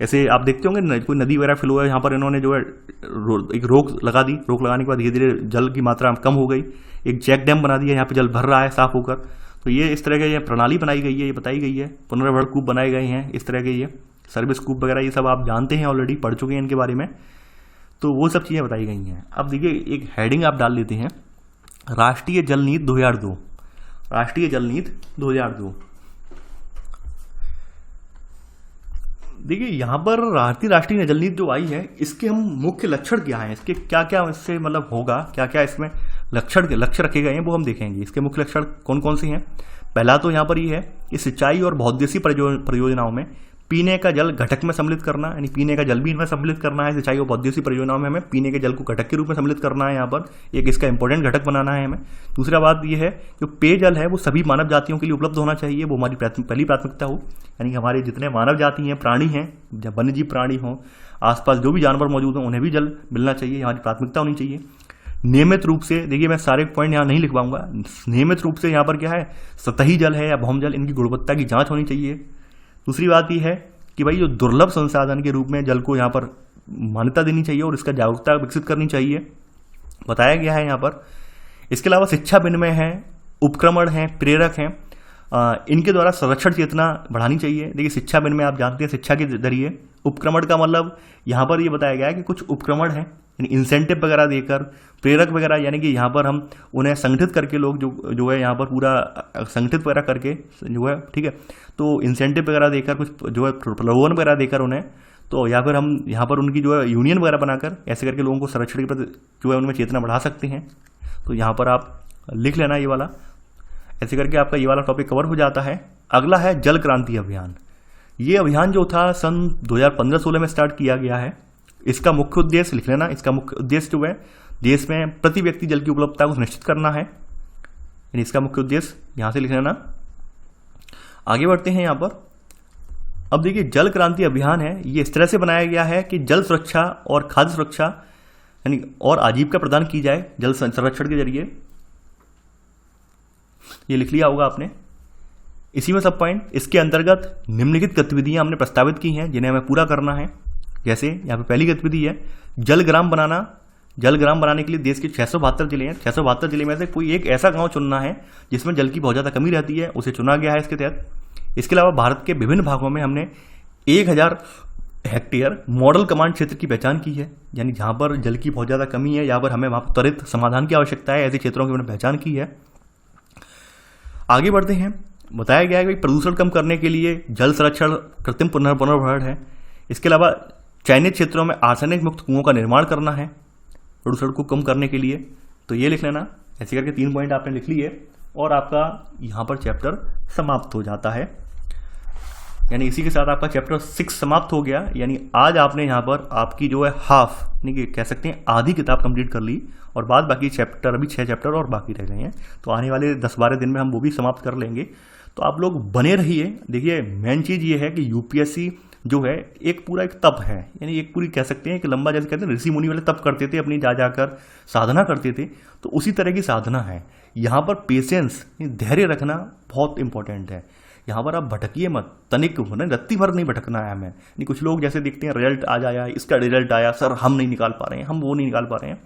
Speaker 1: ऐसे आप देखते होंगे कोई नदी वगैरह फ्लो है, यहाँ पर इन्होंने जो है एक रोक लगा दी। रोक लगाने के बाद धीरे धीरे जल की मात्रा कम हो गई। एक चेक डैम बना दिया, यहाँ पे जल भर रहा है साफ होकर। तो ये इस तरह के ये प्रणाली बनाई गई है, ये बताई गई है। पुनर्भरण कूप बनाए गए हैं इस तरह के, ये सर्विस कूप वगैरह ये सब आप जानते हैं, ऑलरेडी पढ़ चुके हैं इनके बारे में। तो वो सब चीज़ें बताई गई हैं। अब देखिए एक हेडिंग आप डाल लेते हैं, राष्ट्रीय जल नीति 2002। राष्ट्रीय जल नीति 2002। देखिए यहाँ पर राष्ट्रीय जल नीति जो आई है, इसके हम मुख्य लक्षण क्या हैं, इसके क्या क्या इससे मतलब होगा, क्या क्या इसमें लक्ष्य रखे गए हैं वो हम देखेंगे। इसके मुख्य लक्षण कौन कौन से हैं। पहला तो यहाँ पर ये है कि सिंचाई और बहुउद्देशीय परियोजनाओं में पीने का जल घटक में सम्मिलित करना, यानी पीने का जल भी इनमें सम्मिलित करना है। सिंचाई और बहुउद्देशीय परियोजनाओं में हमें पीने के जल को घटक के रूप में सम्मिलित करना है, यहाँ पर एक इसका इंपॉर्टेंट घटक बनाना है हमें। दूसरा बात यह है कि पेयजल है वो सभी मानव जातियों के लिए उपलब्ध होना चाहिए, वो हमारी पहली प्राथमिकता हो। यानी हमारे जितने मानव जाति हैं, प्राणी हैं, वन्यजीव प्राणी हों, आसपास जो भी जानवर मौजूद हों, उन्हें भी जल मिलना चाहिए, हमारी प्राथमिकता होनी चाहिए। नियमित रूप से, देखिए मैं सारे पॉइंट यहाँ नहीं लिखवाऊंगा, नियमित रूप से यहाँ पर क्या है, सतही जल है या भौम जल, इनकी गुणवत्ता की जांच होनी चाहिए। दूसरी बात यह है कि भाई जो दुर्लभ संसाधन के रूप में जल को यहाँ पर मान्यता देनी चाहिए और इसका जागरूकता विकसित करनी चाहिए, बताया गया है यहाँ पर। इसके अलावा शिक्षा विनिमय है, उपक्रमण है, प्रेरक हैं, इनके द्वारा संरक्षण चेतना बढ़ानी चाहिए। देखिए शिक्षा विनिमय आप जानते हैं, शिक्षा के जरिए। उपक्रमण का मतलब यहाँ पर ये बताया गया है कि कुछ उपक्रमण है, इंसेंटिव वगैरह देकर, प्रेरक वगैरह, यानी कि यहाँ पर हम उन्हें संगठित करके, लोग जो है यहाँ पर पूरा संगठित वगैरह करके जो है, ठीक है, तो इंसेंटिव वगैरह देकर, कुछ जो है प्रलोभन वगैरह देकर उन्हें, तो या फिर हम यहाँ पर उनकी जो है यूनियन वगैरह बनाकर ऐसे करके लोगों को संरक्षण के प्रति जो है उनमें चेतना बढ़ा सकते हैं। तो यहाँ पर आप लिख लेना ये वाला, ऐसे करके आपका ये वाला टॉपिक कवर हो जाता है। अगला है जल क्रांति अभियान। ये अभियान जो था सन 2015-16 में स्टार्ट किया गया है। इसका मुख्य उद्देश्य लिख लेना, इसका मुख्य उद्देश्य जो है देश में प्रति व्यक्ति जल की उपलब्धता को सुनिश्चित करना है, यानी इसका मुख्य उद्देश्य यहाँ से लिख लेना। आगे बढ़ते हैं यहाँ पर। अब देखिए जल क्रांति अभियान है, ये इस तरह से बनाया गया है कि जल सुरक्षा और खाद्य सुरक्षा यानी और आजीविका प्रदान की जाए जल संरक्षण के जरिए। ये लिख लिया होगा आपने, इसी में सब पॉइंट। इसके अंतर्गत निम्नलिखित गतिविधियां हमने प्रस्तावित की हैं जिन्हें हमें पूरा करना है। जैसे यहाँ पे पहली गतिविधि है जलग्राम बनाना। जलग्राम बनाने के लिए देश के 672 जिले हैं, 672 जिले में से कोई एक ऐसा गांव चुनना है जिसमें जल की बहुत ज़्यादा कमी रहती है, उसे चुना गया है इसके तहत। इसके अलावा भारत के विभिन्न भागों में हमने 1000 हेक्टेयर मॉडल कमांड क्षेत्र की पहचान की है, यानी जहाँ पर जल की बहुत ज़्यादा कमी है, यहाँ पर हमें वहाँ त्वरित समाधान की आवश्यकता है, ऐसे क्षेत्रों की हमने पहचान की है। आगे बढ़ते हैं। बताया गया है कि प्रदूषण कम करने के लिए जल संरक्षण कृत्रिम पुनर्भरण है। इसके अलावा चयनित क्षेत्रों में आर्सेनिक मुक्त कुओं का निर्माण करना है प्रदूषण को कम करने के लिए। तो ये लिख लेना, ऐसे करके 3 पॉइंट आपने लिख लिए और आपका यहाँ पर चैप्टर समाप्त हो जाता है। यानी इसी के साथ आपका चैप्टर 6 समाप्त हो गया। यानी आज आपने यहाँ पर आपकी जो है हाफ, यानी कि कह सकते हैं आधी किताब कंप्लीट कर ली और बाद बाकी चैप्टर, अभी 6 चैप्टर और बाकी रह गए हैं, तो आने वाले 10-12 दिन में हम वो भी समाप्त कर लेंगे। तो आप लोग बने रहिए। देखिए मेन चीज़ ये है कि यूपीएससी जो है एक पूरा एक तप है, यानी एक पूरी कह सकते हैं कि लंबा, जैसे कहते हैं ऋषि मुनि वाले तप करते थे, अपनी जा जाकर साधना करते थे, तो उसी तरह की साधना है। यहाँ पर पेशेंस, धैर्य रखना बहुत इंपॉर्टेंट है। यहाँ पर आप भटकिए मत, तनिक रत्ती भर नहीं भटकना है हमें। नहीं कुछ लोग जैसे देखते हैं रिजल्ट आ जाया, इसका रिजल्ट आया, सर हम नहीं निकाल पा रहे हैं, हम वो नहीं निकाल पा रहे हैं।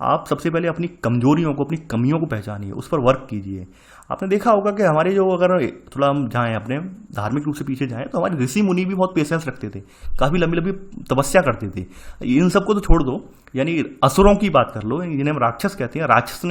Speaker 1: आप सबसे पहले अपनी कमजोरियों को, अपनी कमियों को पहचानिए, उस पर वर्क कीजिए। आपने देखा होगा कि हमारे जो, अगर थोड़ा हम जाएं अपने धार्मिक रूप से पीछे जाएं, तो हमारे ऋषि मुनि भी बहुत पेशेंस रखते थे, काफ़ी लंबी लंबी तपस्या करते थे। इन सबको तो छोड़ दो, यानी असुरों की बात कर लो, जिन्हें हम राक्षस कहते हैं। राक्षसों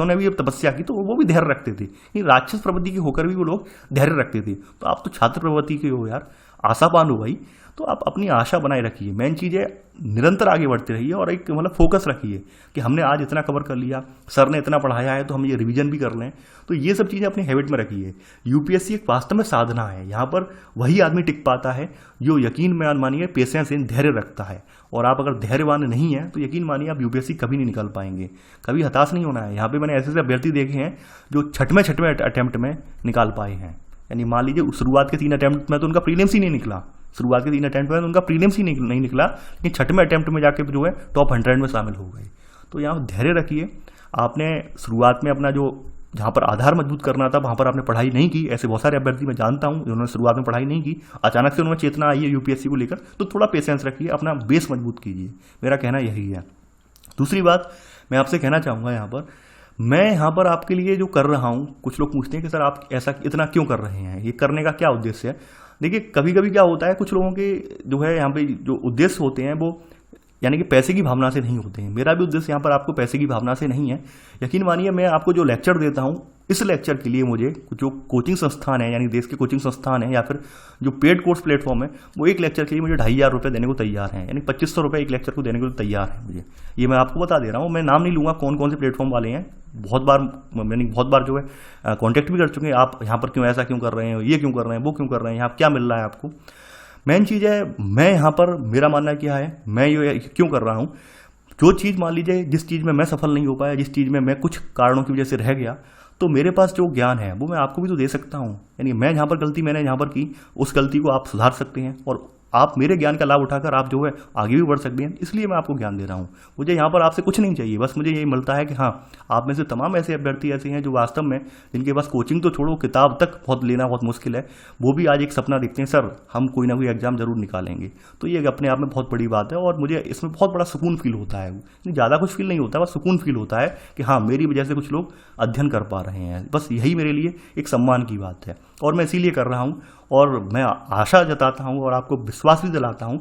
Speaker 1: ने भी तपस्या की, तो वो भी धैर्य रखते थे। राक्षस प्रवृत्ति के होकर भी वो लोग धैर्य रखते थे। तो आप तो छात्र प्रवृत्ति के हो यार, आशावान हो भाई, तो आप अपनी आशा बनाए रखिए। मेन चीज़ है निरंतर आगे बढ़ते रहिए और एक फोकस रखिए कि हमने आज इतना कवर कर लिया, सर ने इतना पढ़ाया है तो हम ये रिवीजन भी कर लें। तो ये ये सब चीज़ें अपनी हैबिट में रखिए। यूपीएससी एक वास्तव में साधना है, यहाँ पर वही आदमी टिक पाता है जो यकीन में मानिए पेशेंस इन धैर्य रखता है। और आप अगर धैर्यवान नहीं है तो यकीन मानिए आप यूपीएससी कभी नहीं निकाल पाएंगे, कभी हताश नहीं होना है। यहाँ पे मैंने ऐसे अभ्यर्थी देखे हैं जो छठवें अटेम्प्ट में निकाल पाए हैं। यानी मान लीजिए शुरुआत के 3 अटेम्प्ट में तो उनका प्रीलिम्स ही नहीं निकला, शुरुआत के 3 अटेम्प्ट में तो उनका प्रीलिम्स ही नहीं निकला, लेकिन छठवें अटेम्प्ट में जाके जो है टॉप 100 में शामिल हो गए। तो यहाँ धैर्य रखिए। आपने शुरुआत में अपना जो जहाँ पर आधार मजबूत करना था वहाँ पर आपने पढ़ाई नहीं की। ऐसे बहुत सारे अभ्यर्थी मैं जानता हूँ जिन्होंने शुरुआत में पढ़ाई नहीं की, अचानक से उनमें चेतना आई है यूपीएससी को लेकर, तो थोड़ा पेशेंस रखिए, अपना बेस मजबूत कीजिए। मेरा कहना यही है। दूसरी बात मैं आपसे कहना चाहूँगा, मैं यहाँ पर आपके लिए जो कर रहा हूँ, कुछ लोग पूछते हैं कि सर आप ऐसा इतना क्यों कर रहे हैं, ये करने का क्या उद्देश्य है। देखिए कभी कभी क्या होता है, कुछ लोगों के जो है यहाँ पे जो उद्देश्य होते हैं वो यानी कि पैसे की भावना से नहीं होते हैं। मेरा भी उद्देश्य यहाँ पर आपको पैसे की भावना से नहीं है। यकीन मानिए मैं आपको जो लेक्चर देता हूँ, इस लेक्चर के लिए मुझे जो कोचिंग संस्थान है, यानी देश के कोचिंग संस्थान है या फिर जो पेड कोर्स प्लेटफॉर्म है, वो एक लेक्चर के लिए मुझे 2,500 रुपये देने को तैयार हैं, यानी 2,500 रुपये एक लेक्चर को देने को तैयार है मुझे। ये मैं आपको बता दे रहा हूँ, मैं नाम नहीं लूँगा कौन कौन से प्लेटफॉर्म वाले हैं। बहुत बार जो है कॉन्टैक्ट भी कर चुके हैं, आप यहाँ पर क्यों ऐसा क्यों कर रहे हैं, ये क्यों कर रहे हैं, वो क्यों कर रहे हैं, यहाँ क्या मिल रहा है आपको। मेन चीज़ है, मैं यहाँ पर मेरा मानना क्या है, मैं ये क्यों कर रहा हूँ। जो चीज़ मान लीजिए जिस चीज़ में मैं सफल नहीं हो पाया, जिस चीज़ में मैं कुछ कारणों की वजह से रह गया, तो मेरे पास जो ज्ञान है वो मैं आपको भी तो दे सकता हूँ। यानी मैं जहाँ पर गलती मैंने यहाँ पर की, उस गलती को आप सुधार सकते हैं और आप मेरे ज्ञान का लाभ उठाकर आप जो है आगे भी बढ़ सकते हैं। इसलिए मैं आपको ज्ञान दे रहा हूँ। मुझे यहाँ पर आपसे कुछ नहीं चाहिए, बस मुझे यही मिलता है कि हाँ, आप में से तमाम ऐसे अभ्यर्थी ऐसे हैं जो वास्तव में, जिनके पास कोचिंग तो छोड़ो, किताब तक बहुत लेना बहुत मुश्किल है, वो भी आज एक सपना देखते हैं, सर हम कोई ना कोई एग्जाम जरूर निकालेंगे। तो ये अपने आप में बहुत बड़ी बात है और मुझे इसमें बहुत बड़ा सुकून फील होता है। ज़्यादा कुछ फील नहीं होता, बस सुकून फील होता है कि हाँ, मेरी वजह से कुछ लोग अध्ययन कर पा रहे हैं। बस यही मेरे लिए एक सम्मान की बात है और मैं इसीलिए कर रहा हूँ और मैं आशा जताता हूँ और आपको विश्वास भी दिलाता हूँ।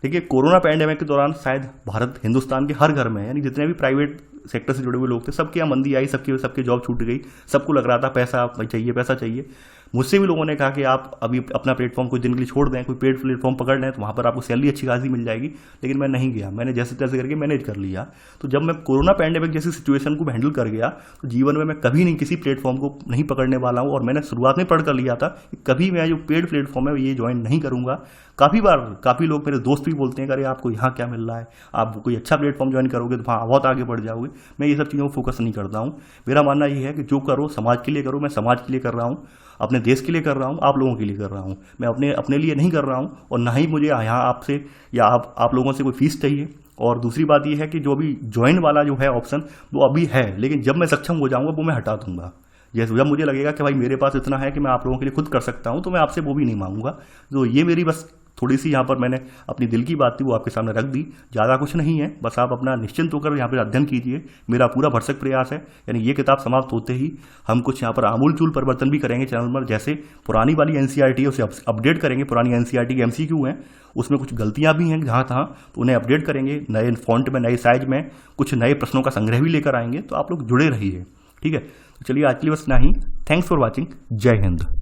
Speaker 1: देखिए कोरोना पैंडेमिक के दौरान शायद भारत हिंदुस्तान के हर घर में, यानी जितने भी प्राइवेट सेक्टर से जुड़े हुए लोग थे, सबके यहाँ मंदी आई, सबके जॉब छूट गई, सबको लग रहा था पैसा चाहिए पैसा चाहिए। मुझसे भी लोगों ने कहा कि आप अभी अपना प्लेटफॉर्म कुछ दिन के लिए छोड़ दें, कोई पेड प्लेटफॉर्म पकड़ लें, तो वहाँ पर आपको सैलरी अच्छी खासी मिल जाएगी। लेकिन मैं नहीं गया, मैंने जैसे तैसे करके मैनेज कर लिया। तो जब मैं कोरोना पैंडेमिक जैसी सिचुएशन को हैंडल कर गया, तो जीवन में मैं कभी नहीं किसी प्लेटफॉर्म को नहीं पकड़ने वाला हूँ। और मैंने शुरुआत में पढ़ कर लिया था कि कभी मैं जो पेड प्लेटफॉर्म है ये ज्वाइन नहीं करूँगा। काफ़ी लोग मेरे दोस्त भी बोलते हैं कि अरे आपको यहाँ क्या मिल रहा है, आप कोई अच्छा प्लेटफॉर्म ज्वाइन करोगे तो वहाँ बहुत आगे बढ़ जाओगे। मैं ये सब चीज़ों को फोकस नहीं करता हूँ। मेरा मानना ये है कि जो करो समाज के लिए करो। मैं समाज के लिए कर रहा हूँ, अपने देश के लिए कर रहा हूँ, आप लोगों के लिए कर रहा हूँ। मैं अपने लिए नहीं कर रहा हूँ और ना ही मुझे यहाँ आपसे या आप लोगों से कोई फीस चाहिए। और दूसरी बात यह है कि जो अभी ज्वाइन वाला जो है ऑप्शन वो अभी है, लेकिन जब मैं सक्षम हो जाऊँगा वो मैं हटा दूंगा। जैसे जब मुझे लगेगा कि भाई मेरे पास इतना है कि मैं आप लोगों के लिए खुद कर सकता हूँ, तो मैं आपसे वो भी नहीं मांगूंगा। तो ये मेरी बस थोड़ी सी यहाँ पर मैंने अपनी दिल की बात थी वो आपके सामने रख दी। ज़्यादा कुछ नहीं है, बस आप अपना निश्चिंत होकर यहाँ पर अध्ययन कीजिए। मेरा पूरा भरसक प्रयास है, यानी ये किताब समाप्त होते ही हम कुछ यहाँ पर आमूल-चूल परिवर्तन भी करेंगे चैनल पर। जैसे पुरानी वाली एनसीईआरटी है उसे अपडेट करेंगे। पुरानी एनसीईआरटी के एमसीक्यू हैं, उसमें कुछ गलतियाँ भी हैं जहाँ तहाँ, तो उन्हें अपडेट करेंगे। नए फॉन्ट में, नए साइज में कुछ नए प्रश्नों का संग्रह भी लेकर आएंगे। तो आप लोग जुड़े रहिए, ठीक है। तो चलिए आज के लिए बस इतना ही। Thanks for watching. जय हिंद।